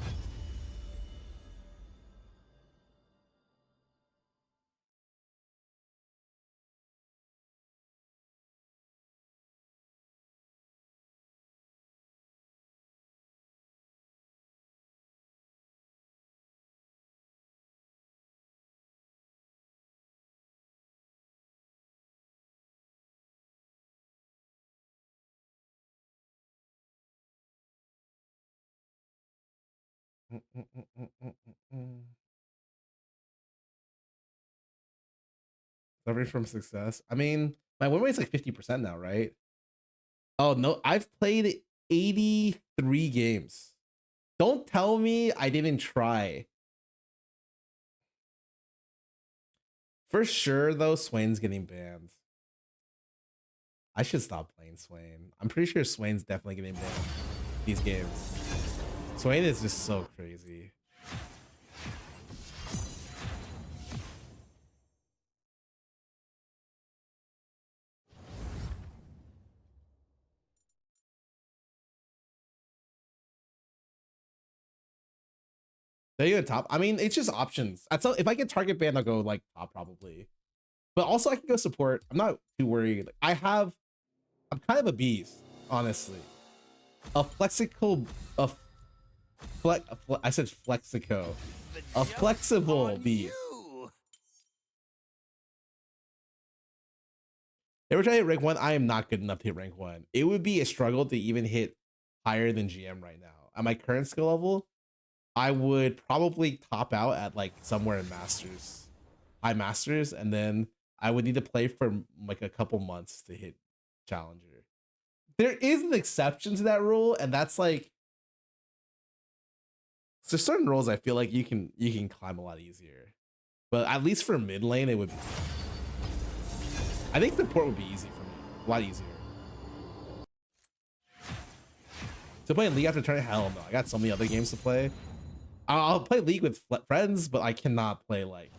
Leverage from success. I mean, my win rate's like 50% now, right? Oh no, I've played 83 games. Don't tell me I didn't try. For sure, though, Swain's getting banned. I should stop playing Swain. I'm pretty sure Swain's definitely getting banned these games. Swain is just so crazy. There you go, top. I mean, it's just options. If I get target banned, I'll go like top probably. But also I can go support. I'm not too worried. I'm kind of a beast, honestly. A flexical, I said flexico. A flexible beast. Every time I hit rank 1, I am not good enough to hit rank 1. It would be a struggle to even hit higher than GM right now. At my current skill level, I would probably top out at like somewhere in Masters. High Masters, and then I would need to play for like a couple months to hit Challenger. There is an exception to that rule, and that's like so certain roles I feel like you can climb a lot easier. But at least for mid lane, it would be. I think support would be easy for me. A lot easier. So playing League after Tourney? Hell no. I got so many other games to play. I'll play League with friends, but I cannot play like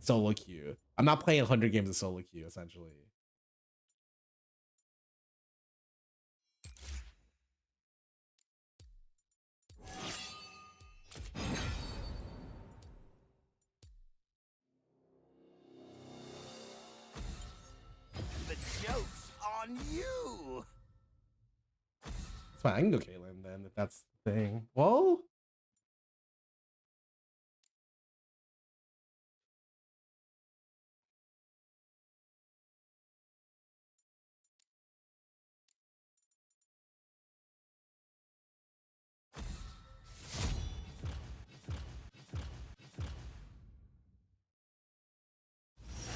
solo queue. I'm not playing 100 games of solo queue, essentially. The joke's on you. It's fine. I can go Caitlyn then if that's the thing. Well,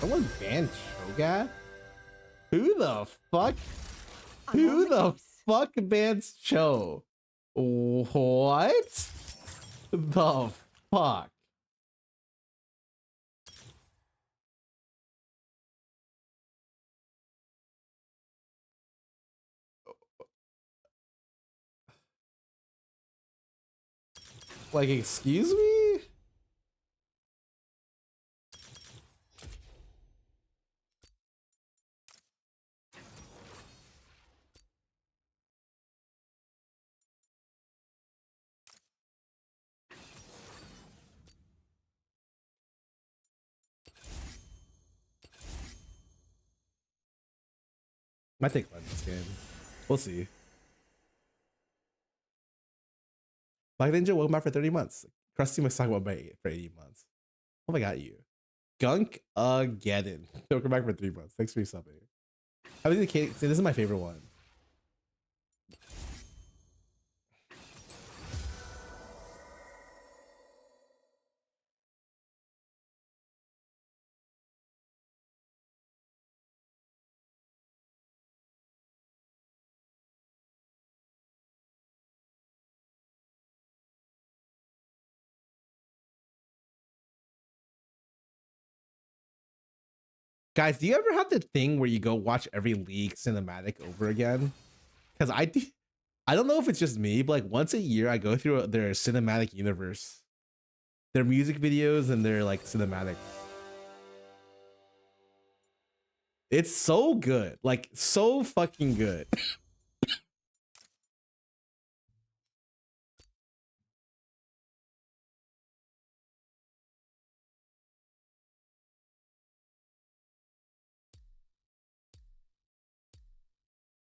someone banned Cho'Gath? Who the fuck? Who the fuck bans Cho? What the fuck? Like, excuse me? Might take fun this game. We'll see. Black Ninja, welcome back for 30 months. Krusty must talk about for 80 months. Oh my god, you. Gunk again. Welcome back for 3 months. Thanks for subbing. I was say this is my favorite one. Guys, do you ever have the thing where you go watch every league cinematic over again? Because I don't know if it's just me, but like once a year I go through their cinematic universe, their music videos and their like cinematics. It's so good, like so fucking good.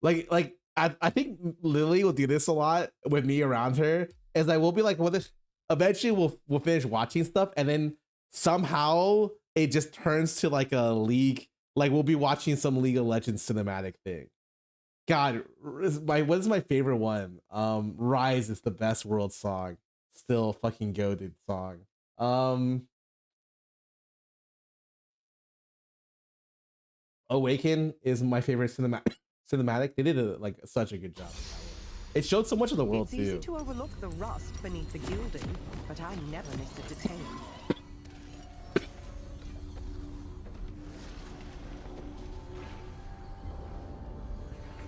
Like I think Lily will do this a lot with me around her. Is like we'll be like, well, this eventually we'll finish watching stuff, and then somehow it just turns to like a league. Like we'll be watching some League of Legends cinematic thing. God, what is my favorite one? Rise is the best world song. Still fucking goated song. Awaken is my favorite cinematic. They did like such a good job. It showed so much of the world it's easy too. to overlook the rust beneath the gilding, but I never miss a detail.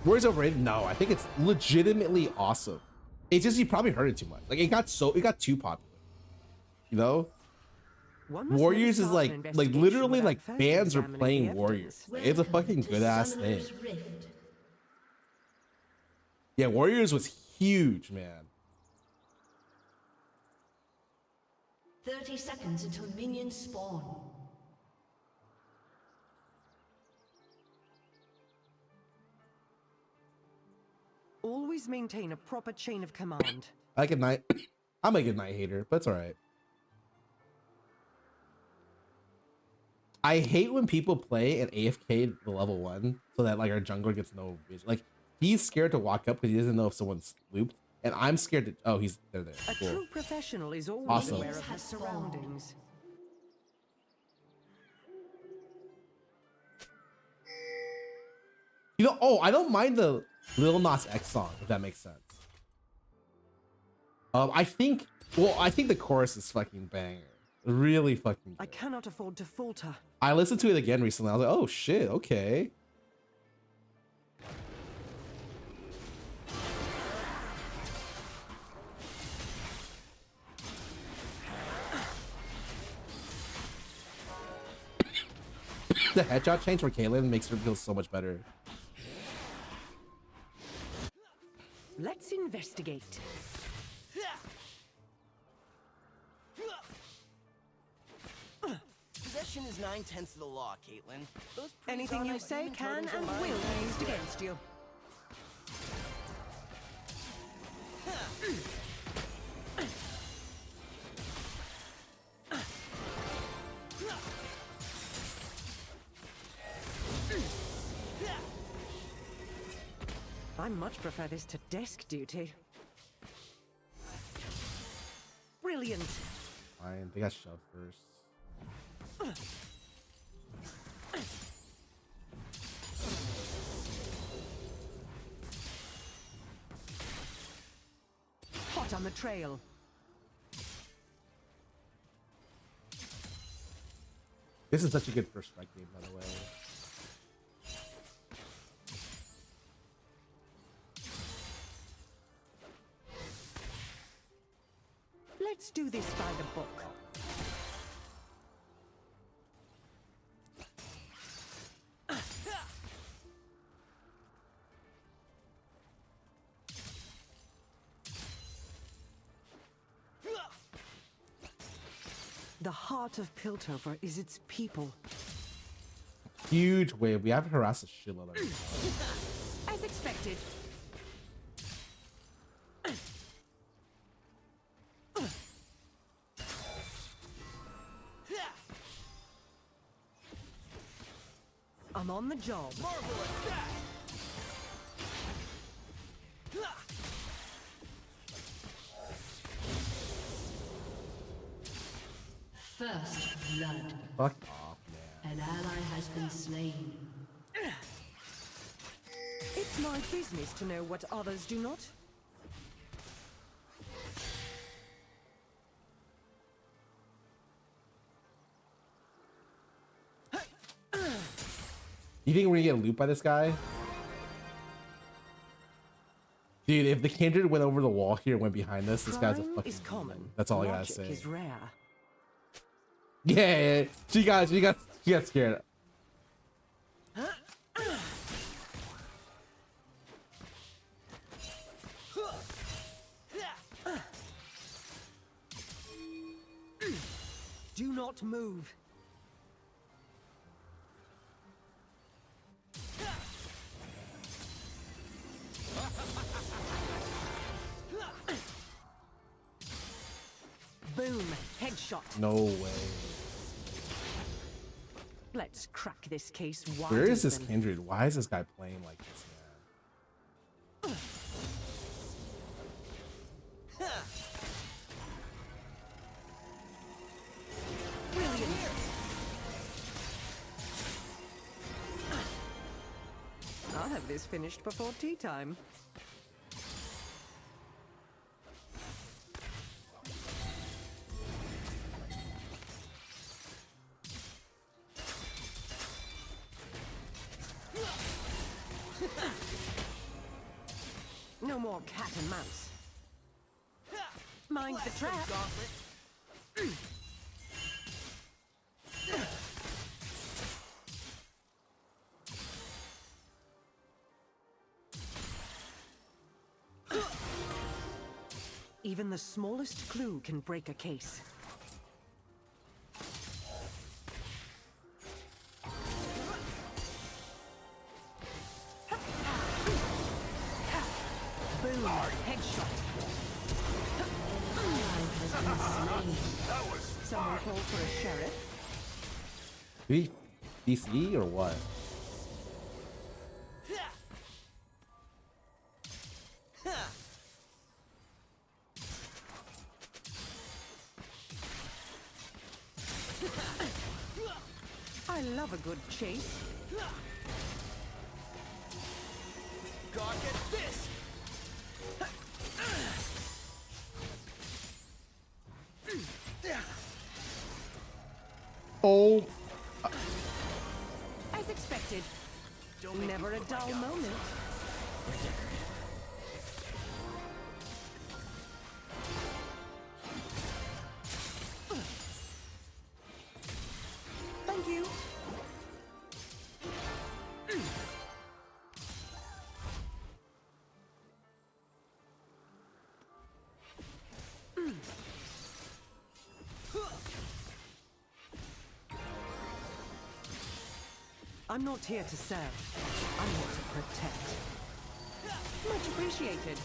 Warriors overrated? No, I think it's legitimately awesome. It's just you probably heard it too much. Like it got too popular. You know? Warriors is like literally like fans are playing Warriors. Like, it's a fucking good ass thing. Yeah, Warriors was huge, man. 30 seconds until minions spawn. Always maintain a proper chain of command. I can night. I'm a good night hater, but it's all right. I hate when people play an AFK the level 1 so that like our jungler gets no vision. Like he's scared to walk up because he doesn't know if someone's looped, and I'm scared to. Oh, he's there. A Cool. true professional is always Awesome. aware of his surroundings. You know, oh, I don't mind the Lil Nas X song, if that makes sense. I think the chorus is fucking banger. Really fucking good. I cannot afford to falter. I listened to it again recently. I was like, oh shit, okay. The headshot change for Caitlyn makes her feel so much better. Let's investigate. Possession is 9/10 of the law, Caitlyn. Those Anything you say can and will be used against you. I much prefer this to desk duty. Brilliant. Fine, they got shoved first. Hot on the trail. This is such a good first strike game, by the way. Let's do The heart of Piltover is its people. Huge wave. We have to harass a shitload of it. As expected. I'm on the job. Marvelous that! First blood. Fuck off, man. An ally has been slain. It's my business to know what others do not. You think we're gonna get looped by this guy? Dude, if the Kindred went over the wall here and went behind us, this guy's a Crime fucking is common. demon. That's all I gotta Logic say. is rare. Yeah. She got scared. Do not move. Boom. Headshot. No way. Let's crack this case wide. Where is this open. Kindred? Why is this guy playing like this, man? Brilliant. I'll have this finished before tea time. No more cat and mouse. Mind the trap. Even the smallest clue can break a case. Boom! Headshot. Someone called for a sheriff. DC or what? I love a good chase. God, get this! Oh. As expected. Never a dull moment. Thank you. I'm not here to serve. I'm here to protect. Much appreciated.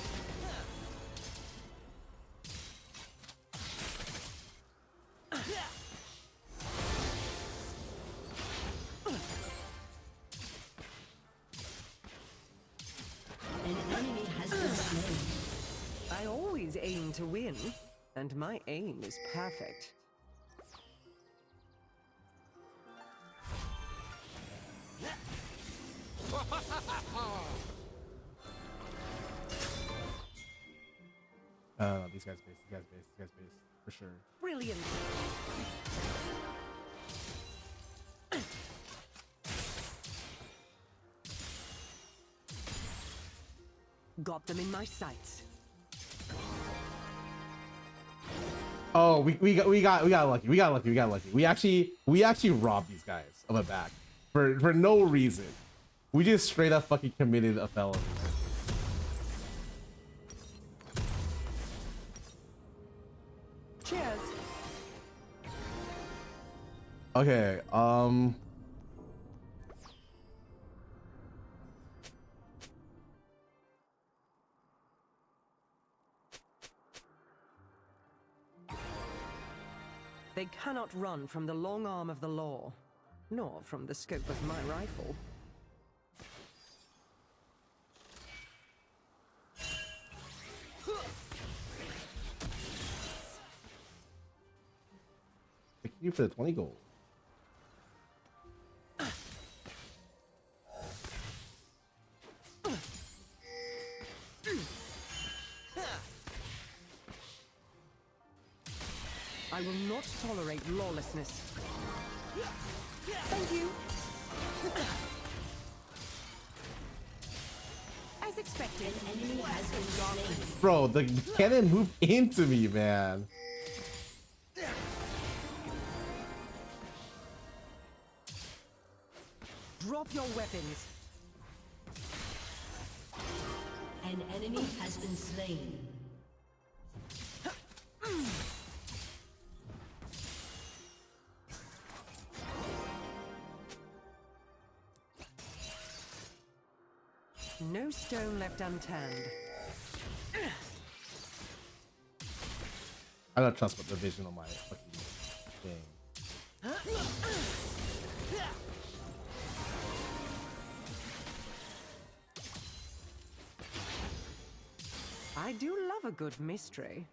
An enemy has been slain. I always aim to win, and my aim is perfect. These guys base, for sure. Brilliant. Got them in my sights. Oh, we got lucky. We got lucky. We actually robbed these guys of a back for no reason. We just straight up fucking committed a felony. Cheers. Okay, They cannot run from the long arm of the law, nor from the scope of my rifle. thank you for the 20 gold. I will not tolerate lawlessness. Thank you. As expected. An enemy has been slain. Bro, the cannon moved into me, man. Drop your weapons. An enemy has been slain. No stone left unturned. I don't trust the vision on my fucking thing. I do love a good mystery.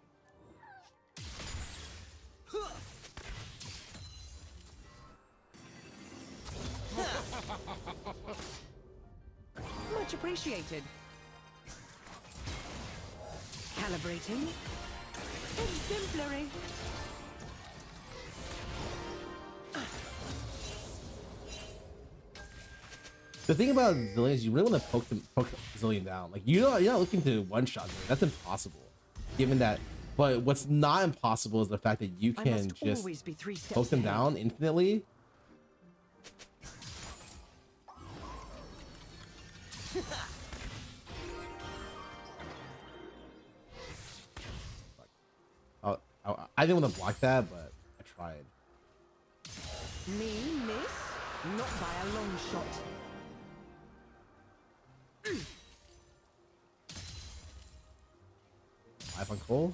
Much appreciated. Calibrating. Exemplary. The thing about Zillion is you really want to poke Zillion down. Like you're not looking to one shot Zillion. That's impossible. Given that, but what's not impossible is the fact that you can just poke them down infinitely. I didn't want to block that, but I tried. Me miss? Not by a long shot. Live on Cole.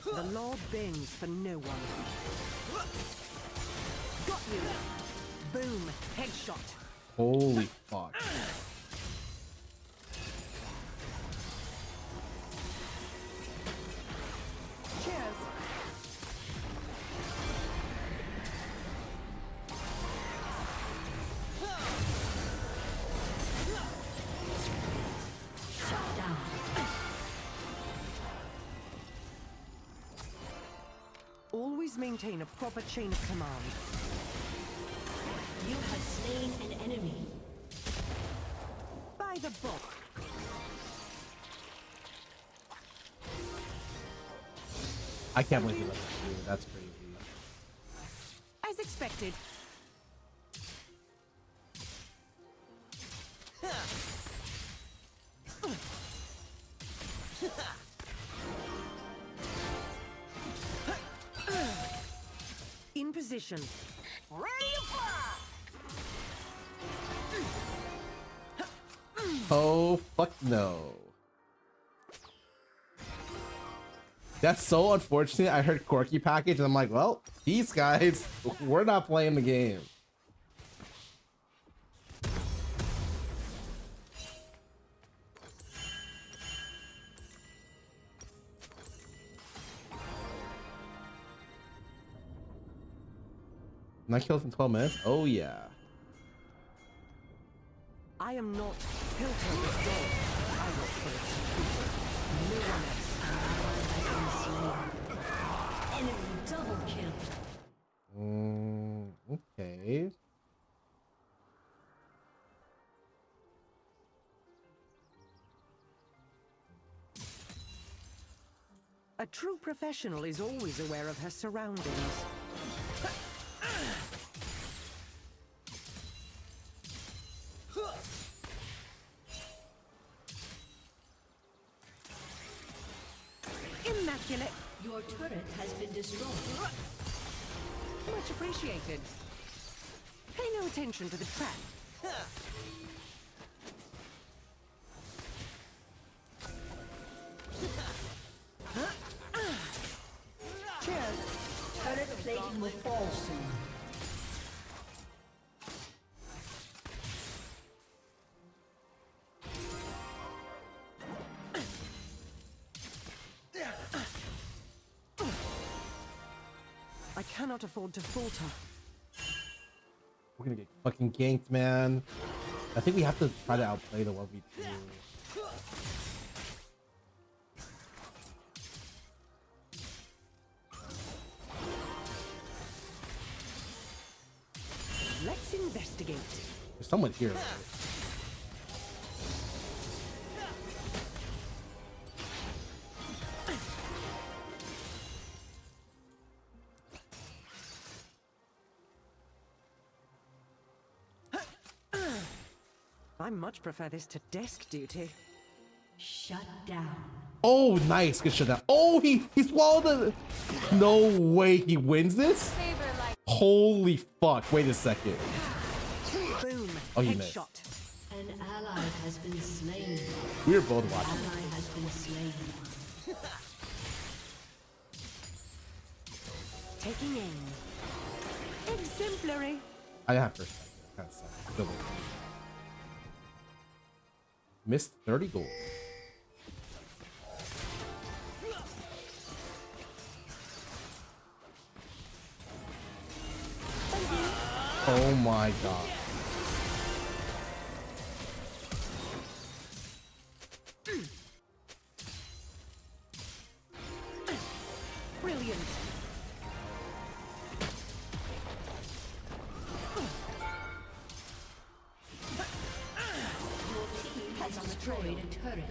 The law bends for no one. Got you. Boom. Headshot. Holy fuck. Cheers. Shut down. Always maintain a proper chain of command. You have slain an enemy. By the book. I can't believe you let that do. That's crazy. As expected. In position. Ready to fire! Oh fuck no. That's so unfortunate. I heard Corky package and I'm like, well, these guys, we're not playing the game. Nine kills in 12 minutes? Oh yeah. I am not Hilton the dog. I work for it. No one else. Enemy double kill. Okay. A true professional is always aware of her surroundings. immaculate. Your turret has been destroyed. Much appreciated. Pay no attention to the trap. Cheers. Turret plating will fall soon. I cannot afford to falter. We're gonna get fucking ganked, man. I think we have to try to outplay the 1v2. Let's investigate. There's someone here. Right? I much prefer this to desk duty. Shut down. Oh, nice. Good shot down. Oh, he swallowed the... No way he wins this? Holy fuck. Wait a second. Boom. Oh, he missed. Headshot. An ally has been slain. We were both watching. Ally has been slain. Taking aim. Exemplary. I didn't have first strike. Kind of sucked. Double. Missed 30 gold. Oh my god. Brilliant. Has destroyed a turret.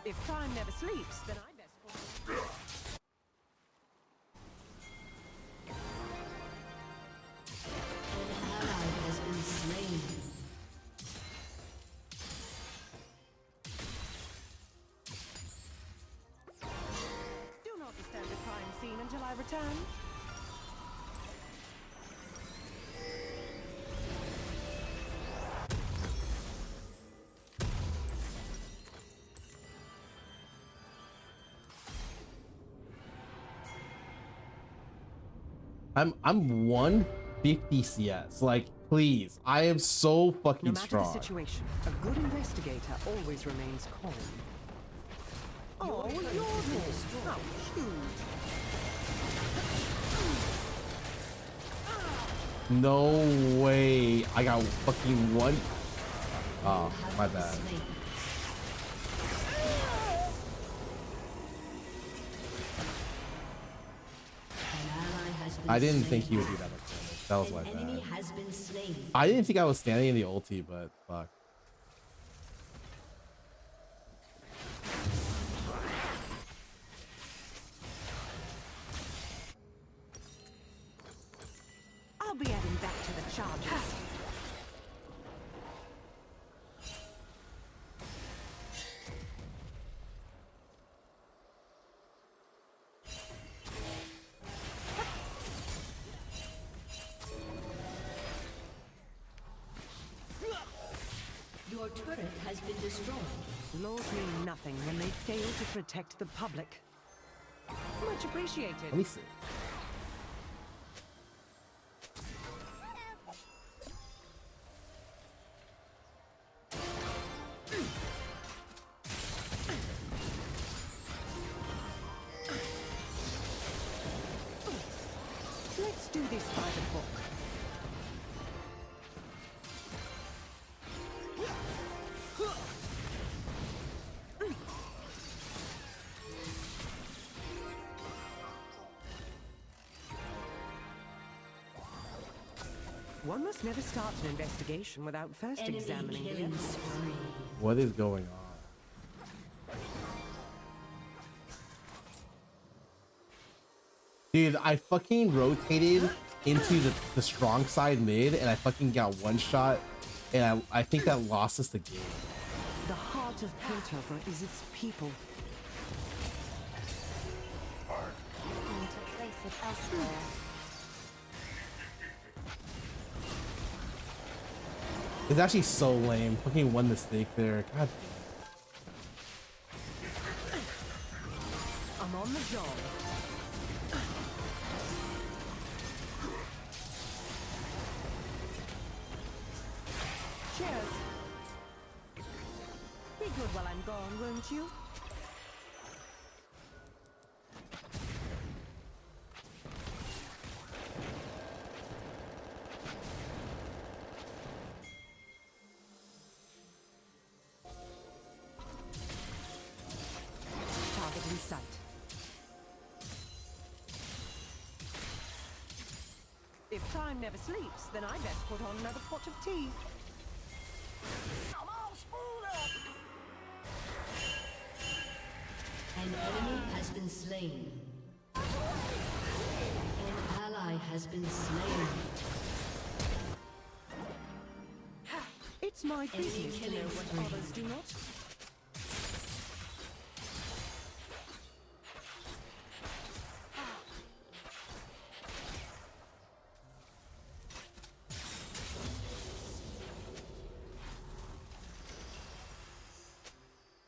If time never sleeps, then I best fall. An ally has been slain. Do not disturb the crime scene until I return. I'm 150 CS. Like, please. I am so fucking No matter strong. the situation, a good investigator always remains calm. Oh, you're how cute. No way. I got fucking one. Oh, my bad. I didn't think he would do that much damage. That was my Enemy bad. has been slain. I didn't think I was standing in the ulti, but fuck. I'll be adding back to the charges. Your turret has been destroyed. Laws mean nothing when they fail to protect the public. Much appreciated. Let me see. Let's do this by the book. One must never start an investigation without first Enemy examining the killing evidence. spree. What is going on? Dude, I fucking rotated into the strong side mid and I fucking got one shot and I think that lost us the game. The heart of Piltover is its people. Need to place it elsewhere. It's actually so lame. Fucking one mistake there. God I'm on the job. Cheers. Be good while I'm gone, won't you? Target in sight. If time never sleeps, then I best put on another pot of tea. An enemy has been slain. An ally has been slain. It's my business to know killing what spree. others do not.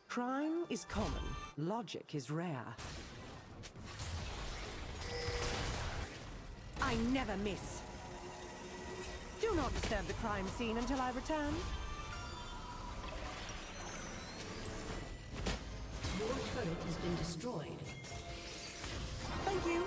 Crime is common, logic is rare. I never miss. Do not disturb the crime scene until I return. Your turret has been destroyed. Thank you.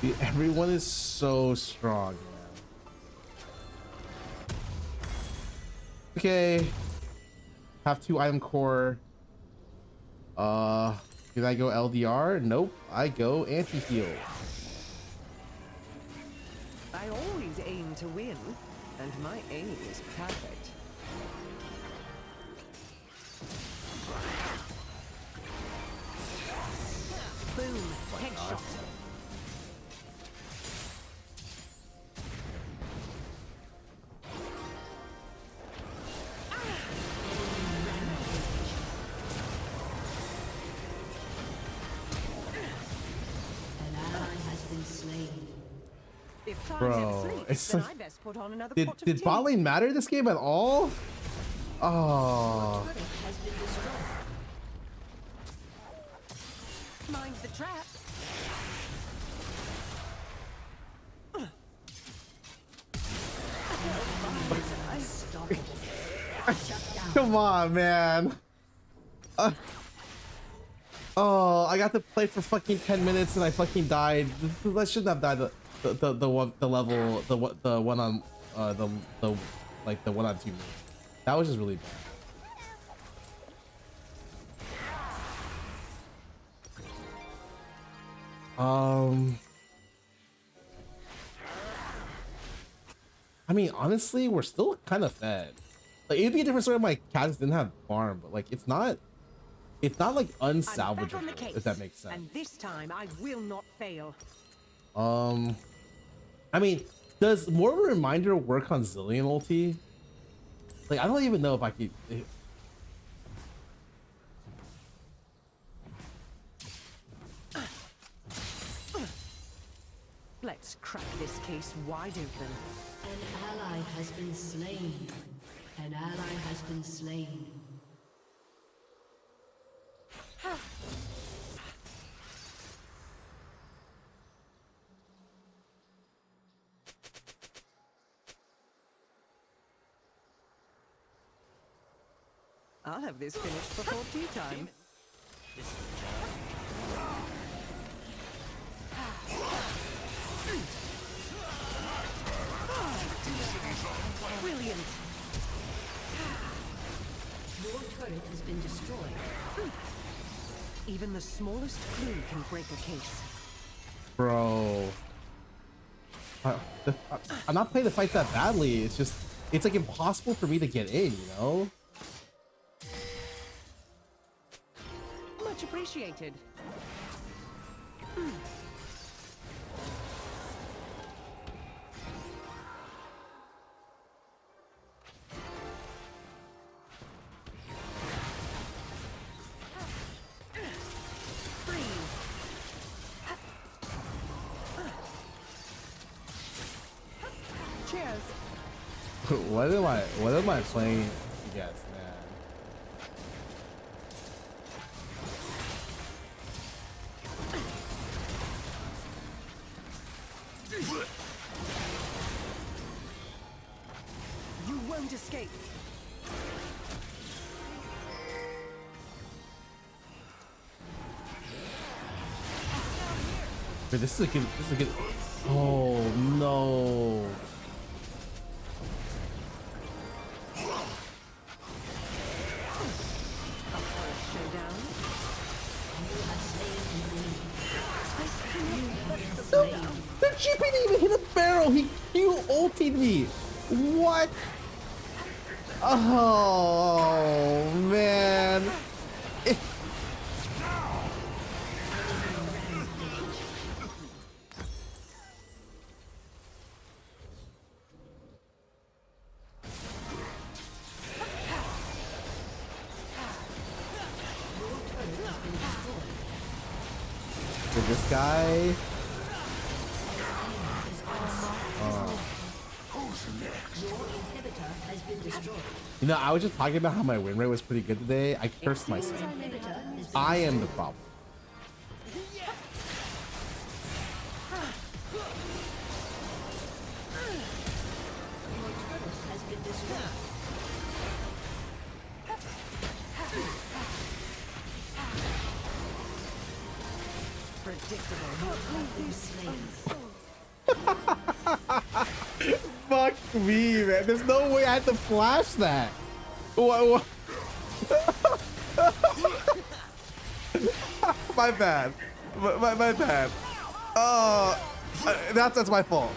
Dude, everyone is so strong, man. Okay. Have 2 item core. Did I go LDR? Nope. I go anti-heal. I always aim to win, and my aim is perfect. Boom, headshot. An ally has been slain. If time Bro, never sleeps, it's then like- I best put on another Did pot of tea. bot lane matter this game at all? Oh. Turret has been destroyed. Mind the trap. Unstoppable. Shut down. Come on, man. Oh, I got to play for fucking 10 minutes and I fucking died. I shouldn't have died. The one on like the 1-on-2 move. That was just really bad. I mean, honestly, we're still kind of fed. Like, it'd be a different story if my cats didn't have farm, but like, it's not like I'm back on the unsalvageable, case, if that makes sense. and this time I will not fail. I mean, does more reminder work on Zillion ulti? Like, I don't even know if I could. Let's crack this case wide open. An ally has been slain. An ally has been slain. I'll have this finished before tea time. Brilliant. Your turret has been destroyed. Even the smallest clue can break a case. Bro. I'm not playing the fight that badly. It's just, it's like impossible for me to get in, you know? appreciated. Cheers. What am I playing against, man? You won't escape. Wait, this is a good. Oh no. The GP didn't even hit a barrel. He ultied me. What? Oh man. Did this guy? You know, I was just talking about how my win rate was pretty good today. I cursed myself. I am the problem. Fuck me, man. There's no way I had to flash that. What? My bad. My bad. That's my fault.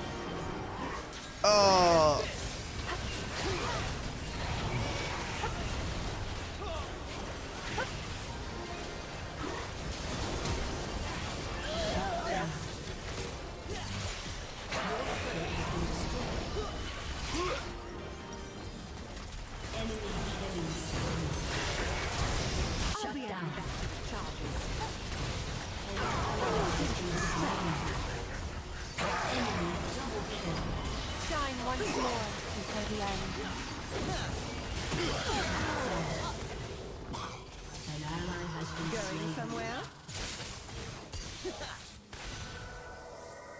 Going somewhere?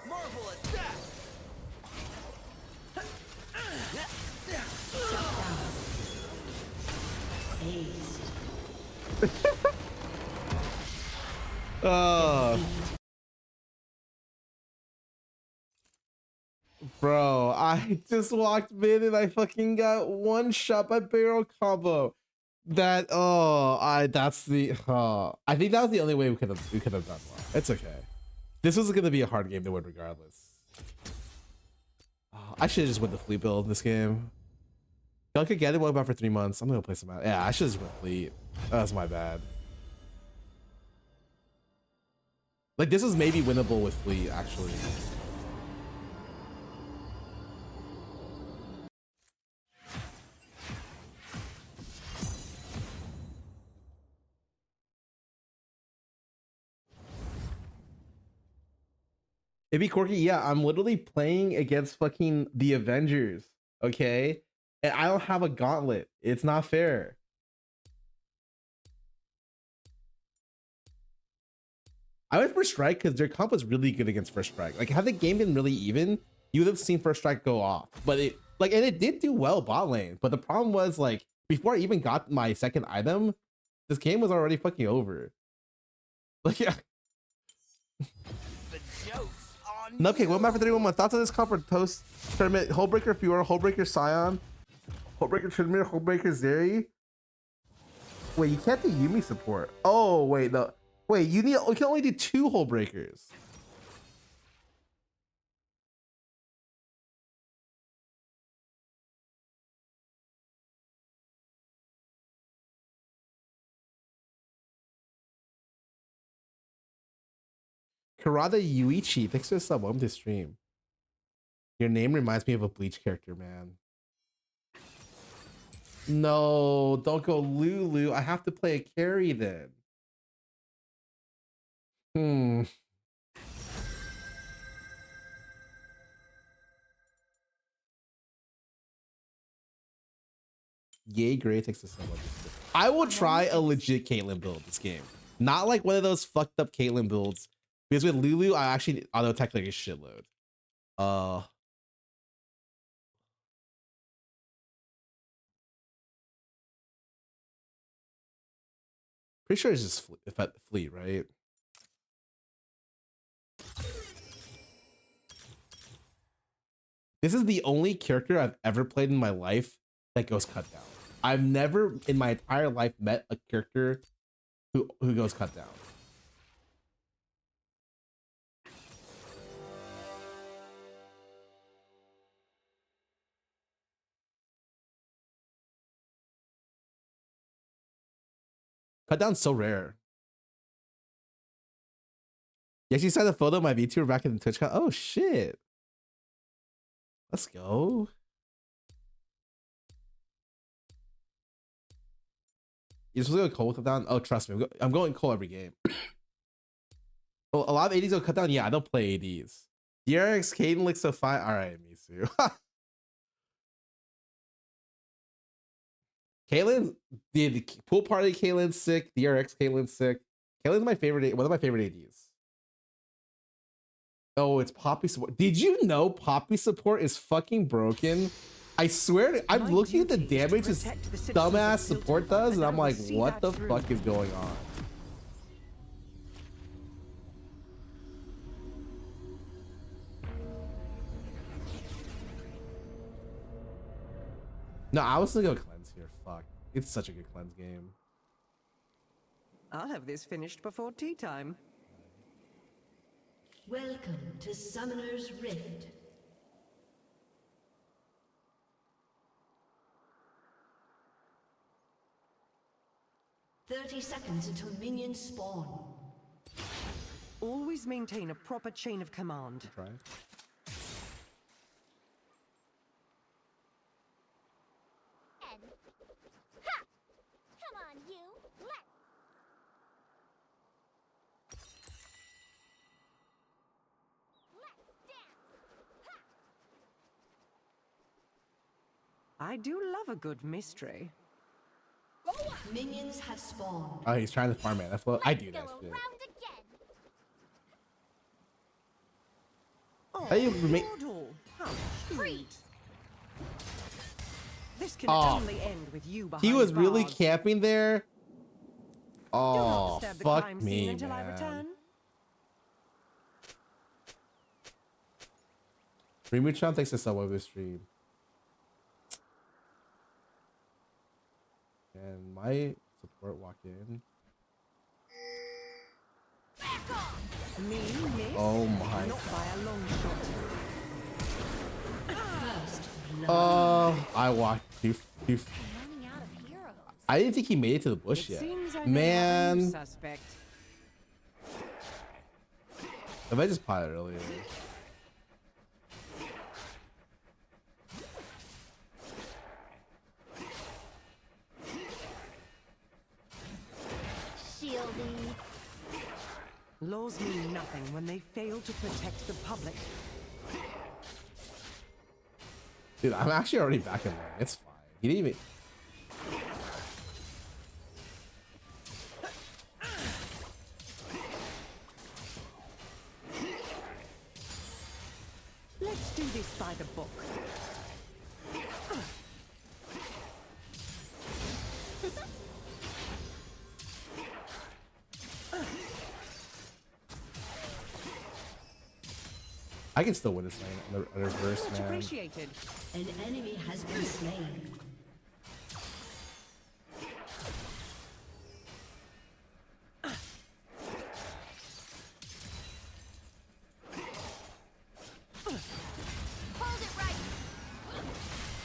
Marvel attack! Bro, I just walked mid and I fucking got one shot by barrel combo. That's the I think that was the only way we could have done well. It's okay. This was gonna be a hard game to win regardless. I should have just went the fleet build this game. Y'all could get it. Welcome back for 3 months. I'm gonna go play some out. Yeah, I should have just went fleet. That's my bad. Like, this is maybe winnable with fleet, actually. It'd be quirky. Yeah, I'm literally playing against fucking the Avengers. Okay, and I don't have a gauntlet. It's not fair. I went for strike because their comp was really good against first strike. Like, had the game been really even, you would have seen first strike go off. But it and it did do well bot lane. But the problem was, like, before I even got my second item, this game was already fucking over. Like, yeah. Okay, what map for 31 months? Thoughts on this comp for Toast Tournament? Hullbreaker Fiora, Hullbreaker Scion, Hullbreaker Trinmere, Hullbreaker Zeri. Wait, you can't do Yumi support. Oh, wait, no. Wait, you can only do 2 Hullbreakers. Karada Yuichi, thanks for the sub. Welcome to stream. Your name reminds me of a Bleach character, man. No, don't go Lulu. I have to play a carry then. Yay, great. Thanks for the sub. I will try a legit Caitlyn build this game. Not like one of those fucked up Caitlyn builds. Because with Lulu, I actually auto attack like a shitload. Pretty sure it's just fleet, right? This is the only character I've ever played in my life that goes cut down. I've never in my entire life met a character who goes cut down. Cut down's so rare. Yeah, she sent a photo of my VTuber back in the Twitch. Oh shit. Let's go. You're supposed to go Cole cut down? Oh, trust me. I'm going Cole every game. Well, a lot of ADs go cut down. Yeah, I don't play ADs. DRX Caden looks so fine. All right, me too. Caitlyn, the pool party Caitlyn's sick. DRX Caitlyn's sick. Caitlyn's my favorite. One of my favorite ADs. Oh, it's Poppy support. Did you know Poppy support is fucking broken? I swear, I'm looking at the damage this dumbass support does, and I'm like, what the fuck is going on? No, I was gonna go cleanse here. Fuck. It's such a good cleanse game. I'll have this finished before tea time. Welcome to Summoner's Rift. "30 seconds until minions spawn." Always maintain a proper chain of command. Try. Ha! Come on, you. Let's dance. I do love a good mystery. Minions have spawned. Oh, he's trying to farm it. That's what I do. That shit. Oh, How you make? How sweet. This can Oh, only end with you behind he was really bars. camping there. Do not Oh, disturb the fuck crime scene me, until I man. return. Remuchan takes us up over the stream. And my support walk in. Me, miss? Oh my Not by a long shot. First blood. I walked too. Running out of heroes. I didn't think he made it to the bush It yet. seems I may have a new Man, suspect. if I just pot it earlier. Shielding. Laws mean nothing when they fail to protect the public. Dude, I'm actually already back in there. It's fine. He didn't even. Let's do this by the book. I can still win this lane on the reverse, Much man. appreciated. An enemy has been slain. Hold it right.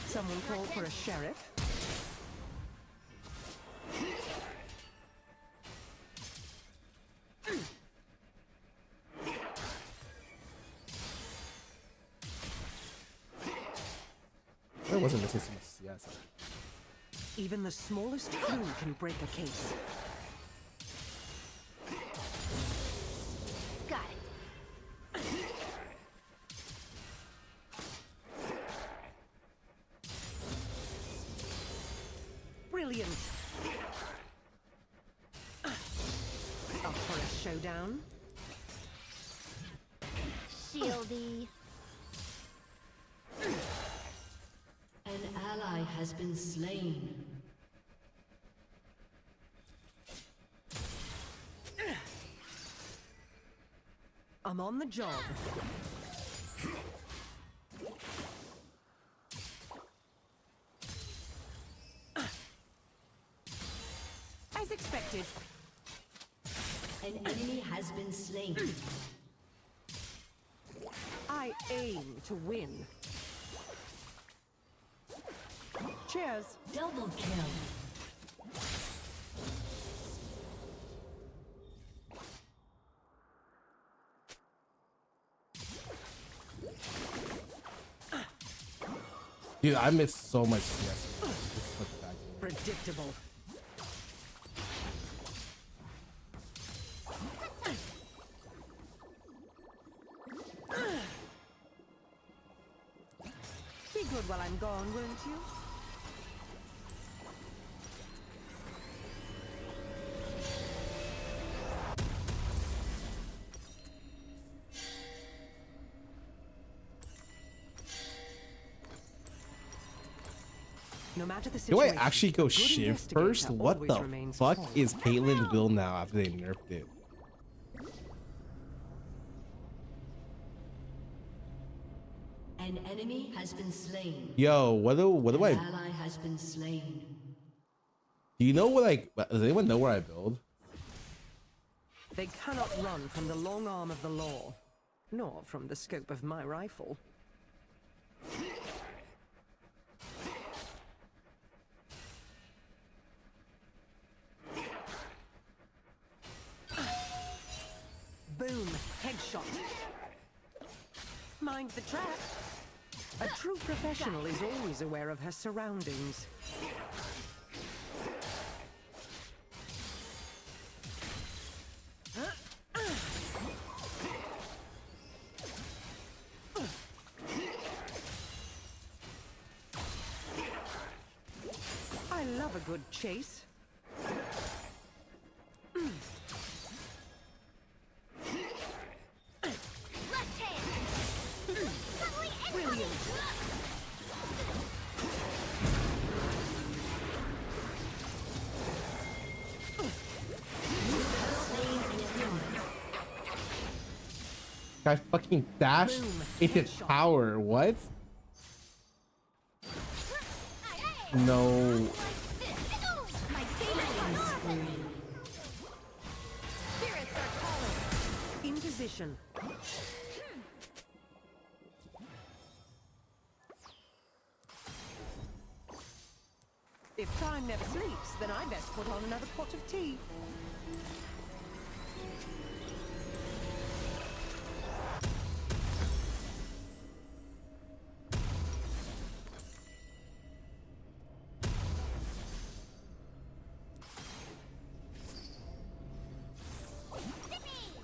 Someone call for a sheriff. wasn't missing some CS. Even the smallest clue can break a case. Got it. Brilliant. Up for a showdown? Shieldy. An ally has been slain. I'm on the job. As expected. An enemy has been slain. I aim to win. Cheers. Double kill. Dude, I missed so much CS. This is such a bad game. Predictable. Be good while I'm gone, won't you? No matter the Do situation, I actually go a good Shiv investigator first? What always the remains fuck calm. is Caitlyn's build now after they nerfed it? An enemy has been slain. Yo, what do I? An ally has been slain. Do you know what does anyone know where I build? They cannot run from the long arm of the law, nor from the scope of my rifle. Boom, headshot. Mind the trap. A true professional is always aware of her surroundings. I love a good chase. Left hand. Suddenly Brilliant. Guy fucking dashed Boom, into headshot. tower. What? No. My favorite. Spirits are calling. In position. If time never sleeps, then I best put on another pot of tea.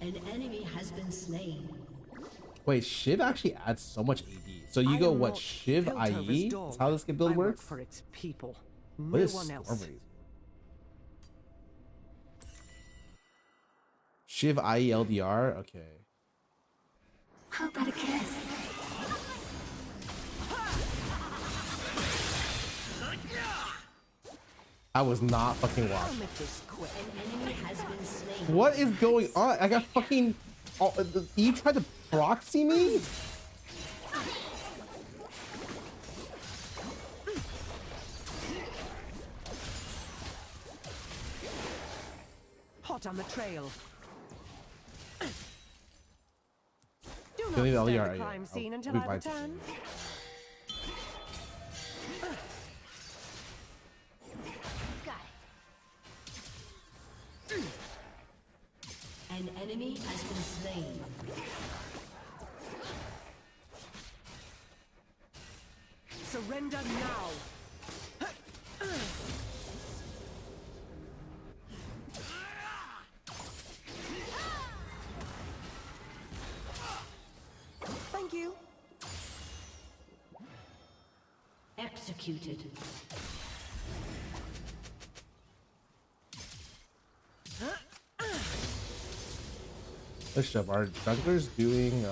An enemy has been slain. Wait, Shiv actually adds so much AD. So you I go am what not Shiv Piltover's IE? dog. That's how this build I work works? for its people. What No is one else. Stormraze? Shiv IE LDR? Okay. How about a kiss? I was not fucking I'll watching. make this quick. An enemy has been slain. What is going on? I got fucking. Oh, you tried to proxy me? Hot on the trail. Do not Believe disturb LDR, the yeah. crime scene Oh, until we I might see. return. Got it. An enemy has been slain. Surrender Surrender now. Thank you. Executed. Bishop, our jungler's doing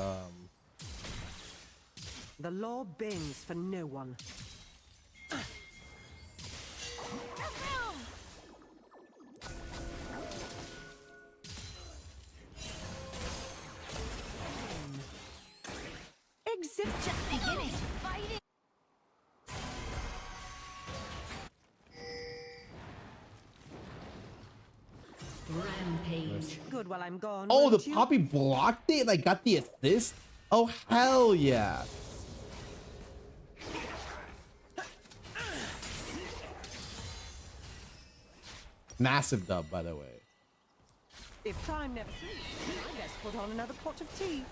The law bends for no one. Exit just beginning. Fighting. Rampage. Good while I'm gone. oh, the won't you? Poppy blocked it and I got the assist. Oh hell yeah. Massive dub, by the way. If time never sleeps, I best put on another pot of tea.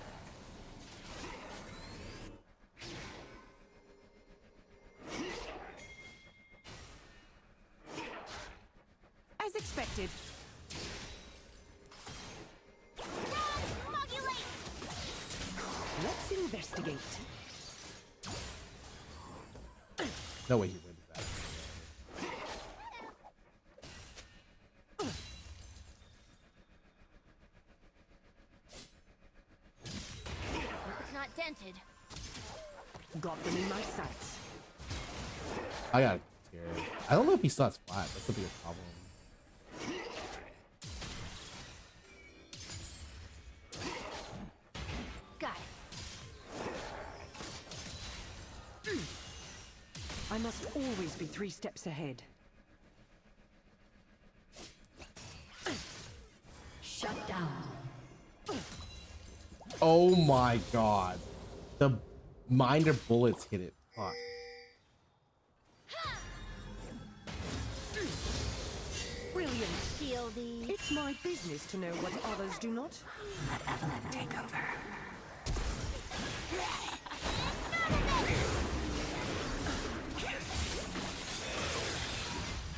As expected. Let's investigate. No way he wins that. It's not dented. Got them in my sights. I got scared. I don't know if he still has flat. That's the biggest problem. Got it. I must always be 3 steps ahead. Shut down. Oh my god. The minor bullets hit it. Fuck. Brilliant. Shieldy. It's my business to know what others do not. Let Evelyn take over.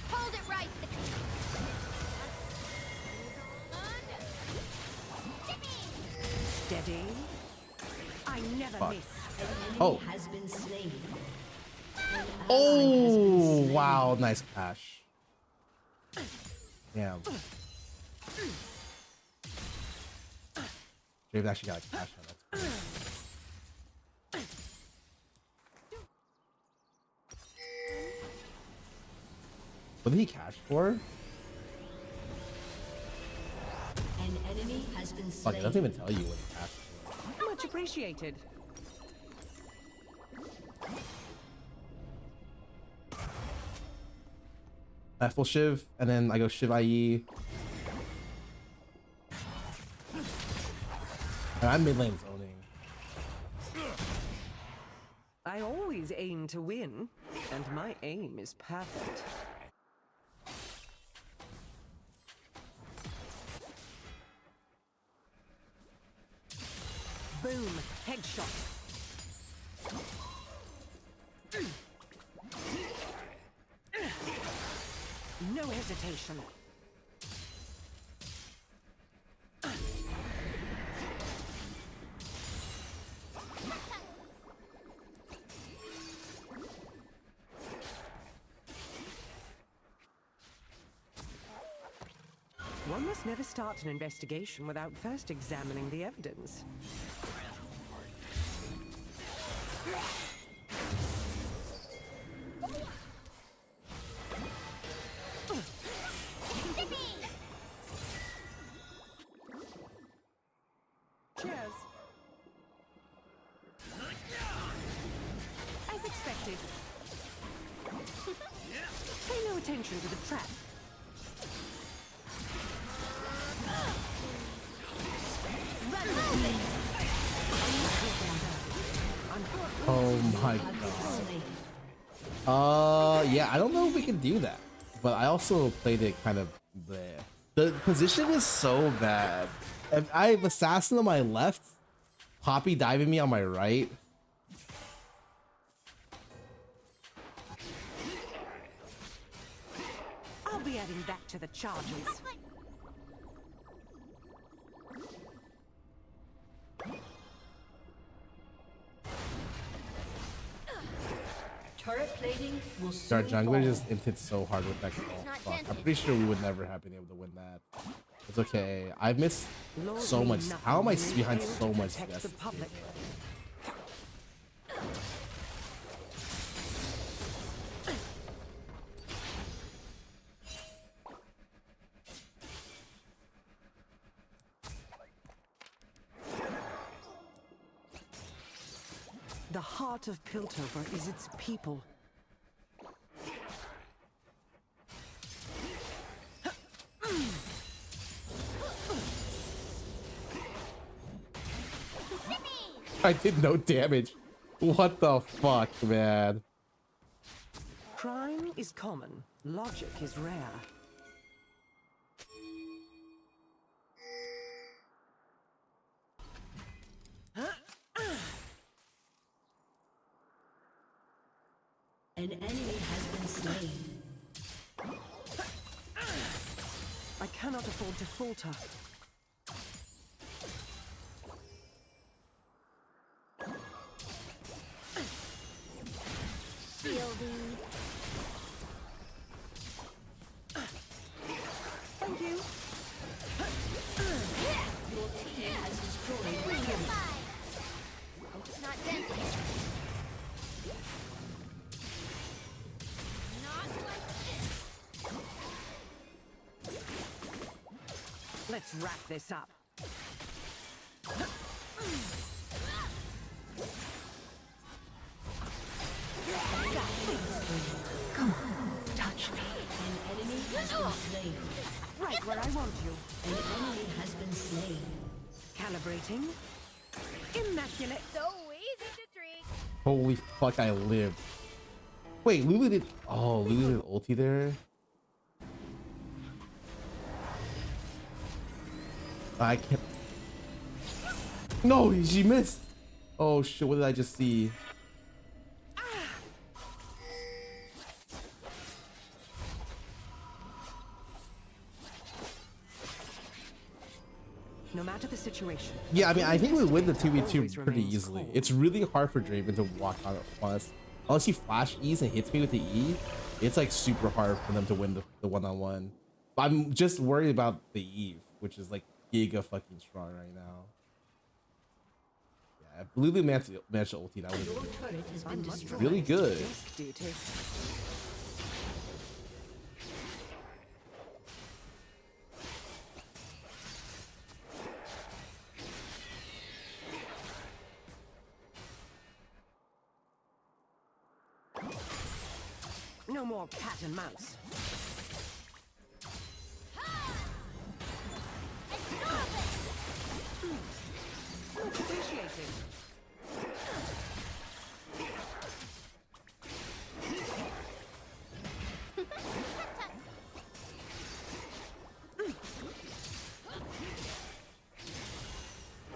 Hold it right. Steady. I never Fuck. miss. An enemy Oh. has been slain. Oh wow, nice cash. Damn. Dave actually got a cash on that. What did he cash for? An enemy has been Fuck, slain. it doesn't even tell you what he cashed for. Much appreciated. I full Shiv, and then I go Shiv IE. And I'm mid lane zoning. I always aim to win, and my aim is perfect. Boom, headshot. No hesitation. One must never start an investigation without first examining the evidence. Cheers. As expected. Pay no attention to the trap. Oh my god. Yeah, I don't know if we can do that. But I also played it kind of there. The position was so bad. If I have Assassin on my left, Poppy diving me on my right. to the charges. Turret plating will Our soon jungler fall. just inted so hard with that call. Fuck. I'm pretty sure we would never have been able to win that. It's okay. I've missed so much. How am I behind so much? Protect the public. The heart of Piltover is its people. I did no damage. What the fuck, man? Crime is common. Logic is rare. An enemy has been slain. I cannot afford to falter. Shielding. Thank you. Your team has destroyed the turret. Hope it's not dented. Not like this. Let's wrap this up. Come on, touch me. An enemy has been slain. Right where I want you. An enemy has been slain. Calibrating. Immaculate. So easy to treat. Holy fuck, I lived. Wait, Lulu did. Oh, Lulu did ulti there. I can't. No, she missed. Oh shit, what did I just see? No matter the situation. Yeah, I mean, I think we win the 2v2 Always pretty remains easily. cold. It's really hard for Draven to walk on us. Unless he flash E's and hits me with the E, it's like super hard for them to win the one-on-one. I'm just worried about the Eve, which is like giga fucking strong right now. Yeah, if Lulu managed to ulti, that would Your have turret has been been destroyed. really good. Yes, deity. No more cat and mouse. Much appreciated.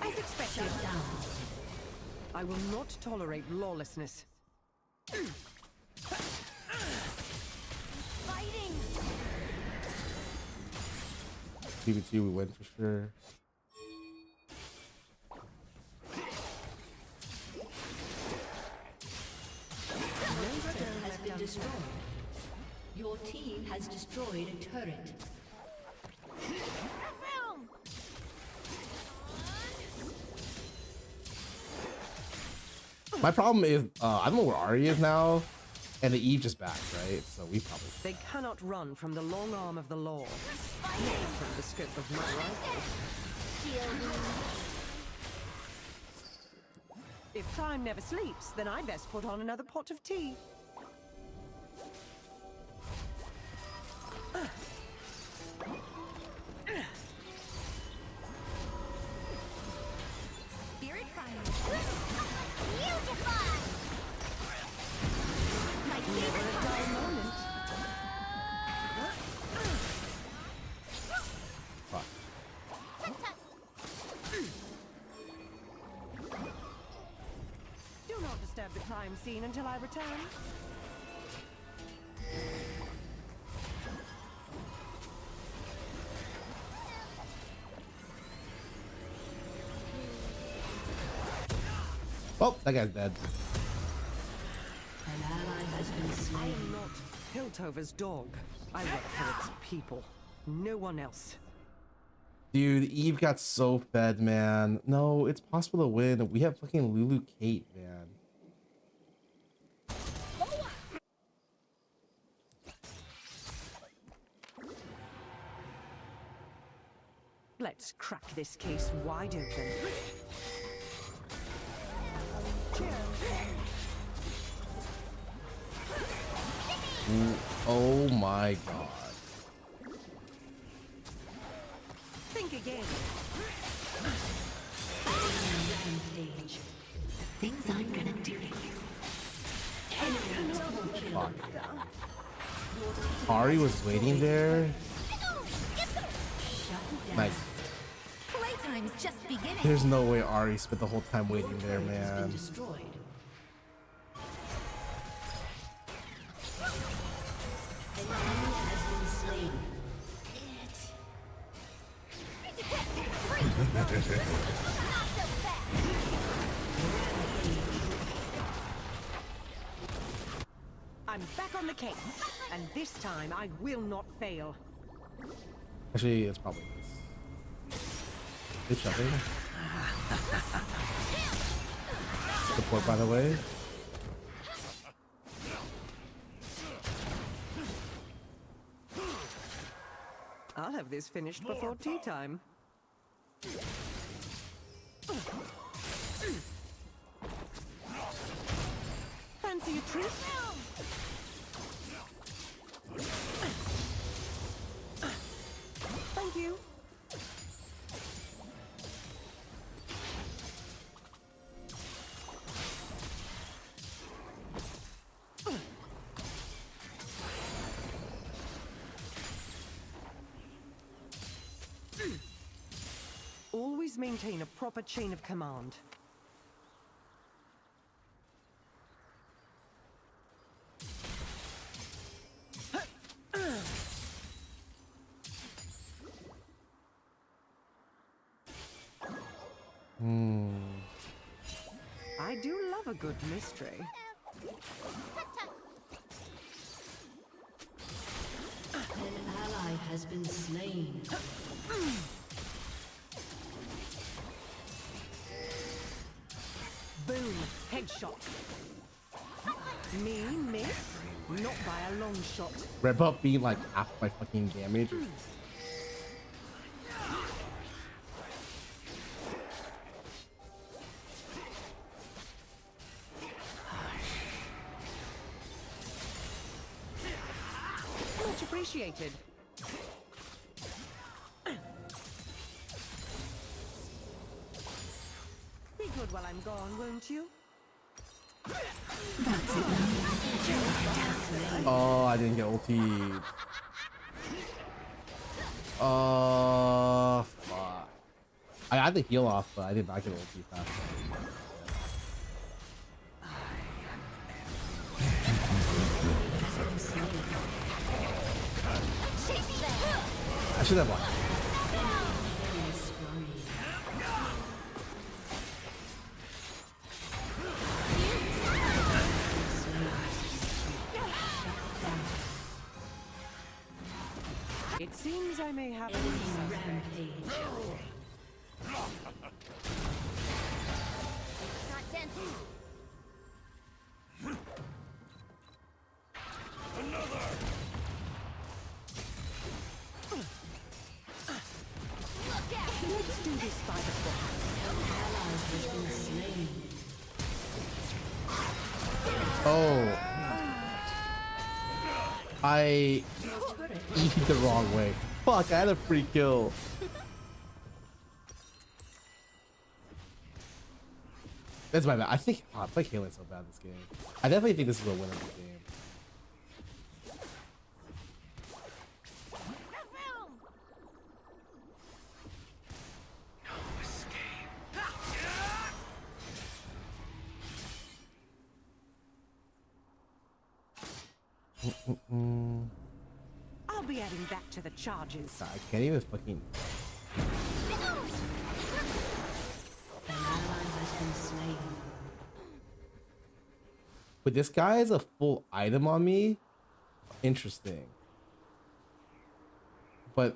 As expected. Shut down. I will not tolerate lawlessness. Fighting. 2v2, we win for sure. Turret has been destroyed. Your team has destroyed a turret. Boom. My problem is, I don't know where Ari is now, and the Eve just back, right? So we probably. They cannot run from the long arm of the law. Nor from the scope of my rifle. Shielding. If time never sleeps, then I best put on another pot of tea. Spirit fire. Beautiful. My Never a dull moment. Fuck. Do not disturb the crime scene until I return. Oh, that guy's dead. An ally has been I slain. am not Piltover's dog. I work for its people. No one else. Dude, Eve got so fed, man. No, it's possible to win. We have fucking Lulu Kate, man. Let's crack this case wide open. Ooh, oh my god. Think again. Rampage. Things I'm gonna do to you. Fuck. Ari was waiting there. Nice. Playtime's just beginning. There's no way Ari spent the whole time waiting there, Has been man. destroyed. An enemy has been slain. I'm back on the case, and this time I will not fail. Actually, it's probably this. Good shoving. Support, by the way. I'll have this finished before tea time. Fancy a treat? Thank you. Always maintain a proper chain of command. I do love a good mystery. An ally has been slain. Boom! Headshot. Me miss? Not by a long shot. Red buff being like half my fucking damage. Much appreciated. Be good while I'm gone, won't you? Oh, I didn't get ulti. Fuck. I had the heal off, but I did not get ulti fast. I should have blocked. It seems I may have Rampage. Not dancing. Let's do this by the book. Ally has been slain. Oh. I eat the wrong way. Fuck, I had a free kill. That's my bad. I think I play Kaylin so bad this game. I definitely think this is a win of the game. I'll be adding that to the charges. I can't even fucking. An ally has been slain. But this guy has a full item on me. Interesting. But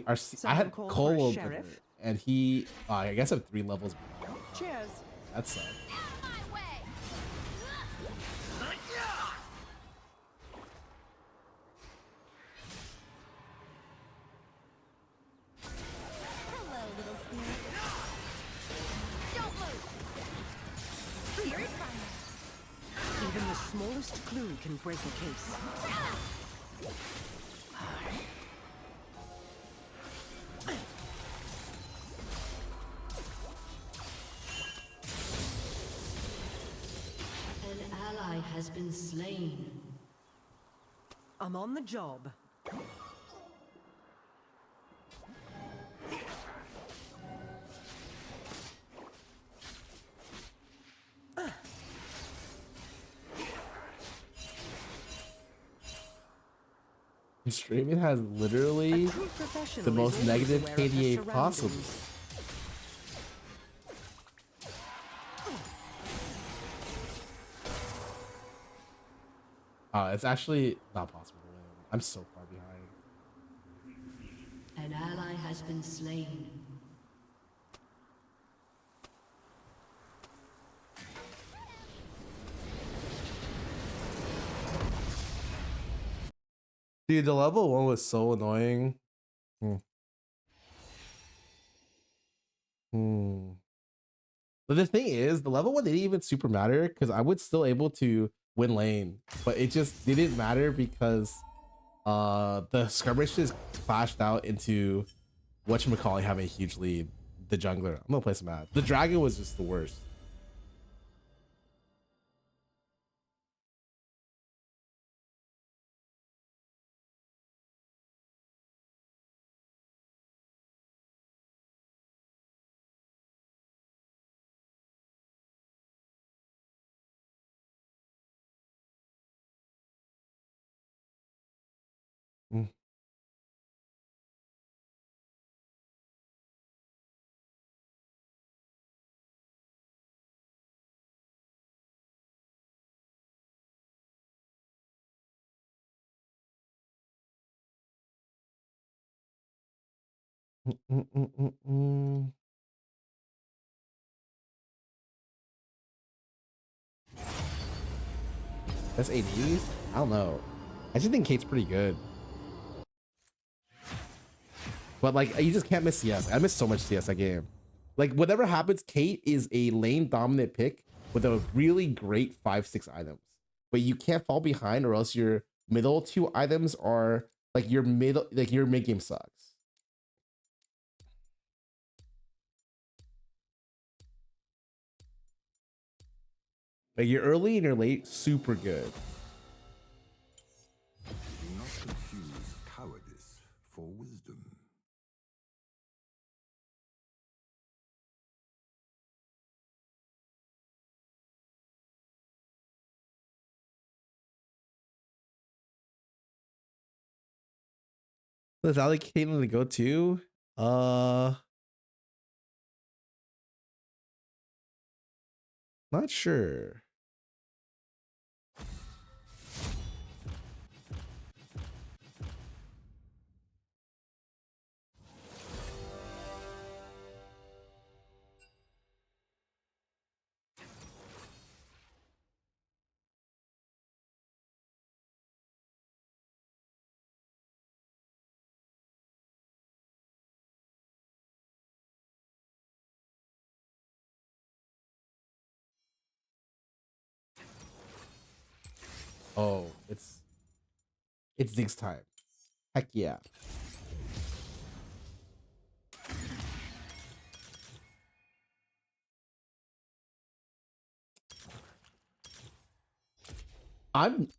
I Someone had call for a Cole open sheriff? it, and he I guess I'm 3 levels behind. Cheers. That sucks. Hello, little spirit. Don't move. Spirit fire. Even the smallest clue can break a case. An ally has been slain. I'm on the job. Streaming has literally A true professional the is most always negative aware of her KDA possible. surroundings. It's actually not possible to win. I'm so far behind. An ally has been slain. Dude, the level 1 was so annoying. But the thing is, the level 1 didn't even super matter because I was still able to win lane, but it just didn't matter because the skirmishes clashed out into whatchamacallit having a huge lead. The jungler. I'm gonna play some ads. The dragon was just the worst. That's 80s? I don't know. I just think Kate's pretty good. But like, you just can't miss CS. I miss so much CS that game. Like, whatever happens, Kate is a lane dominant pick with a really great 5-6 items. But you can't fall behind, or else your middle 2 items are like your mid game sucks. Like your early and your late, super good. Do not confuse cowardice for wisdom. Does Alec Caitlyn to go to? Not sure. Oh, it's Ziggs time. Heck yeah.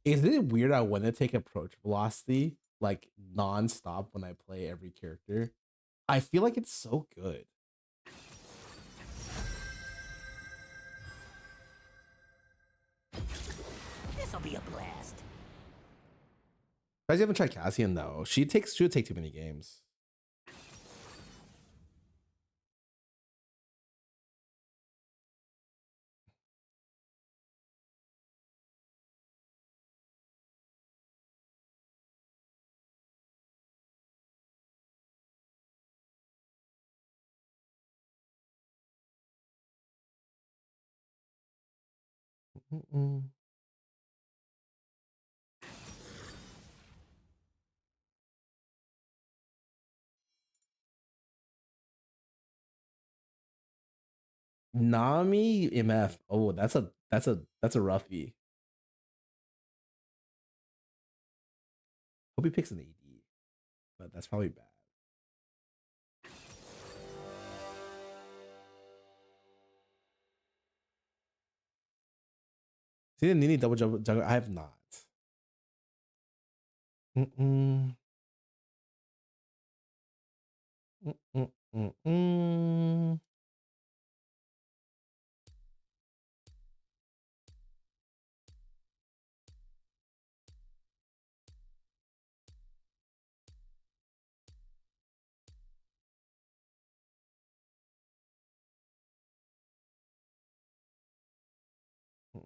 Isn't it weird I want to take approach velocity like non-stop when I play every character? I feel like it's so good. This'll be a blast. You guys haven't tried Cassian though. She would take too many games. Mm-mm. Nami MF. Oh, that's a roughie. Hope he picks an AD, but that's probably bad. See the Nini double juggle? I have not. Mm-mm. Mm-mm-mm-mm.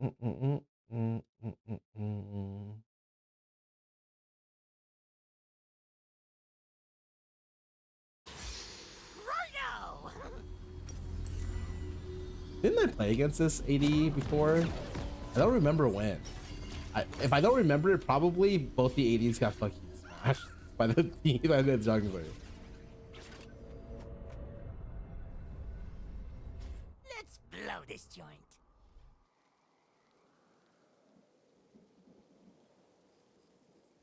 Mm-mm-mm-mm-mm-mm-mm. Righto! Didn't I play against this AD before? I don't remember when. If I don't remember it, probably both the ADs got fucking smashed by the jungler. Let's blow this joint.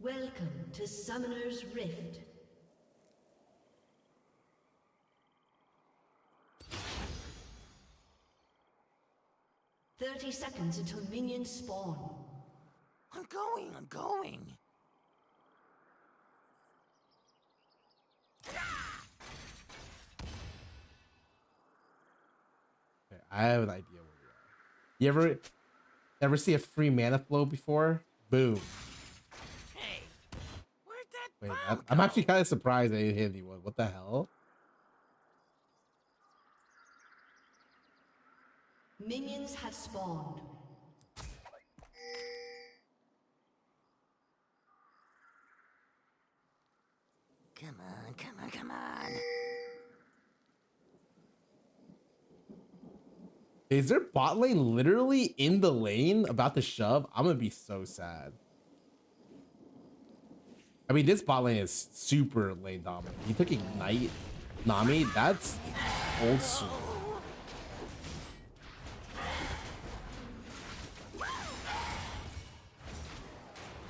Welcome to Summoner's Rift. "30 seconds until minions spawn." I'm going. Okay, I have an idea where we are. You ever see a free mana flow before? Boom. Hey, where'd that Wait, bomb I'm go? actually kind of surprised I didn't hit anyone. What the hell? Minions have spawned. Come on. Is their bot lane literally in the lane about to shove? I'm gonna be so sad. I mean, this bot lane is super lane dominant. He took Ignite Nami. That's old school.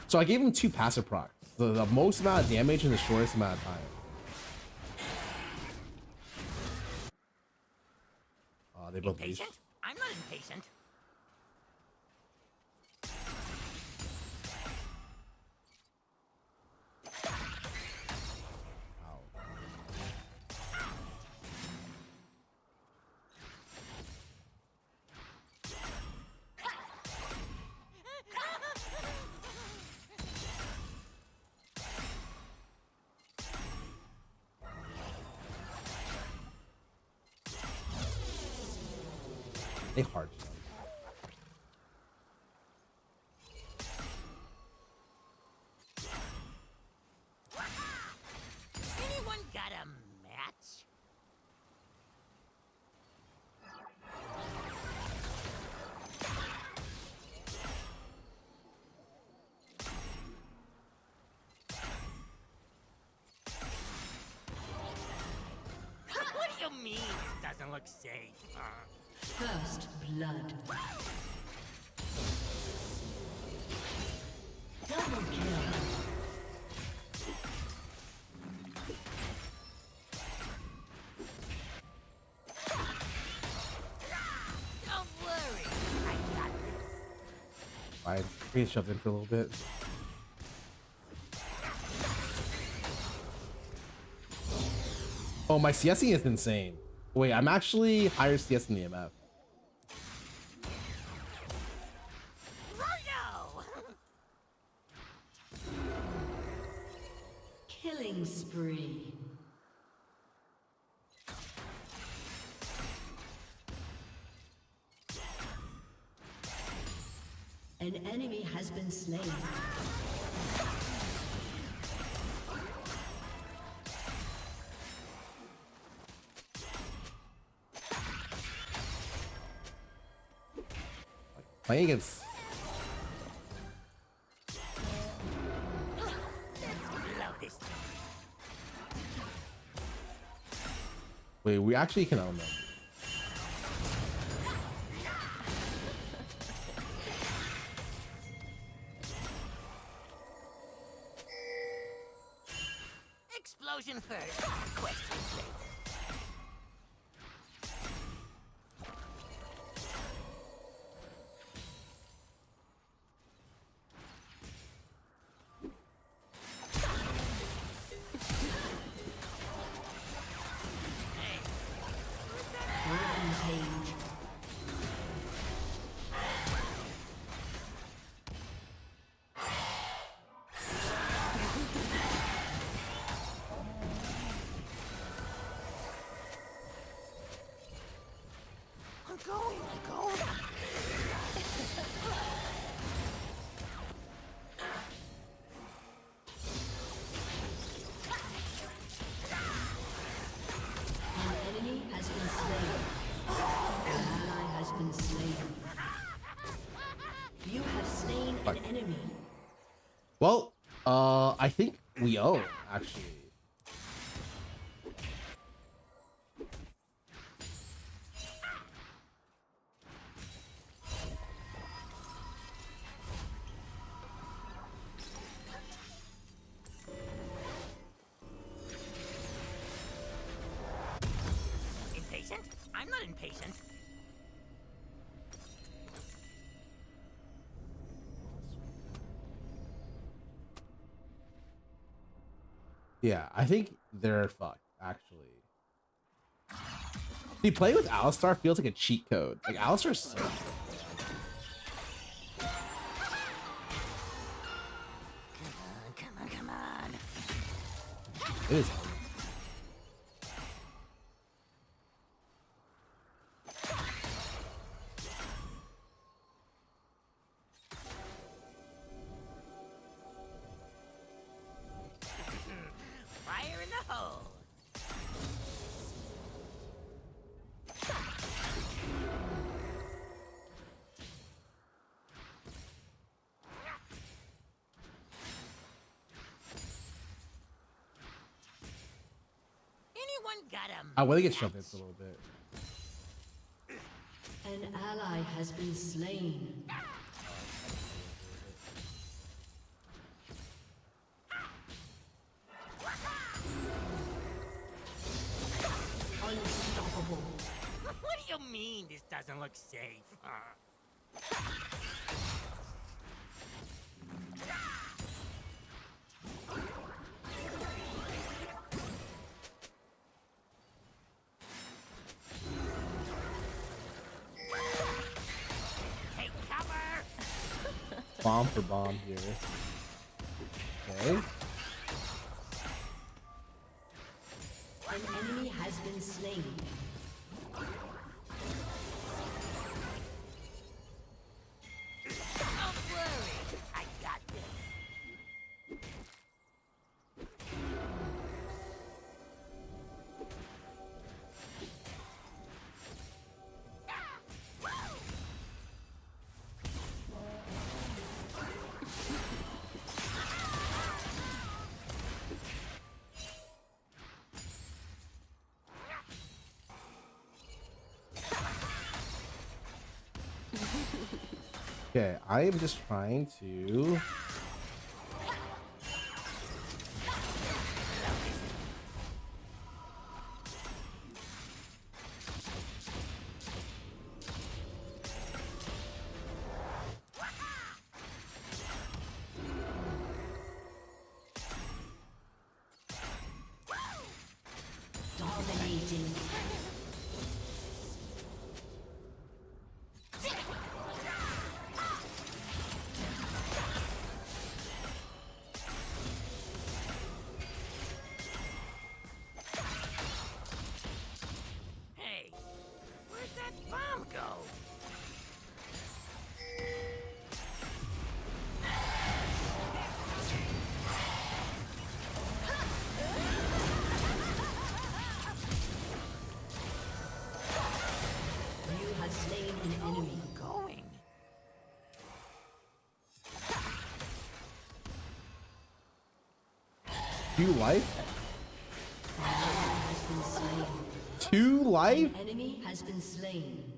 So I gave him 2 passive procs. The most amount of damage in the shortest amount of time. They both leash. Impatient? I'm not impatient. They hard jump. Anyone got a match? What do you mean it doesn't look safe? First blood. Double kill. Don't worry, I got this. Fine. We can shove in for a little bit. Oh, my CSing is insane. Wait, I'm actually higher CS than the MF. Righto! Killing spree. An enemy has been slain. Playing against. Wait, we actually can own them. Explosion first, questions later. Rampage. I'm going. An enemy has been slain. An ally has been slain. You have slain an enemy. Well, I think we own actually. Impatient? I'm not impatient. Yeah, I think they're fucked, actually. See, playing with Alistar feels like a cheat code. Like, Alistar's so Come on. it is. Fire in the hole. Anyone got him? I want to get shoved into a little bit. An ally has been slain. Unstoppable. What do you mean this doesn't look safe? Take cover! Bomb for bomb here. Okay. An enemy has been slain. Don't worry, I got this. Okay, I am just trying to. Dominating. Hey, where'd that bomb go? 2 life? Has been slain. 2 life? Enemy has been slain.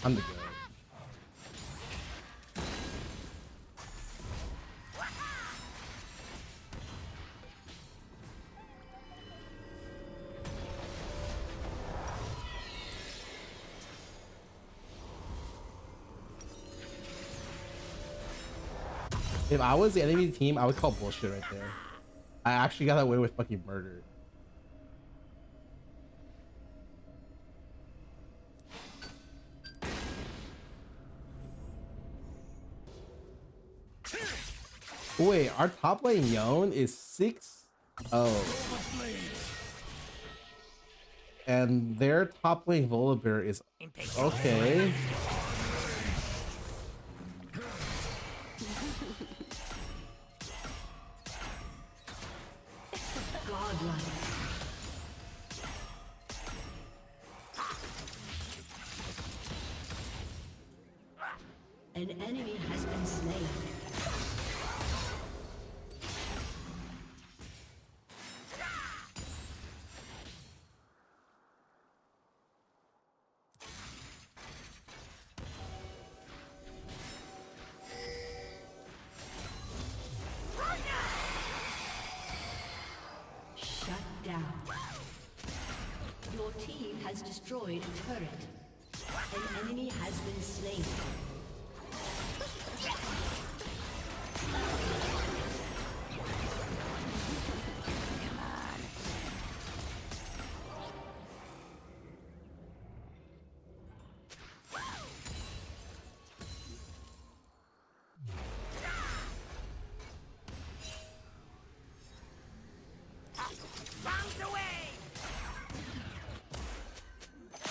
I'm the good. If I was the enemy team, I would call bullshit right there. I actually got away with fucking murder. Wait, our top lane Yone is 6-0. And their top lane Volibear is okay. Godlike. An enemy has been slain. Shut down. Your team has destroyed a turret. An enemy has been slain.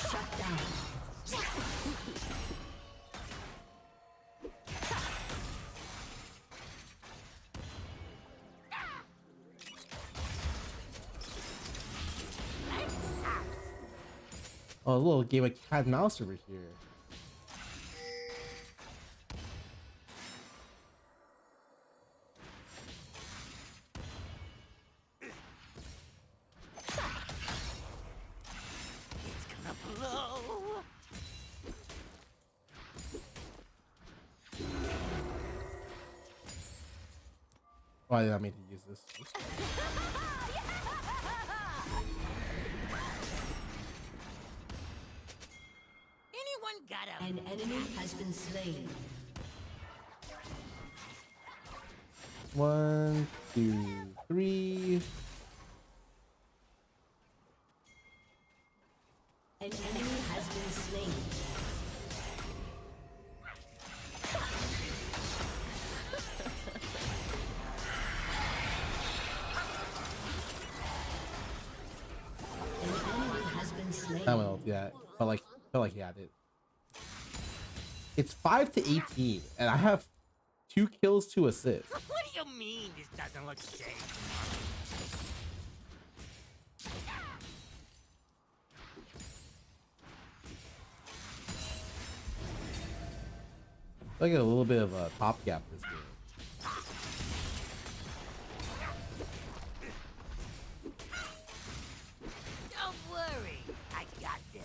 Shut down. Oh, a little game of cat and mouse over here. Why did I mean to use this? Anyone got a An enemy has been slain. 1, 2, 3. An enemy has been slain. An enemy has been slain. That one, yeah. Felt like he had it. It's 5-18, and I have 2 kills, 2 assists. What do you mean this doesn't look safe? I get a little bit of a top gap this game. Don't worry, I got this.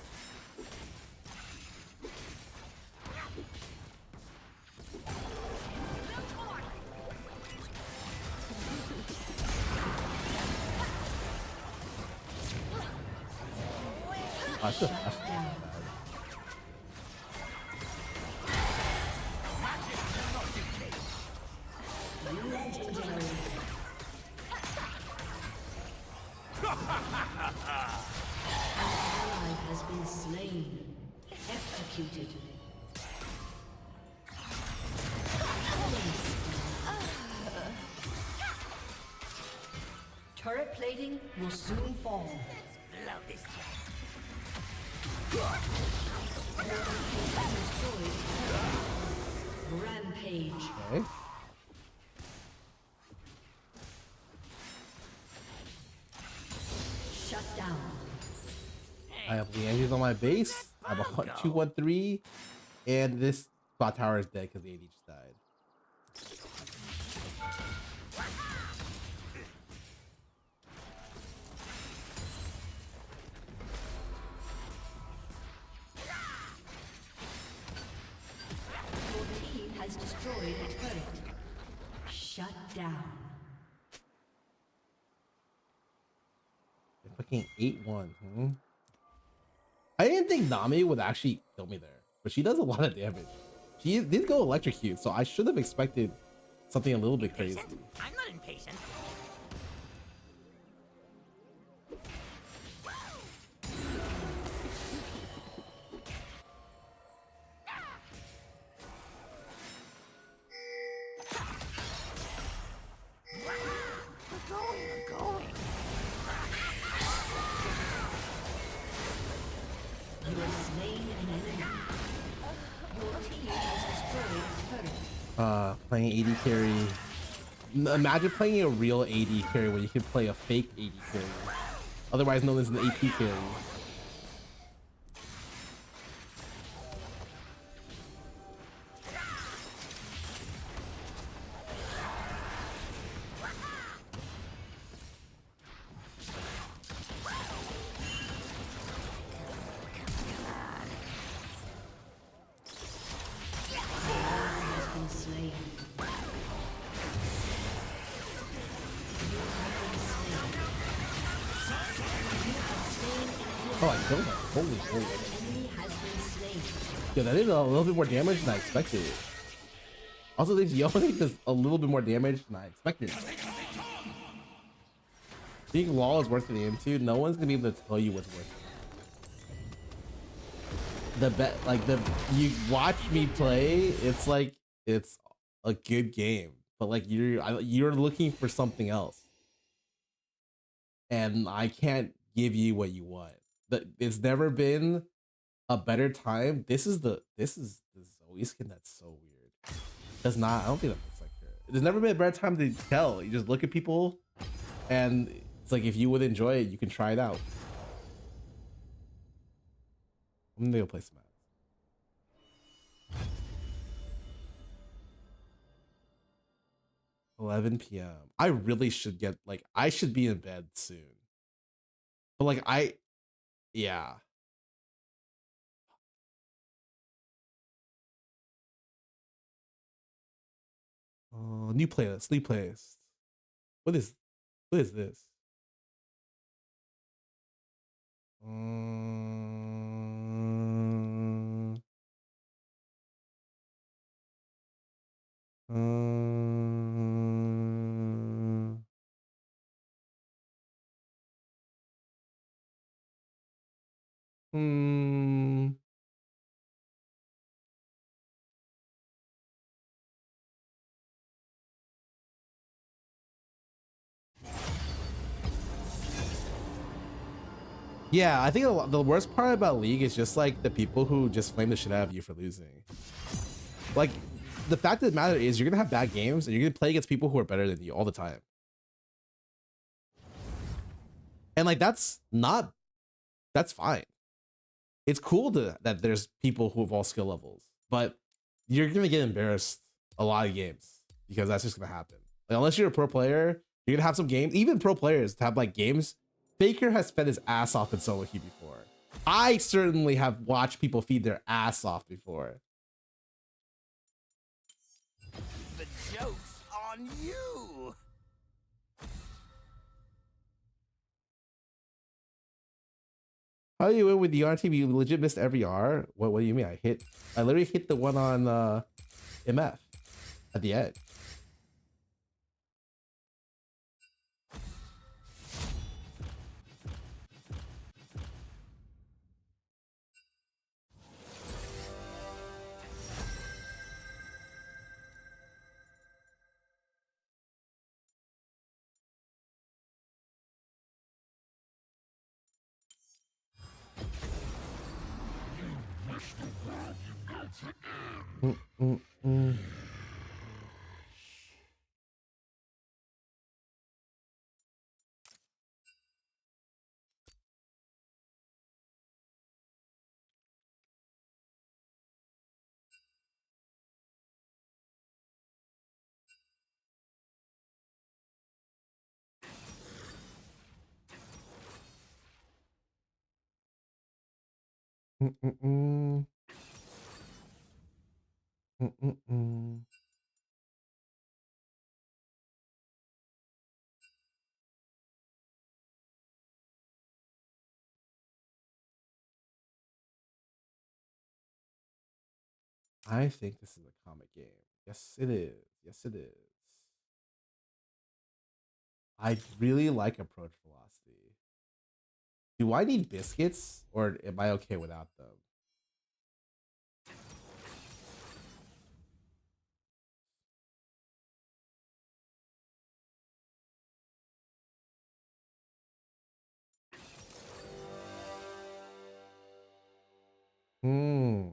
I should have Legendary. An ally has been slain. Executed. Turret plating will soon fall. Blow this guy. Rampage. Okay. Shut down. I have Leandri's on my base. I have a 2-1-3, and this bot tower is dead because the AD just died. Fucking 8-1. I didn't think Nami would actually kill me there, but she does a lot of damage. She did go electrocute, so I should have expected something a little bit crazy. I'm not impatient. We're going. You have slain an enemy. Your team has destroyed a turret. Playing AD carry. Imagine playing a real AD carry when you can play a fake AD carry, otherwise known as an AP carry. Has been slain. Oh, I killed him. Holy holy. Enemy has been slain. Yeah, that did a little bit more damage than I expected. Also, this Yone does a little bit more damage than I expected. Being wall is worth getting into. No one's gonna be able to tell you what's worth it. The bet, like you watch me play, it's like it's a good game, but like you're looking for something else, and I can't give you what you want. It's never been a better time. This is the Zoe skin that's so weird. Does not. I don't think that looks like her. There's never been a better time to tell. You just look at people, and it's like if you would enjoy it, you can try it out. I'm gonna go play some ads. 11 p.m. I really should get I should be in bed soon. But yeah. New playlist. What is this? Yeah, I think the worst part about League is just like the people who just flame the shit out of you for losing. Like, the fact of the matter is you're gonna have bad games and you're gonna play against people who are better than you all the time. And like that's fine. It's cool that there's people who have all skill levels, but you're gonna get embarrassed a lot of games because that's just gonna happen. Like, unless you're a pro player, you're gonna have some games. Even pro players have like games. Faker has fed his ass off in solo queue before. I certainly have watched people feed their ass off before. The joke's on you. How do you win with the RTB? You legit missed every R? What do you mean? I literally hit the one on MF at the end. I think this is a comic game. Yes, it is. Yes, it is. I really like approach velocity. Do I need biscuits or am I okay without them? Hmm.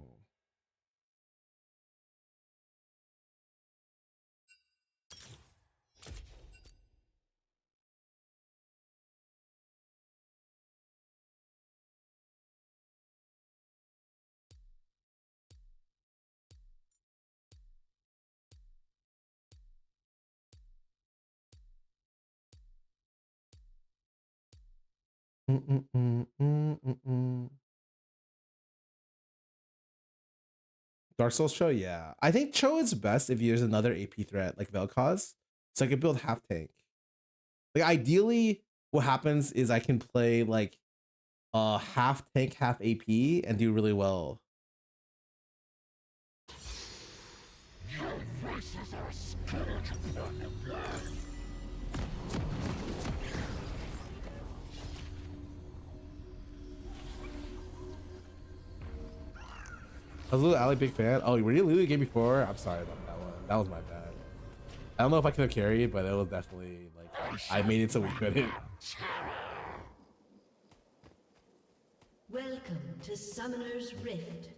Dark Souls Cho, yeah. I think Cho is best if you use another AP threat like Vel'Koz, so I can build half tank. Like ideally, what happens is I can play like half tank, half AP, and do really well. I was a little Ali big fan. Oh, were you Lulu game before? I'm sorry about that one. That was my bad. I don't know if I could have carried, but it was definitely like I made it so we couldn't. Welcome to Summoner's Rift.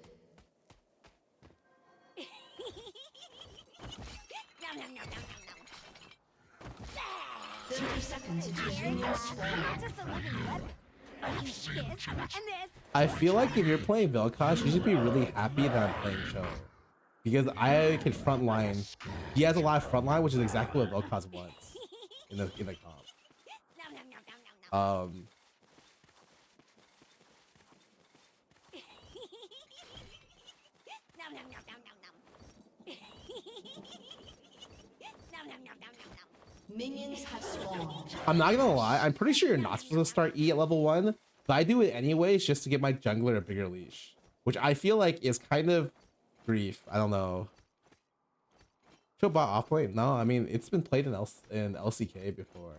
30 seconds until minions spawn. Just a living weapon. This and this. I feel like if you're playing Vel'Koz, you should be really happy that I'm playing Cho. Because I can frontline. He has a lot of frontline, which is exactly what Vel'Koz wants in the comp. Minions have spawned. I'm not gonna lie, I'm pretty sure you're not supposed to start E at level 1, but I do it anyways just to get my jungler a bigger leash, which I feel like is kind of grief. I don't know. Should bought offlane? No, I mean it's been played in LCK before.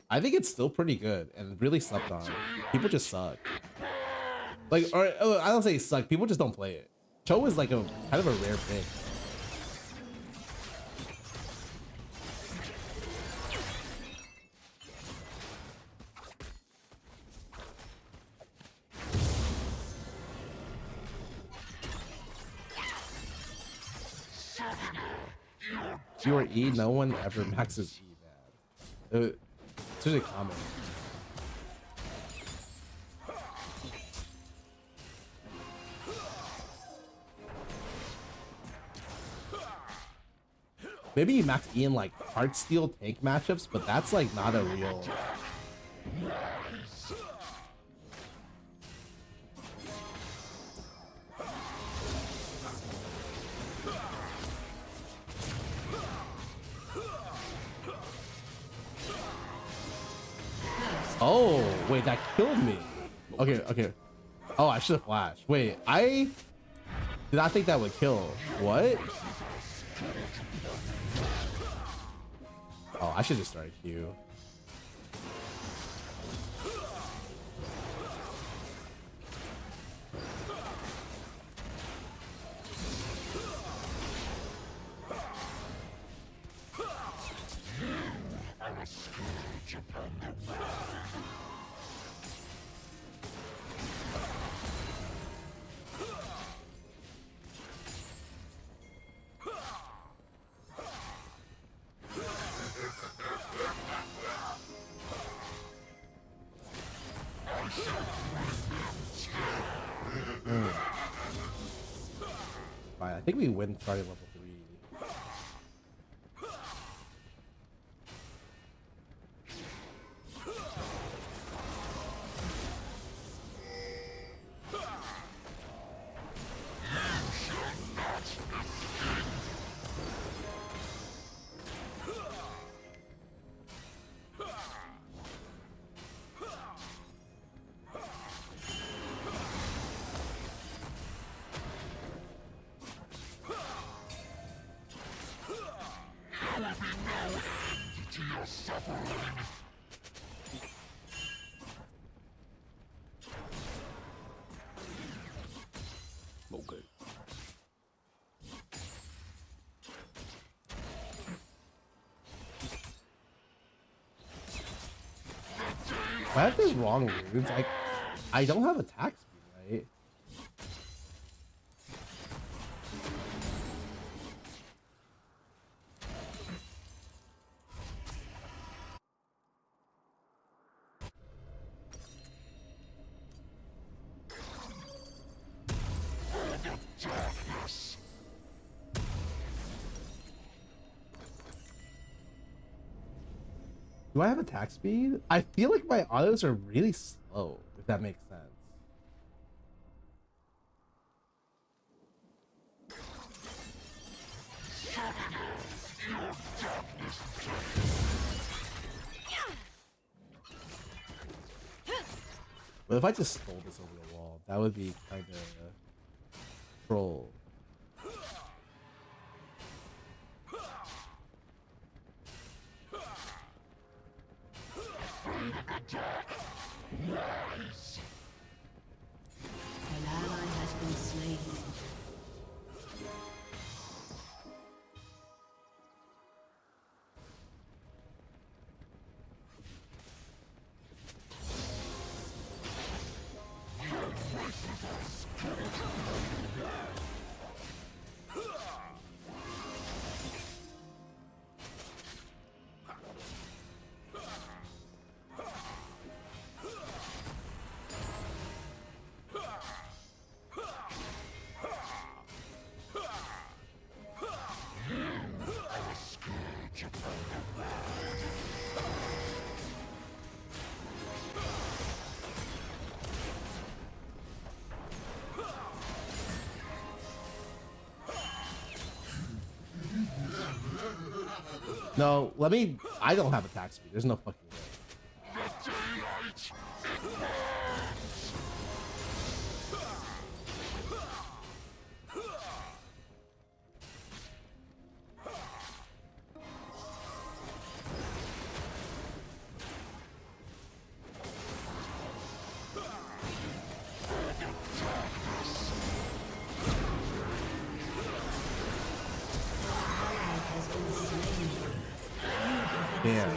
I think it's still pretty good and really slept on. People just suck. Like, or I don't say suck. People just don't play it. Cho is like a kind of a rare pick. If you are E, no one ever maxes E bad. It's usually common. Maybe you max E in like Heartsteel tank matchups, but that's like not a real. Oh, wait, that killed me. Okay, okay. Oh, I should have flashed. Wait, I did not think that would kill. What? Oh, I should just start Q. Fine, I think we win starting level 3. Okay. I have the wrong runes. I don't have attack speed, right? Do I have attack speed? I feel like my autos are really slow, if that makes sense. But if I just stole this over the wall, that would be kind of troll. An ally has been slain. No, I don't have attack speed. There's no fucking way. Damn.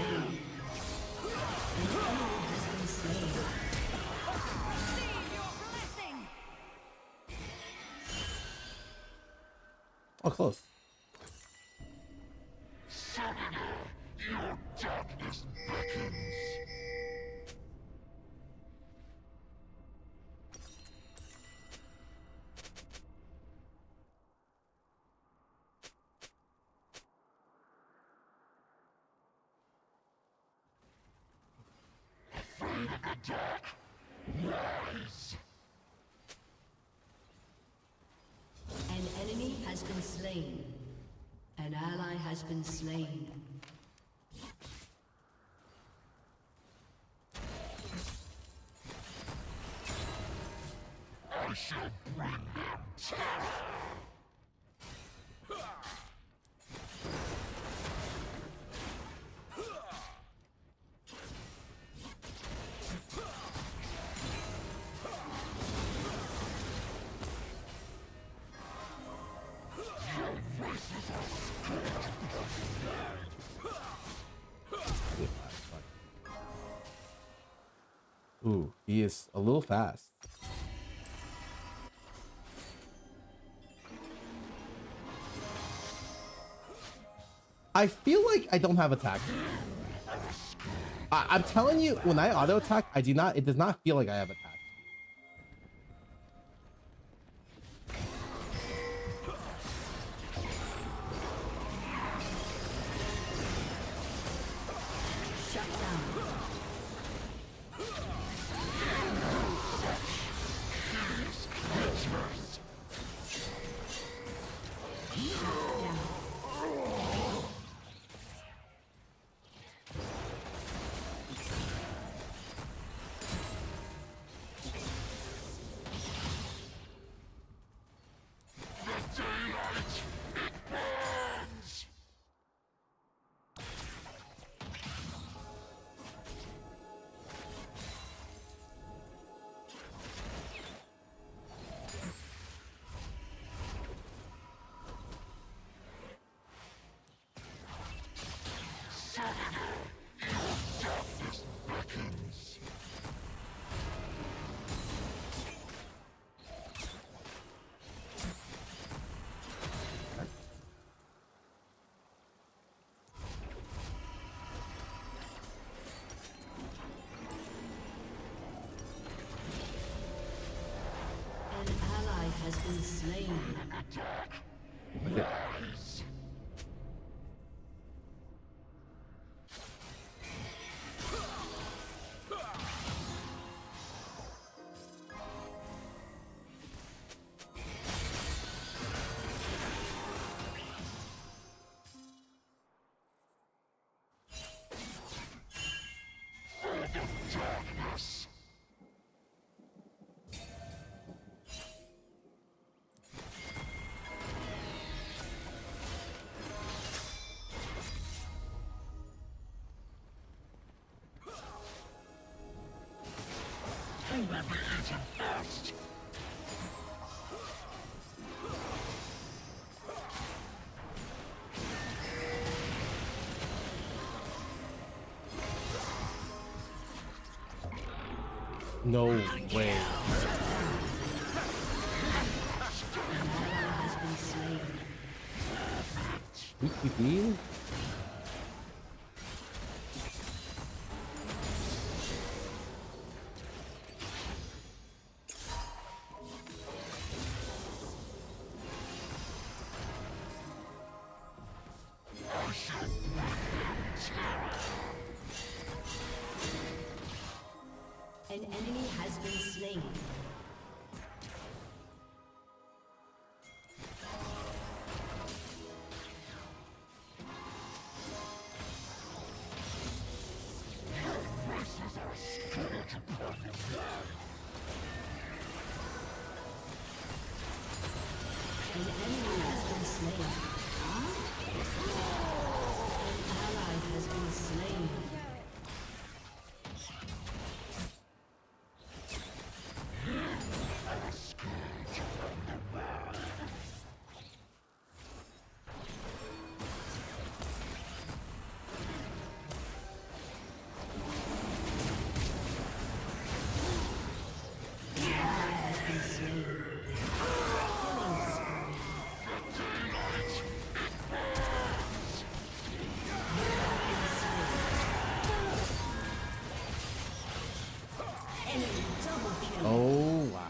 Oh, close. Your darkness beckons. Afraid of the dark? Rise. An enemy has been slain. An ally has been slain. I shall bring them terror. Ooh, he is a little fast. I feel like I don't have attack. I'm telling you, when I auto attack, it does not feel like I have attack. slain. Okay. No way. Has been slain. VTuber? An enemy has been slain. An enemy has been slain. An ally has been slain. Oh wow.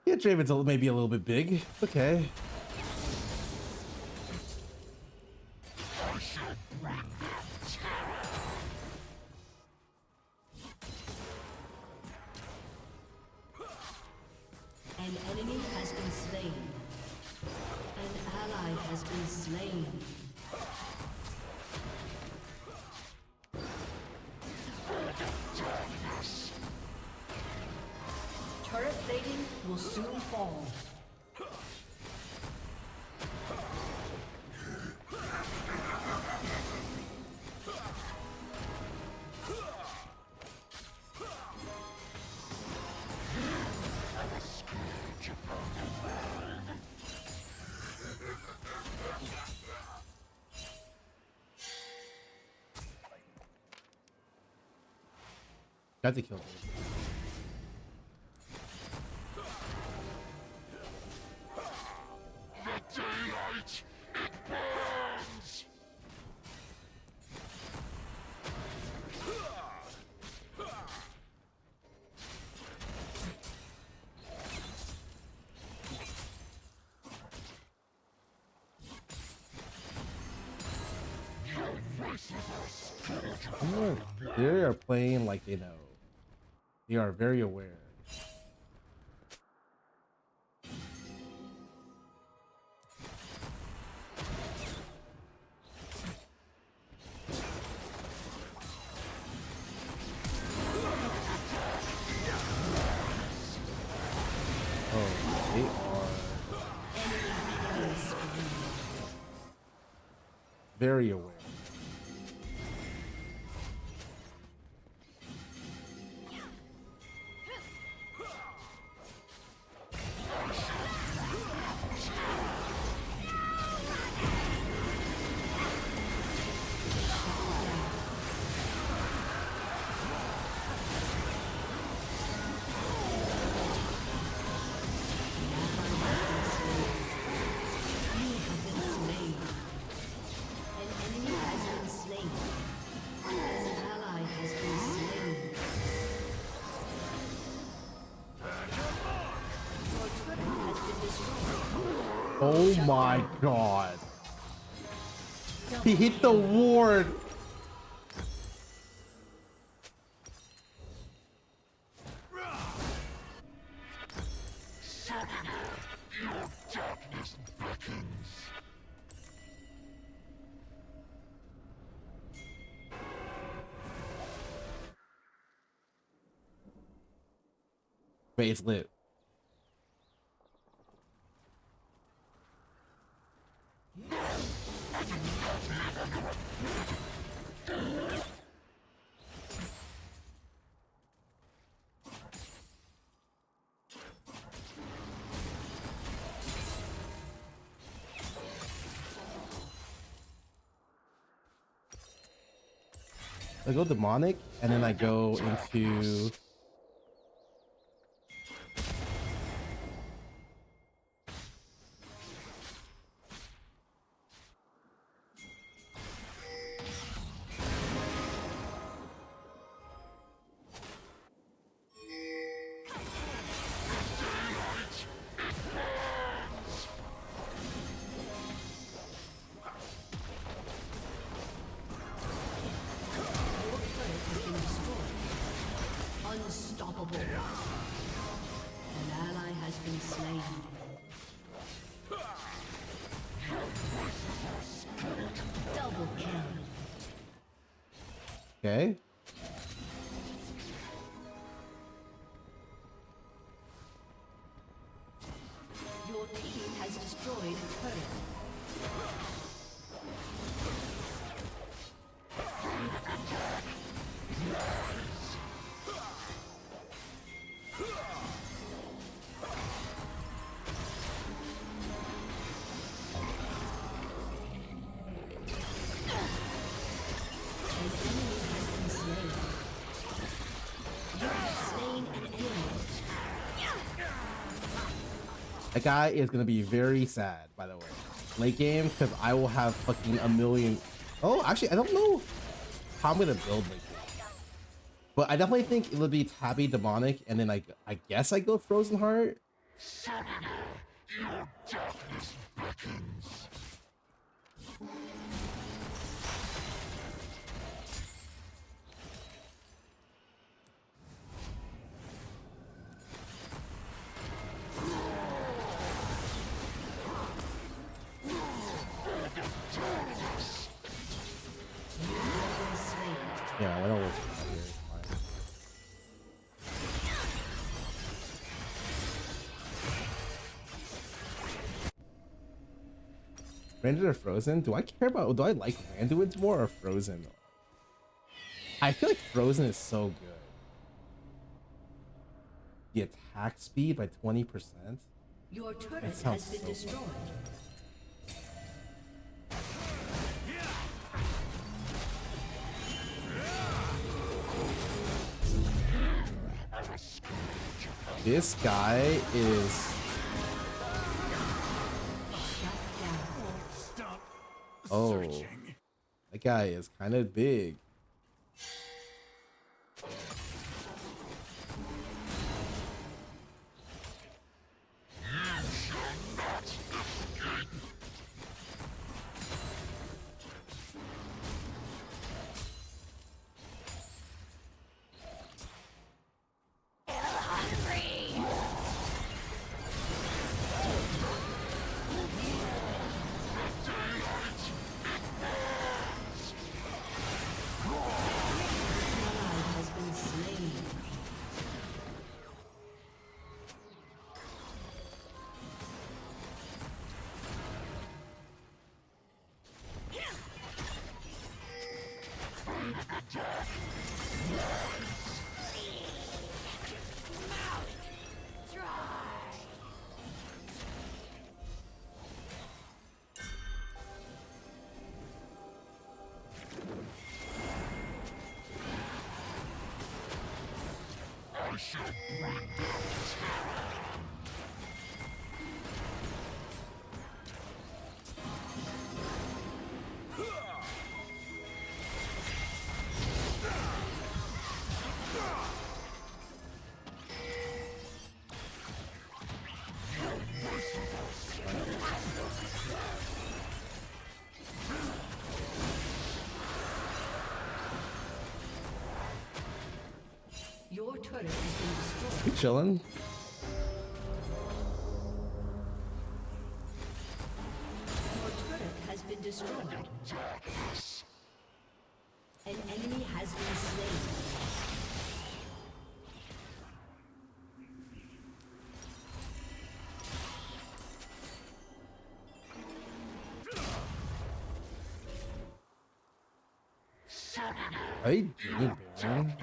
Yeah, Draven's maybe a little bit big. Okay. An enemy has been slain. An ally has been slain. Turret plating will soon fall. Got to kill him. Oh, they are playing like they know. They are very aware. Oh, they are very aware. Oh my god. He hit the ward. Wait, it's lit. I go demonic and then I go into Unstoppable. An ally has been slain. Double kill. okay. Your team has destroyed a turret. That guy is gonna be very sad, by the way, late game, because I will have fucking a million. Oh, actually, I don't know how I'm gonna build late game, but I definitely think it'll be Tabby demonic, and then I guess I go Frozen Heart. Yeah, I don't look here. It's fine. Branded or Frozen? Do I care about? Do I like Randuin's more or Frozen? I feel like Frozen is so good. The attack speed by 20%. Your turret has sounds been so destroyed. This guy is. Oh, that guy is kind of big. Your turret has been destroyed. We chilling. Your turret has been destroyed. An enemy has been slain. Are you doing, man?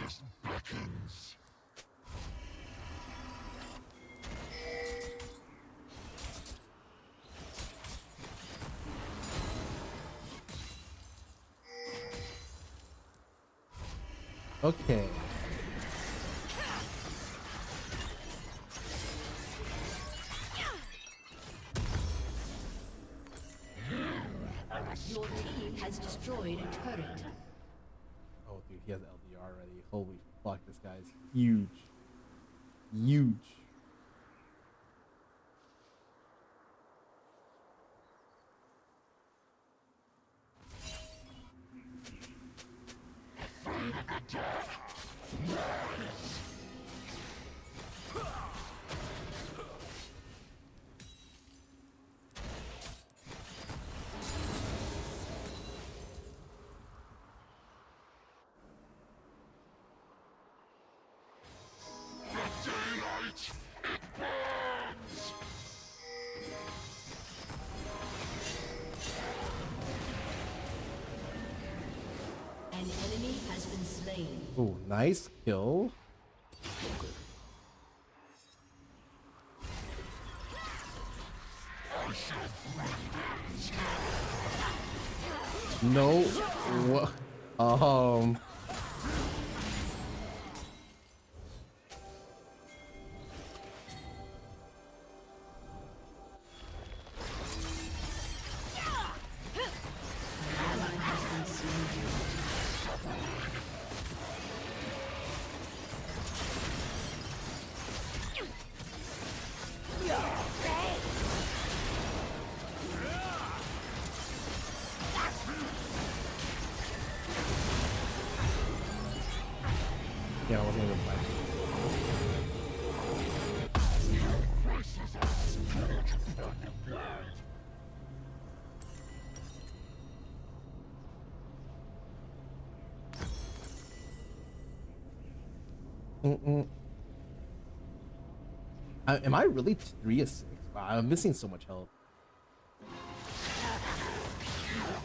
Okay. Your team has destroyed a turret. Oh, dude, he has LDR already. Holy fuck, this guy's huge. Huge. An enemy has been slain. Oh, nice kill. No. What? Yeah, I wasn't even playing. Am I really 3 of 6? Wow, I'm missing so much health.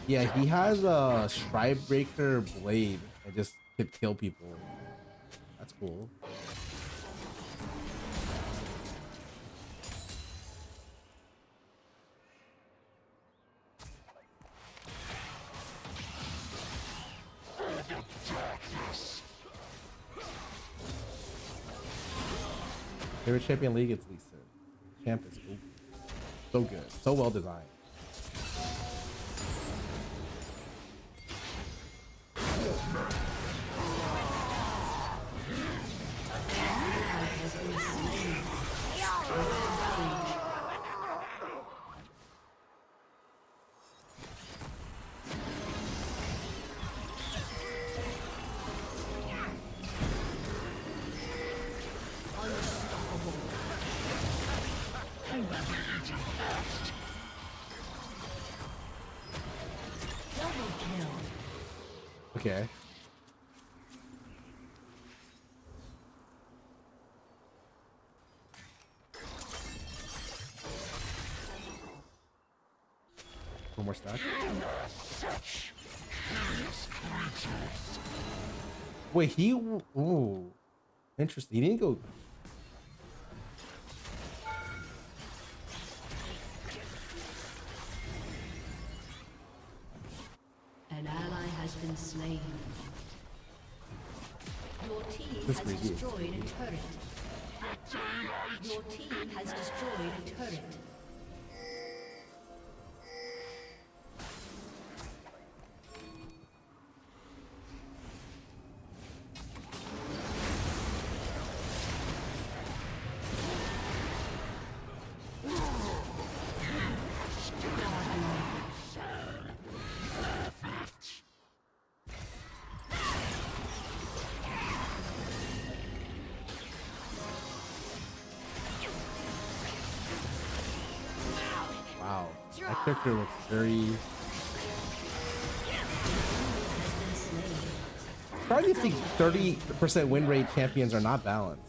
Yeah, he has a Stride Breaker blade that just could kill people. That's cool. Favorite Champion League, it's Lisa. Champ is so good, so well designed. Okay. One more stack. Wait, he. Ooh, interesting. He didn't go. An ally has been slain. Your team This has crazy. destroyed a turret. Your team has destroyed a turret. Wow, that character looks very. Starting to think 30% win rate champions are not balanced.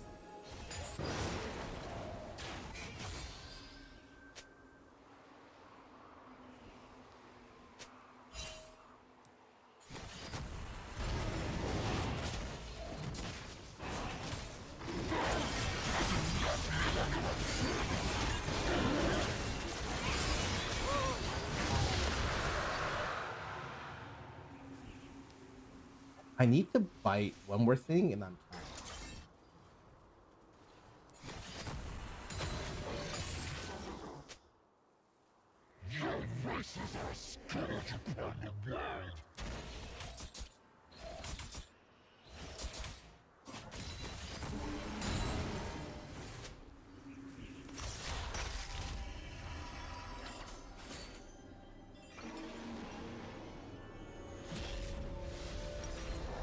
I need to bite one more thing and I'm fine.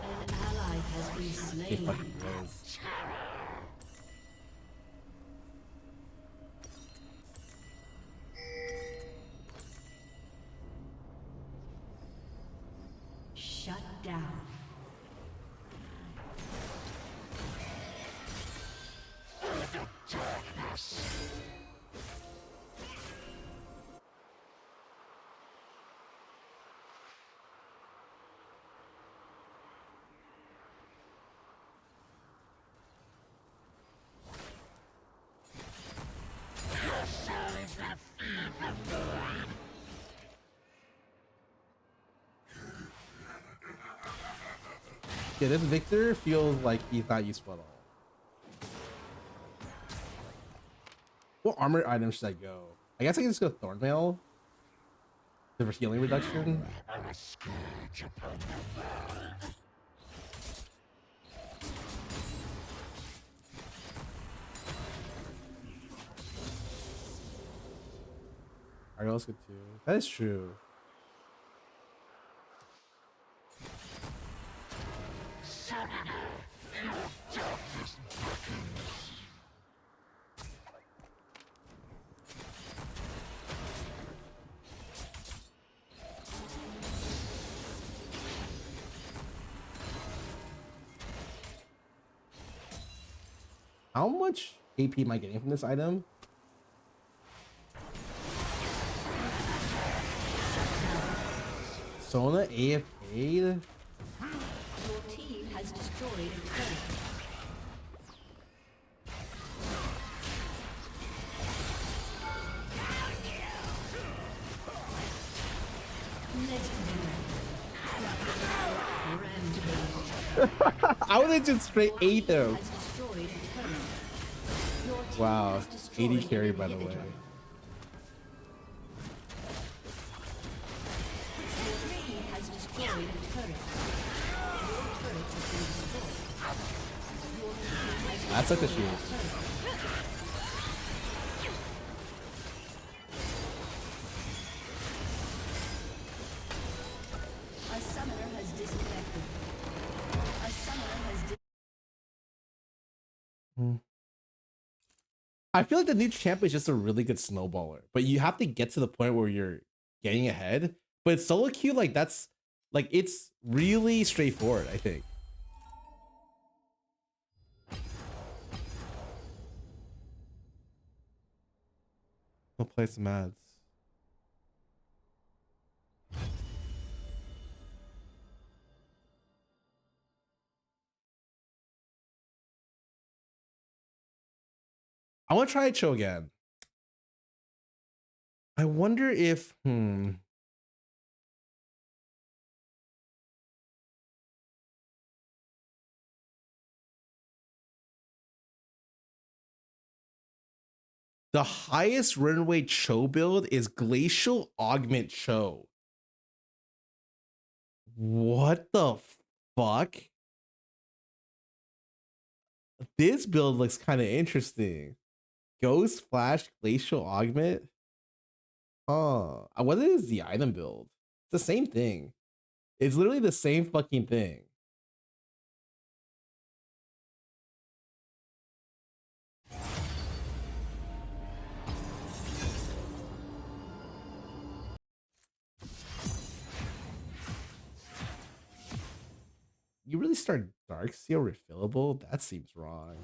An ally has been They slain. fucking was. Shut down. Yeah, this Victor feels like he's not useful at all. What armor item should I go? I guess I can just go Thornmail. For healing reduction. Argos good too. That is true. How much AP am I getting from this item? Sona AFK'd? Your team has destroyed a turret. I would have just straight ate them. Has destroyed a turret. Your team Wow, has destroyed 80 carry an by the way. inhibitor. Your team has destroyed a turret. Your turret has been destroyed. Your team has That's such a destroyed shield. turret. A summoner has disconnected. A summoner has I feel like the new champ is just a really good snowballer, but you have to get to the point where you're getting ahead. But solo queue, like that's like it's really straightforward, I think. I'll play some ads. I want to try Cho again. I wonder if the highest runway Cho build is Glacial Augment Cho. What the fuck? This build looks kind of interesting. Ghost Flash Glacial Augment. What is the item build? It's the same thing. It's literally the same fucking thing. You really start Dark Seal refillable? That seems wrong.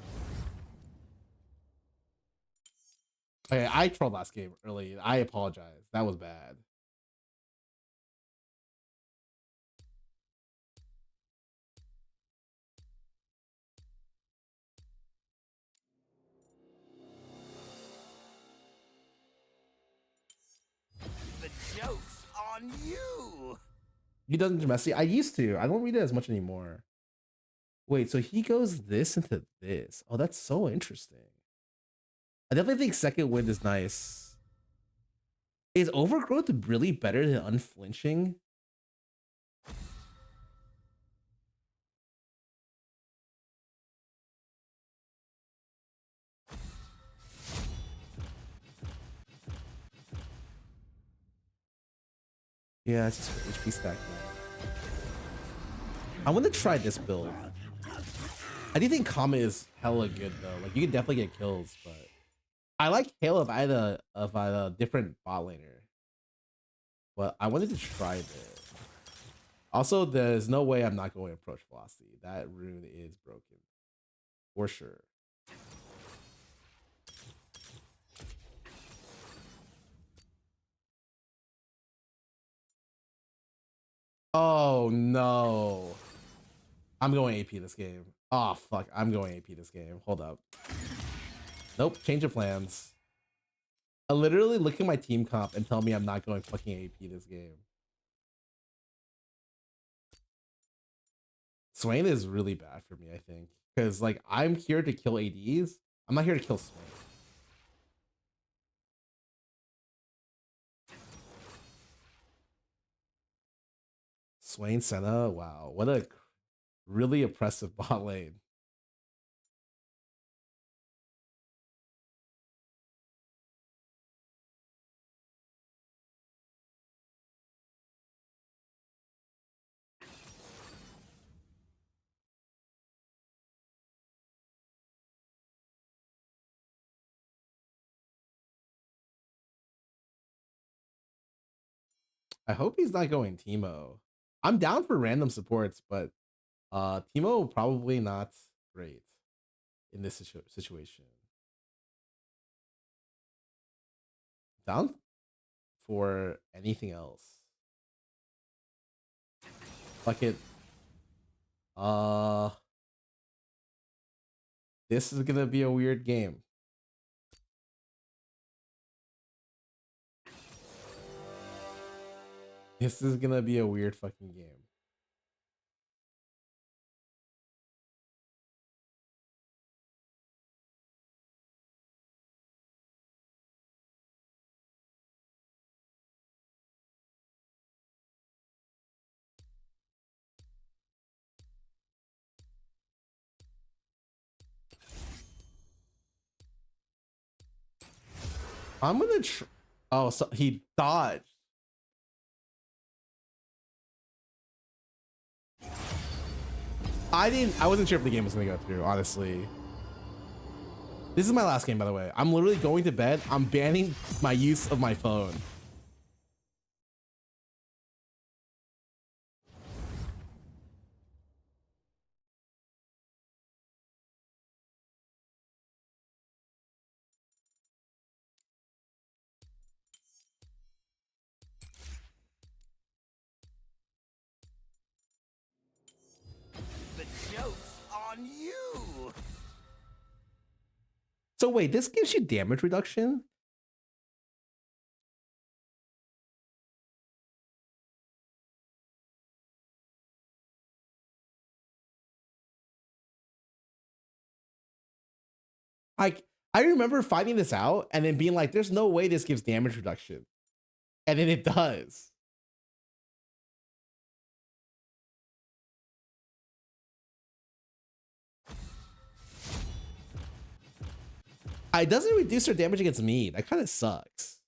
Okay, I trolled last game early. I apologize. That was bad. The joke's on you! He doesn't messy. I used to. I don't read it as much anymore. Wait, so he goes this into this. Oh, that's so interesting. I definitely think second wind is nice. Is Overgrowth really better than Unflinching? Yeah, it's just HP stack. I want to try this build. I do think Comet is hella good though. Like you can definitely get kills, but I like Halo if I had a different bot laner. But I wanted to try this. Also, there's no way I'm not going approach velocity. That rune is broken. For sure. Oh no. I'm going AP this game. Oh fuck, I'm going AP this game. Hold up. Nope, change of plans. I literally look at my team comp and tell me I'm not going fucking AP this game. Swain is really bad for me, I think. Because like I'm here to kill ADs. I'm not here to kill Swain. Swain Senna, wow, what a really oppressive bot lane. I hope he's not going Teemo. I'm down for random supports, but Teemo probably not great in this situation. Down for anything else. Fuck it. This is gonna be a weird game. This is gonna be a weird fucking game. I'm gonna oh, so he dodged. I wasn't sure if the game was gonna go through, honestly. This is my last game, by the way. I'm literally going to bed. I'm banning my use of my phone. The joke's on you! So wait, this gives you damage reduction? I remember finding this out and then being like, there's no way this gives damage reduction. And then it does. It doesn't reduce their damage against me. That kind of sucks.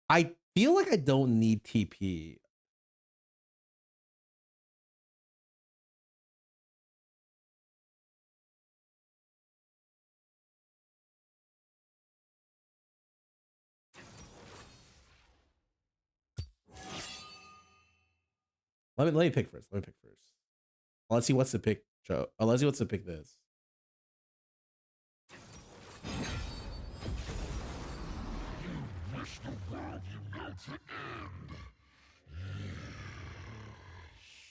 I feel like I don't need TP. Let me pick first. Let me pick first. Unless he wants to pick Joe. Unless he wants to pick this.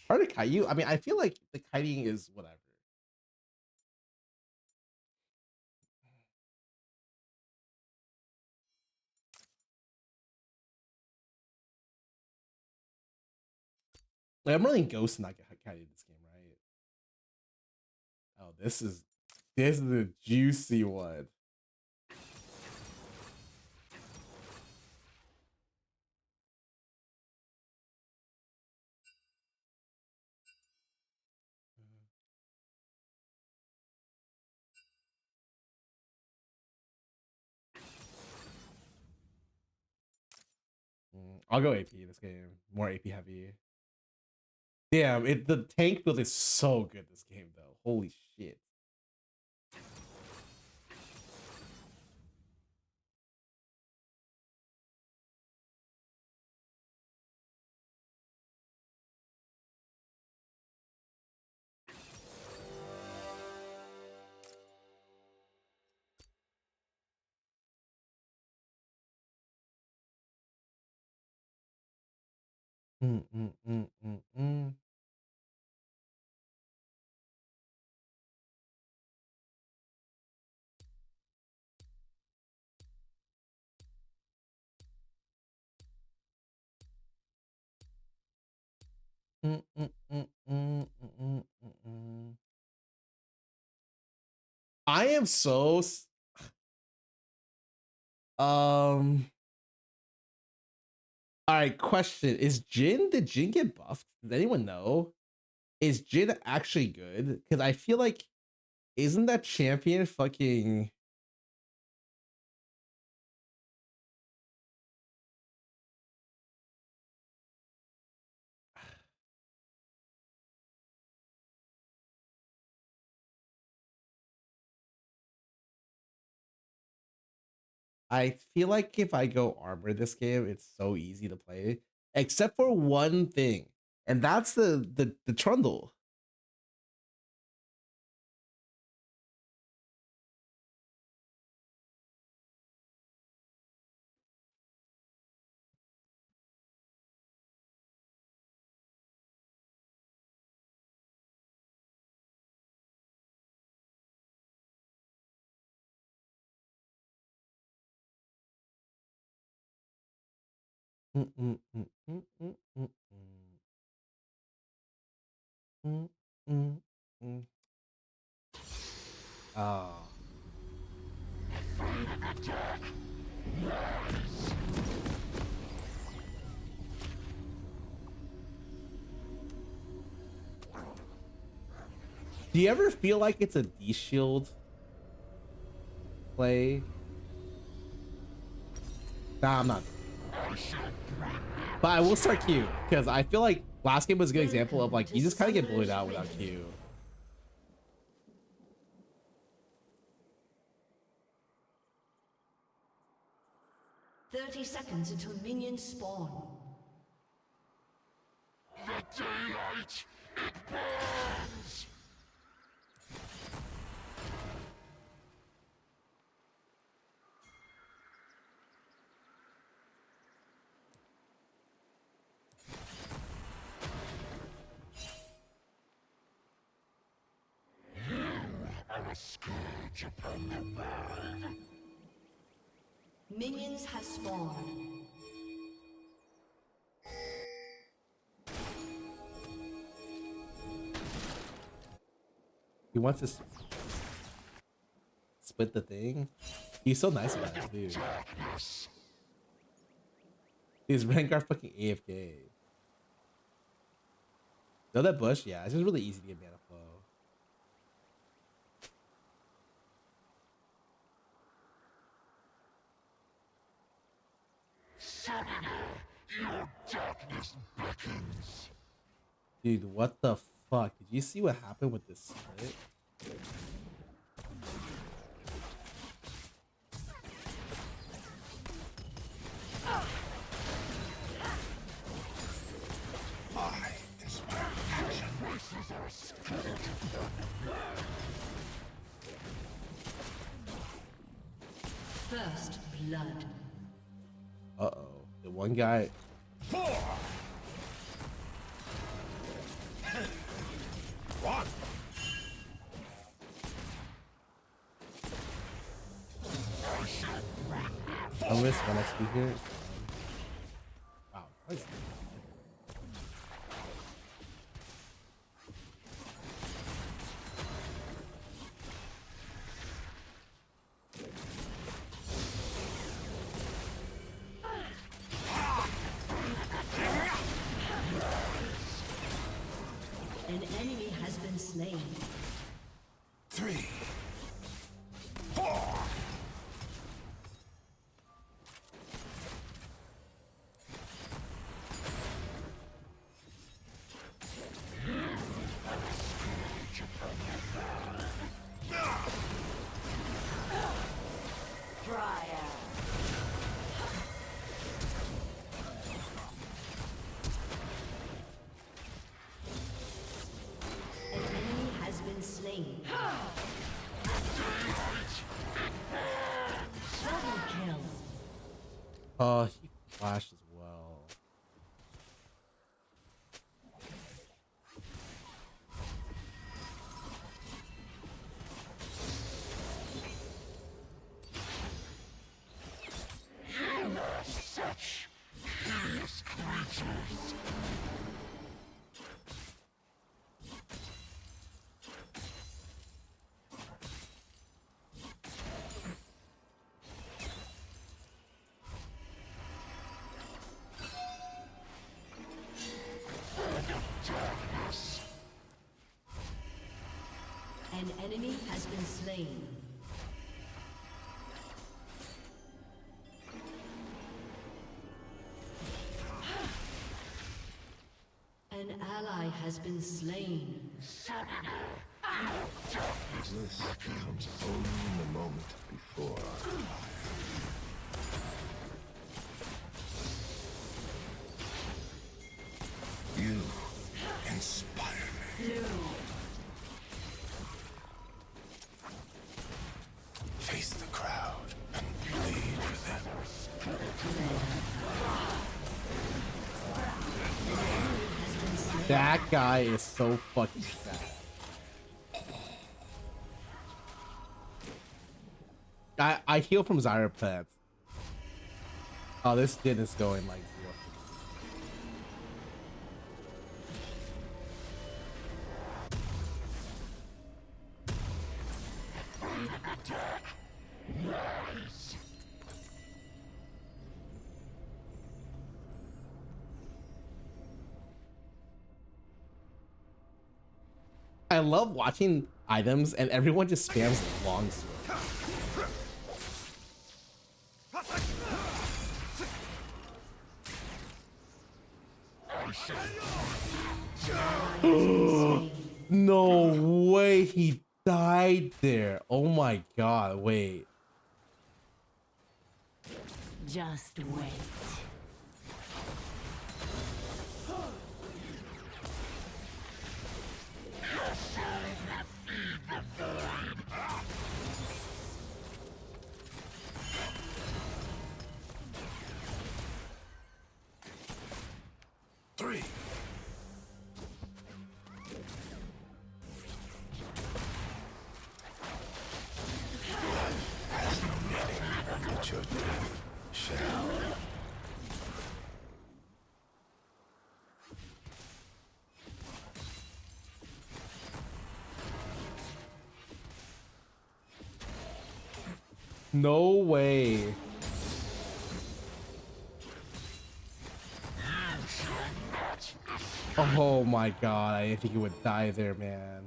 Hard to kite you. I mean, I feel like the kiting is whatever. Like, I'm running Ghost and not kiting this game, right? Oh, this is the juicy one. I'll go AP this game. More AP heavy. Damn, the tank build is so good this game though. Holy shit. I am so all right, question. Did Jin get buffed? Does anyone know? Is Jin actually good? Because I feel like, isn't that champion fucking... I feel like if I go armor this game, it's so easy to play, except for one thing, and that's the trundle. Oh. Do you ever feel like it's a D-shield play? Nah, I'm not. But I will start Q, because I feel like last game was a good example of like, you just kind of get bullied out without Q. Seconds until minions spawn. The daylight, it burns! 5 Minions have spawned. He wants to split the thing. He's so nice about it, dude. These Rengar fucking AFK. Know that bush? Yeah, it's just really easy to get mana flow. Your darkness beckons. Dude, what the fuck? Did you see what happened with this split? I inspire action. First blood. Uh-oh. The one guy... 4 1 I missed one XP here. Wow. What is An enemy has been slain. 3 4 An enemy has been slain. Double kill. Oh, he flashed as well. such hideous creatures. An enemy has been slain. An ally has been slain. Bliss comes only in the moment before our You inspire me. Face the crowd and bleed for them. That guy is so fucking sad. I heal from Zyra plants. Oh, this Jin is going like 0. I love watching items and everyone just spams longsword. No way, he died there. Oh my god, wait. Just wait. Three. No way. Oh my god, I didn't think he would die there, man.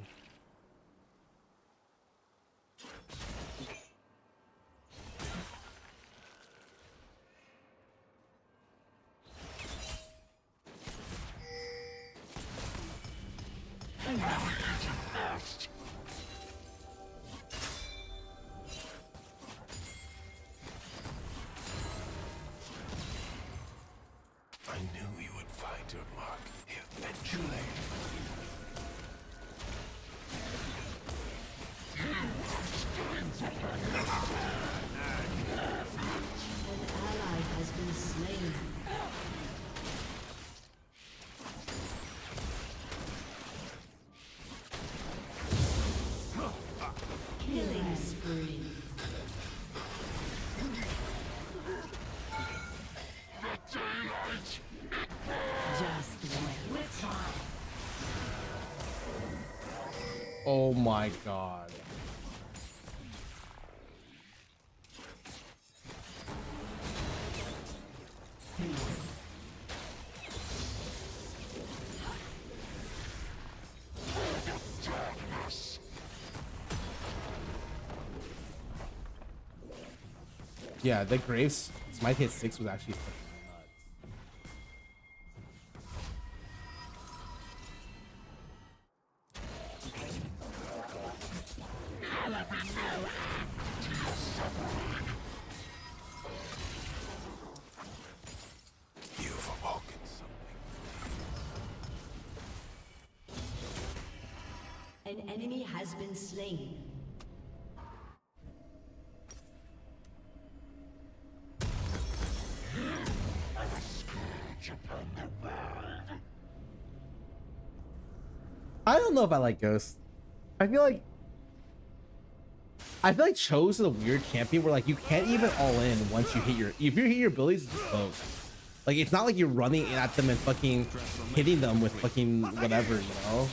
I knew you would find your mark eventually. An ally has been slain. Killing spree. Just wait. Oh my god. Yeah, the Graves Smite hit 6 was actually fucking nuts. You've awoken something. An enemy has been slain. I don't know if I like Ghost. I feel like Cho's is a weird champion where like you can't even all in once you hit your if you hit your abilities, it's just poke. Like it's not like you're running at them and fucking hitting them with fucking whatever, you know.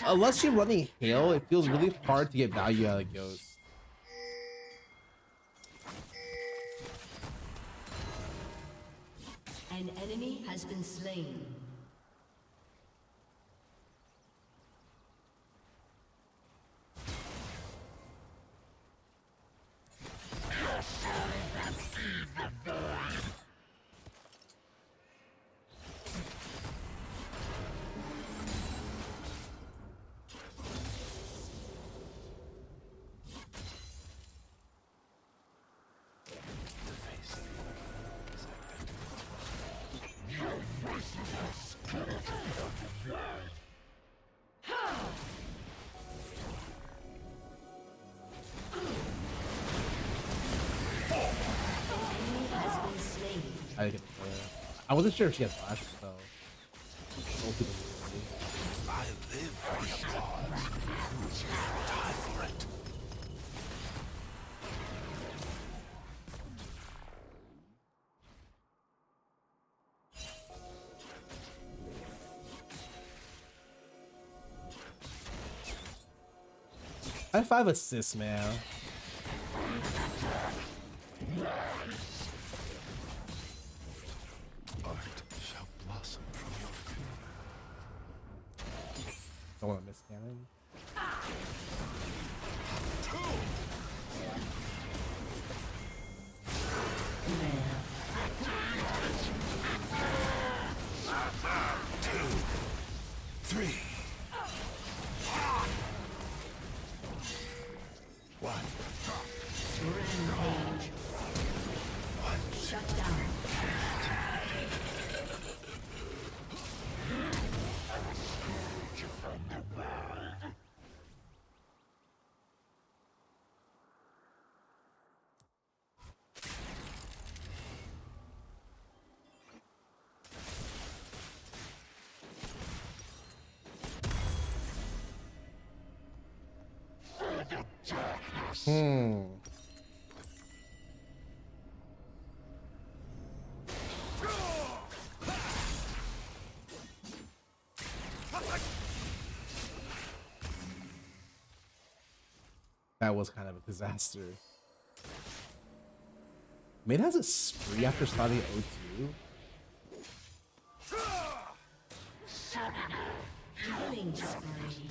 Unless you're running Hail, it feels really hard to get value out of Ghost. An enemy has been slain. I get the player. I wasn't sure if she had flash, so. I live for the applause. Die for it. I have 5 assists, man. Art shall blossom from your finger. Don't want to miss cannon. Two, three. One. Rampage. Shut down. That was kind of a disaster. Mid has a spree after starting O2. Killing spree.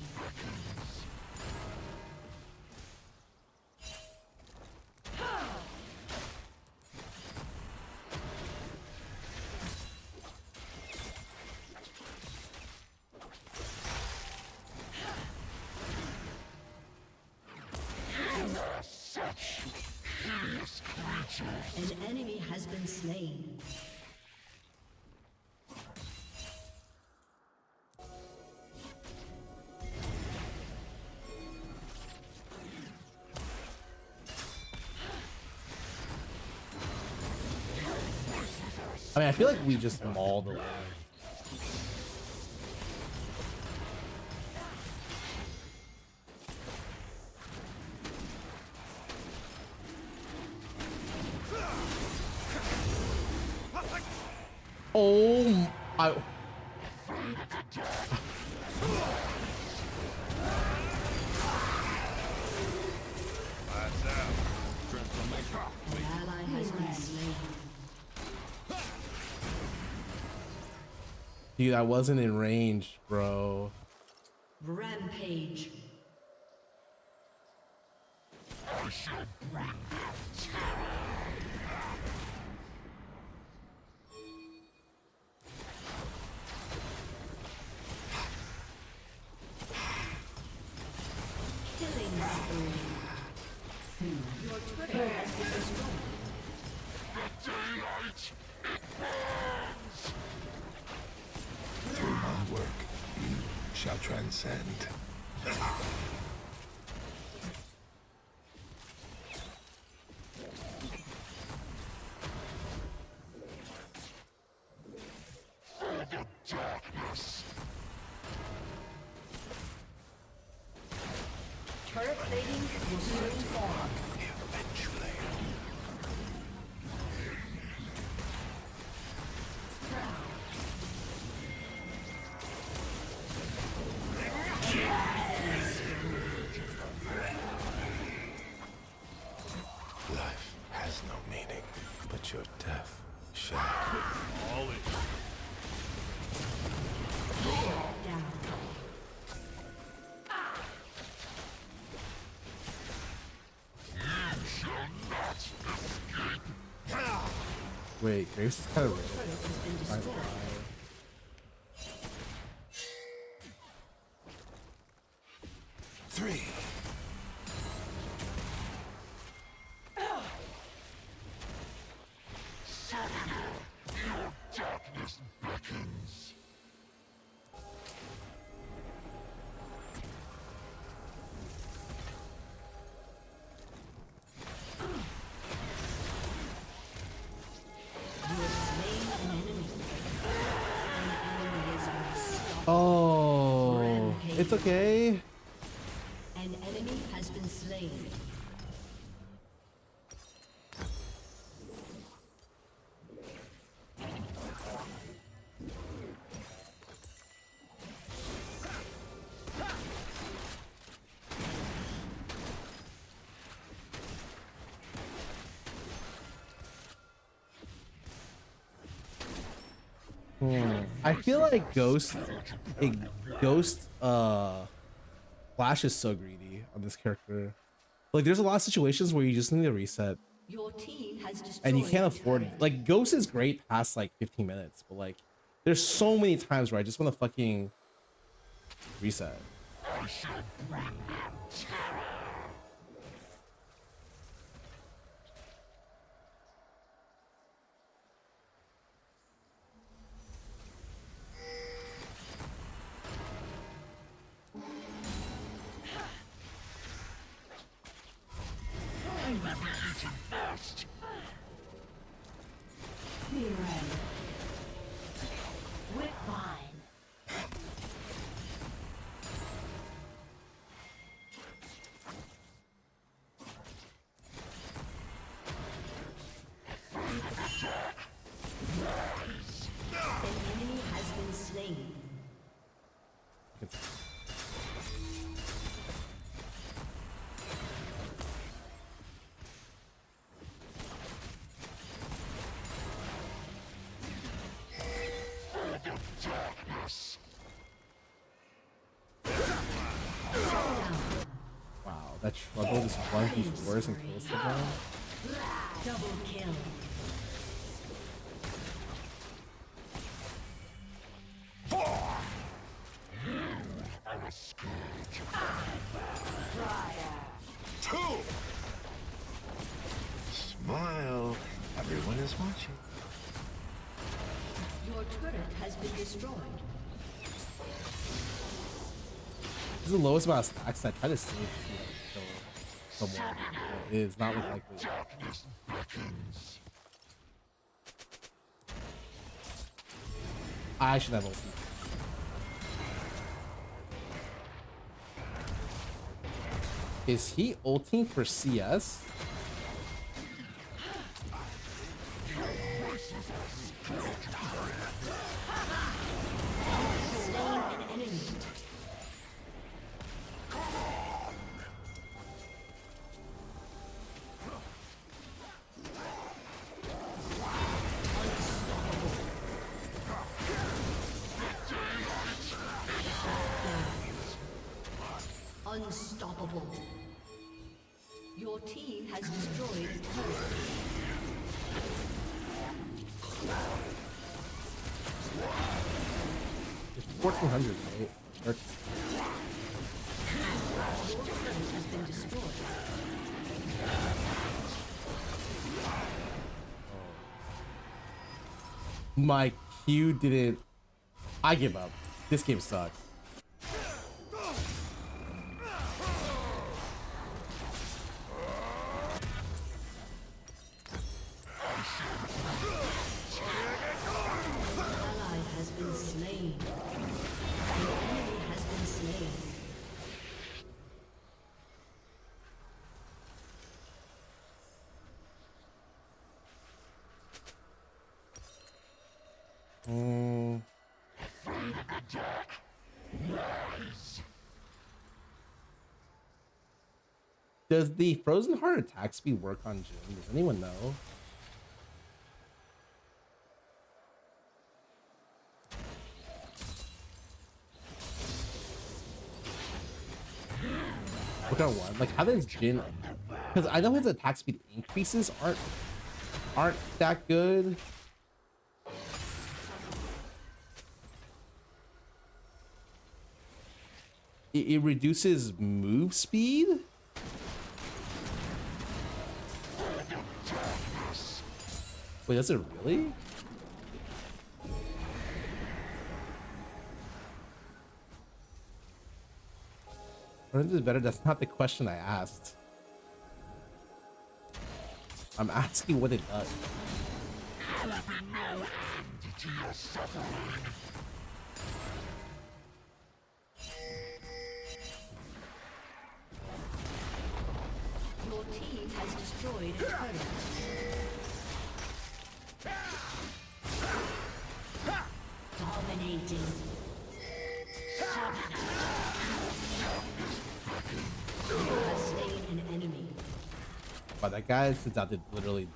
An enemy has been slain. I mean, I feel like we just mauled the lane. Oh, I. An ally has been slain. Dude, I wasn't in range, bro. Rampage. Killing spree. Your turret has been destroyed. Through my work, you shall transcend. Turret plating will soon fall. Eventually. Life has no meaning, but your death shall. Down. Wait, Grace is kind of Turret has been destroyed. Three. You have slain an enemy. An enemy is unstoppable. Oh, Rampage. it's okay. An enemy has been slain. I feel like Ghost Flash is so greedy on this character. Like, there's a lot of situations where you just need to reset, Your team has destroyed. and you can't a afford turret. it. Like, Ghost is great past like 15 minutes, but like, there's so many times where I just want to fucking reset. Be ready. Whipvine. An enemy has been slain. that trouble just runs these floors and kills someone. Double kill. Smile. Everyone is watching. Your turret has been destroyed. This is the lowest amount of stacks. I try to save to kill someone. It is not look likely. I should have ulti. Is he ulting for CS? Slain an enemy. Unstoppable. Your team has destroyed a turret. It's 1400, right? Or Your turret has been destroyed. my Q didn't. I give up. This game sucks. Ally has been slain. An enemy has been slain. Does the frozen heart attack speed work on Jin? Does anyone know? Look at one. Like, how does Jin? Because I know his attack speed increases aren't that good. It reduces move speed. Wait, does it really? Or is it better? That's not the question I asked. I'm asking what it does. Your team has destroyed a turret. Dominating. You have slain an enemy. But that guy sits out did literally.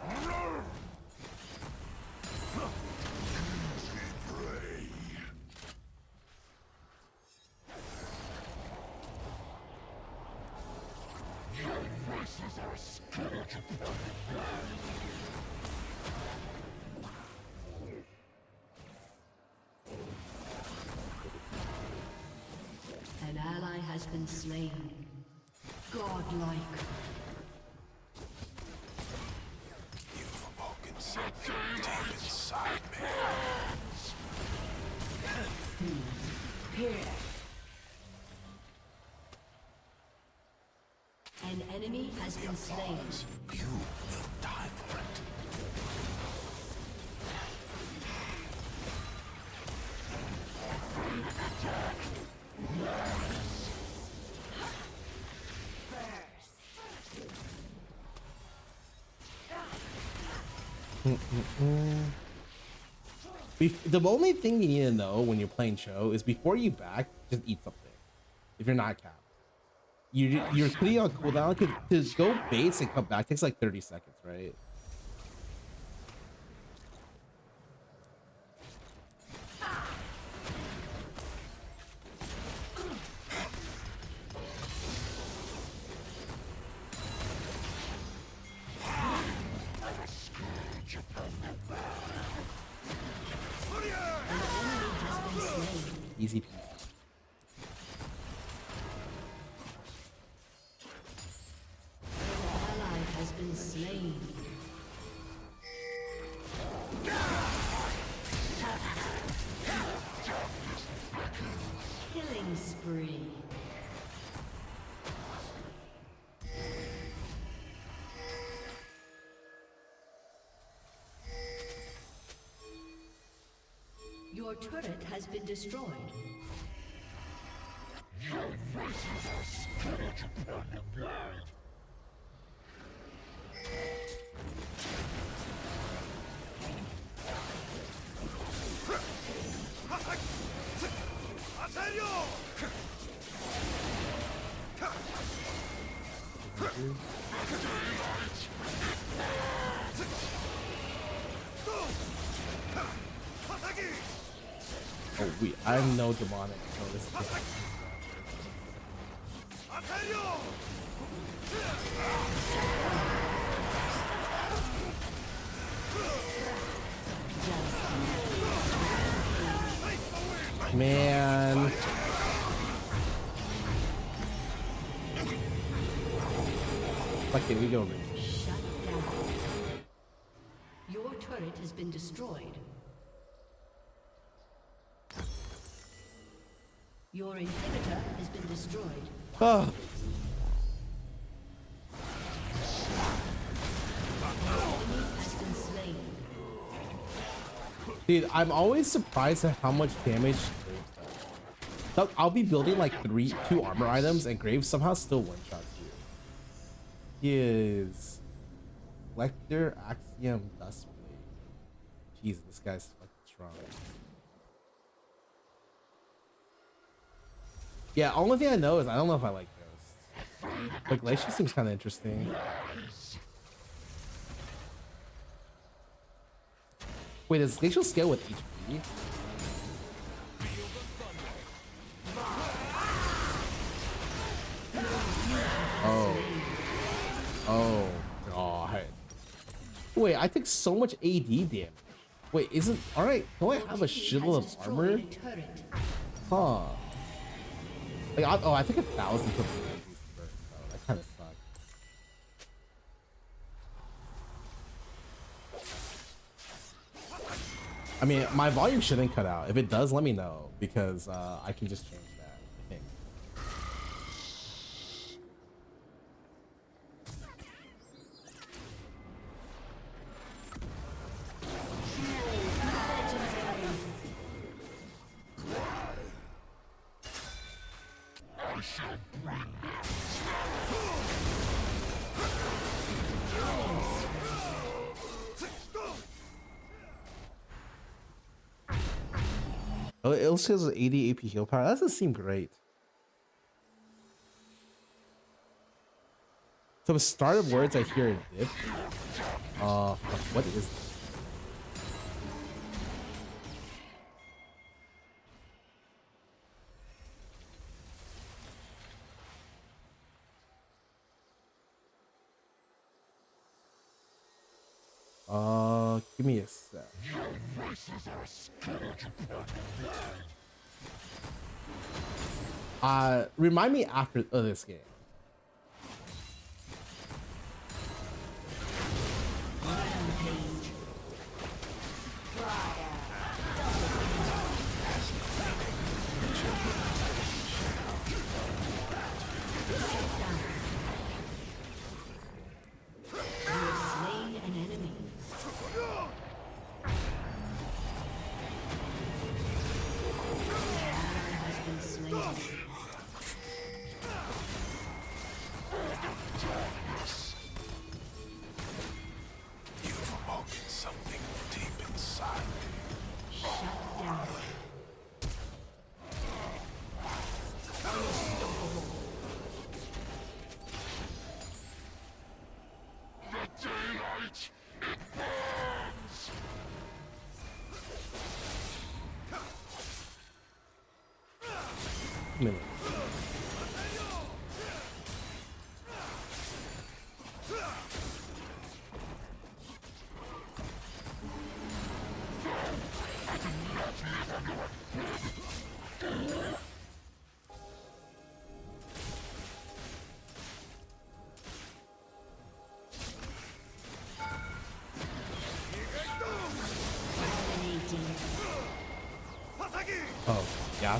An ally has been slain. Godlike. You've awoken something deep inside me. An enemy has been slain. You will die for it. The only thing you need to know when you're playing Cho is before you back, just eat something. If you're not capped, you're pretty on cooldown because to go base and come back takes like 30 seconds, right? Easy peasy. Ally has been slain. Killing spree. Your turret has been destroyed. Oh wait, I'm no demonic, so this is man. Fuck it, we go. Shut down. Your turret has been destroyed. Your inhibitor has been destroyed. Oh. Enemy has been slain. Dude, I'm always surprised at how much damage Graves does. I'll be building like 2 armor items and Graves somehow still one-shots you. He is Lecter Axiom Dustblade. Jeez, this guy's fucking strong. Yeah, only thing I know is I don't know if I like Ghost. Like Glacier seems kind of interesting. Wait, does Glacial scale with HP? Oh. Oh god. Wait, I take so much AD damage. Wait, alright, don't I have a shitload of armor? Huh. Like, I think 1,000 to that kind of sucks. I mean, my volume shouldn't cut out. If it does, let me know because I can just change that, I think. Oh, it also has 80 AP heal power. That doesn't seem great. So the start of words I hear a dip. What is this? Give me a sec. Remind me after this game.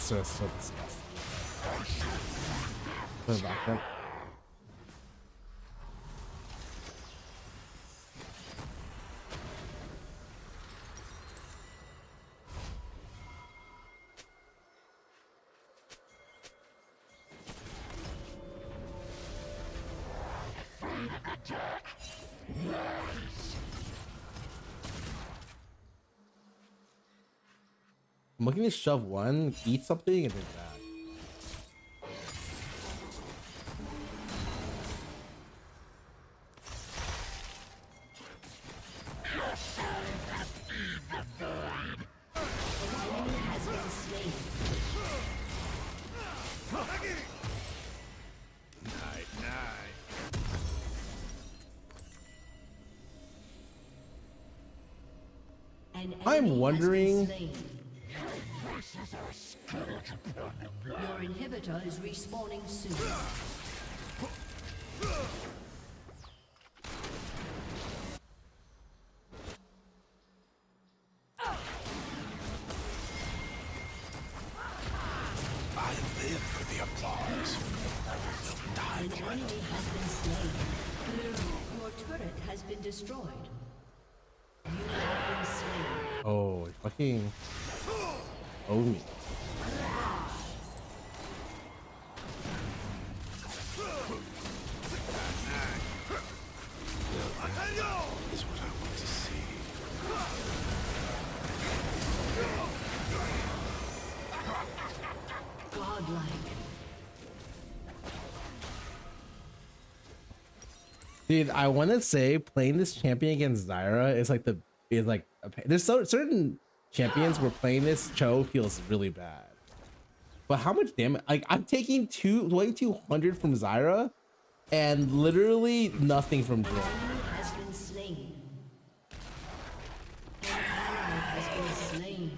monster is so disgusting. Put it back up. I'm looking to shove one, eat something, and then back. I'm wondering. Your inhibitor is respawning soon. I live for the applause. An enemy has been slain. Your turret has been destroyed. You have been slain. Oh, fucking. Oh me. Is what I want to see. Godlike. Dude, I want to say playing this champion against Zyra is like there's certain champions where playing this Cho feels really bad. But how much damage? Like I'm taking 2200 from Zyra and literally nothing from Jhin. Has been slain. An ally has been slain.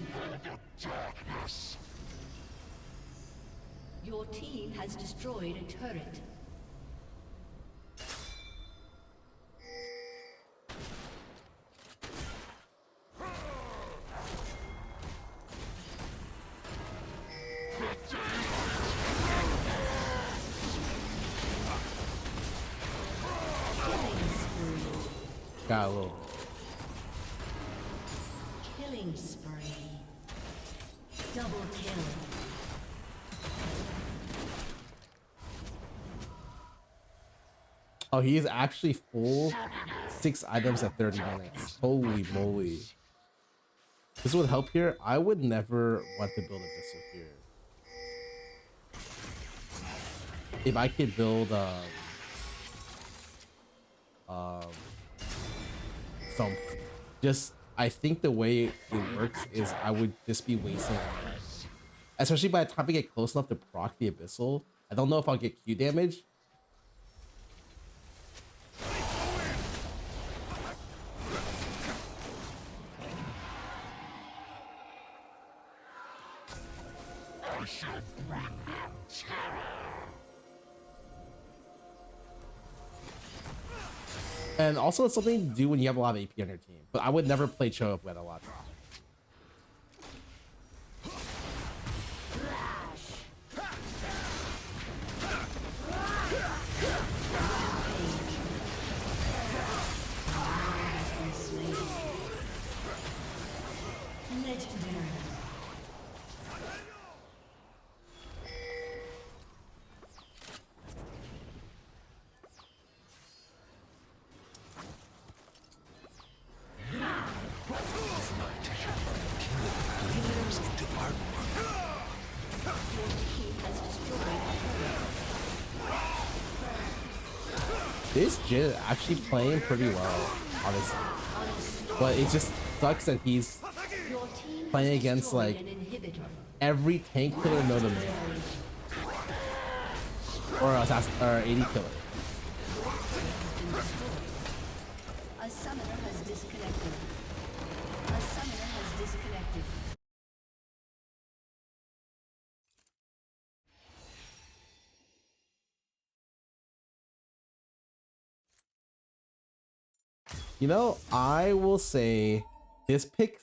Your team has destroyed a turret. Got a little. Killing spree. Double kill. Oh, he is actually full 6 items at 30 minutes. Holy moly. This would help here. I would never want to build a Abyssal here. If I could build some, just I think the way it works is I would just be wasting ammo. Especially by the time I get close enough to proc the Abyssal. I don't know if I'll get Q damage. And also it's something to do when you have a lot of AP on your team. But I would never play Cho if we had a lot of AP. Legendary. This Jhin is actually playing pretty well, honestly. But it just sucks that he's playing against like every tank killer known to man. Or assassin or 80 killer. A summoner has disconnected. A summoner has disconnected. You know, I will say this pick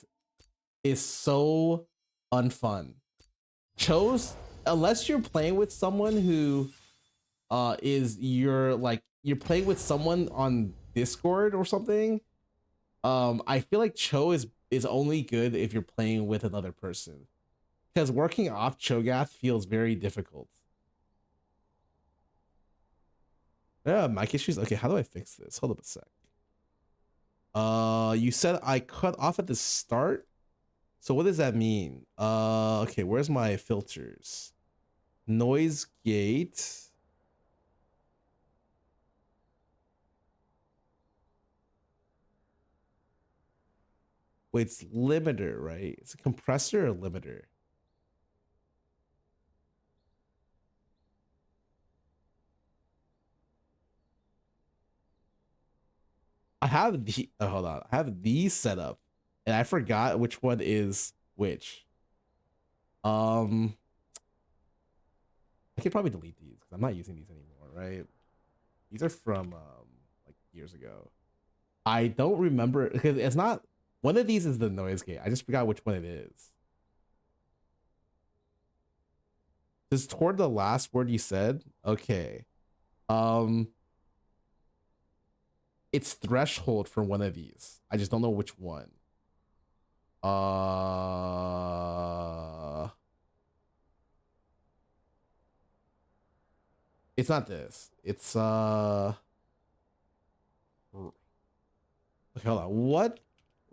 is so unfun. chose, unless you're playing with someone who is you're playing with someone on Discord or something. I feel like Cho is only good if you're playing with another person, because working off Cho'Gath feels very difficult. Yeah, mic issues. Okay, how do I fix this? Hold up a sec. You said I cut off at the start, so what does that mean? Okay, where's my filters? Noise gate. Wait, it's limiter, right? It's a compressor or limiter? I have the hold on. I have these set up, and I forgot which one is which. I could probably delete these because I'm not using these anymore, right? These are from like years ago. I don't remember because it's not one of these is the noise gate. I just forgot which one it is. Just toward the last word you said. Okay. It's threshold for one of these. I just don't know which one. It's not this. It's okay, hold on. What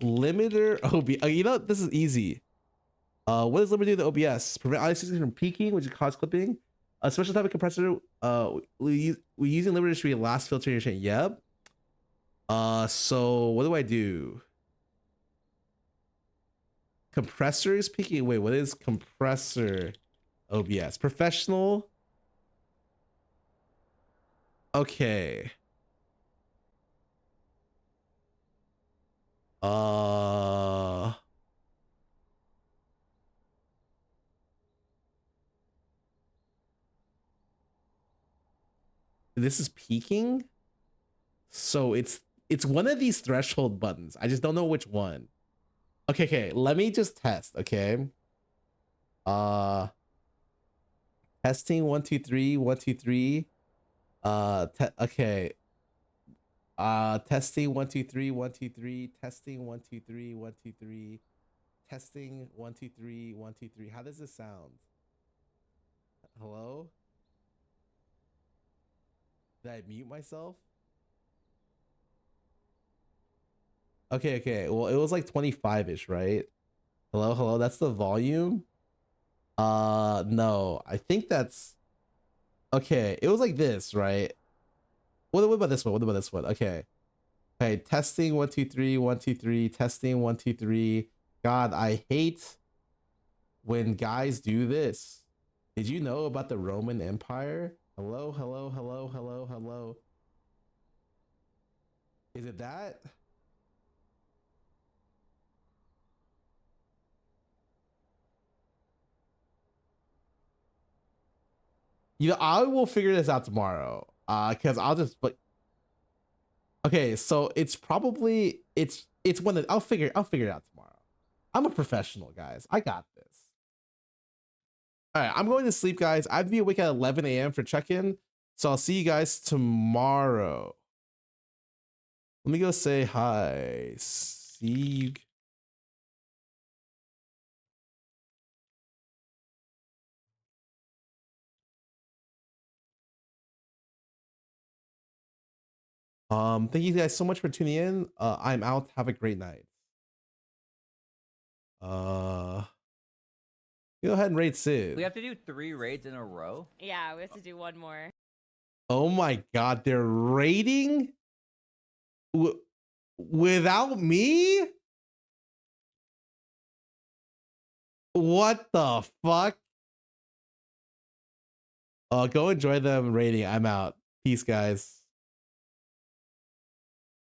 limiter OBS? You know, this is easy. What does limiter do to OBS? Prevent audio signals from peaking, which is cause clipping. A special type of compressor. We using limiter to be the last filter in your chain. Yep. So what do I do? Compressor is peaking. Wait, what is compressor OBS? Professional. Okay. This is peaking. So it's one of these threshold buttons. I just don't know which one. Okay, let me just test, okay? Testing 1 2 3 1 2 3. Okay. Testing 1 2 3 1 2 3. Testing 1 2 3 1 2 3. Testing 1 2 3 1 2 3. How does this sound? Hello? Did I mute myself? Okay. Well, it was like 25-ish, right? Hello. That's the volume. No, I think that's okay. It was like this, right? What about this one? Okay. Testing 1 2 3 1 2 3. Testing 1 2 3. God, I hate when guys do this. Did you know about the Roman Empire? Hello. Is it that? You know, I will figure this out tomorrow. Because I'll just okay, so it's probably it's one that I'll figure it out tomorrow. I'm a professional, guys. I got this. All right, I'm going to sleep, guys. I have to be awake at 11 a.m. for check-in, so I'll see you guys tomorrow. Let me go say hi. See you. Thank you guys so much for tuning in. I'm out. Have a great night. Go ahead and rate Sid. We have to do 3 raids in a row? Yeah, we have to do one more. Oh my god, they're raiding without me? What the fuck? Go enjoy them raiding. I'm out. Peace, guys.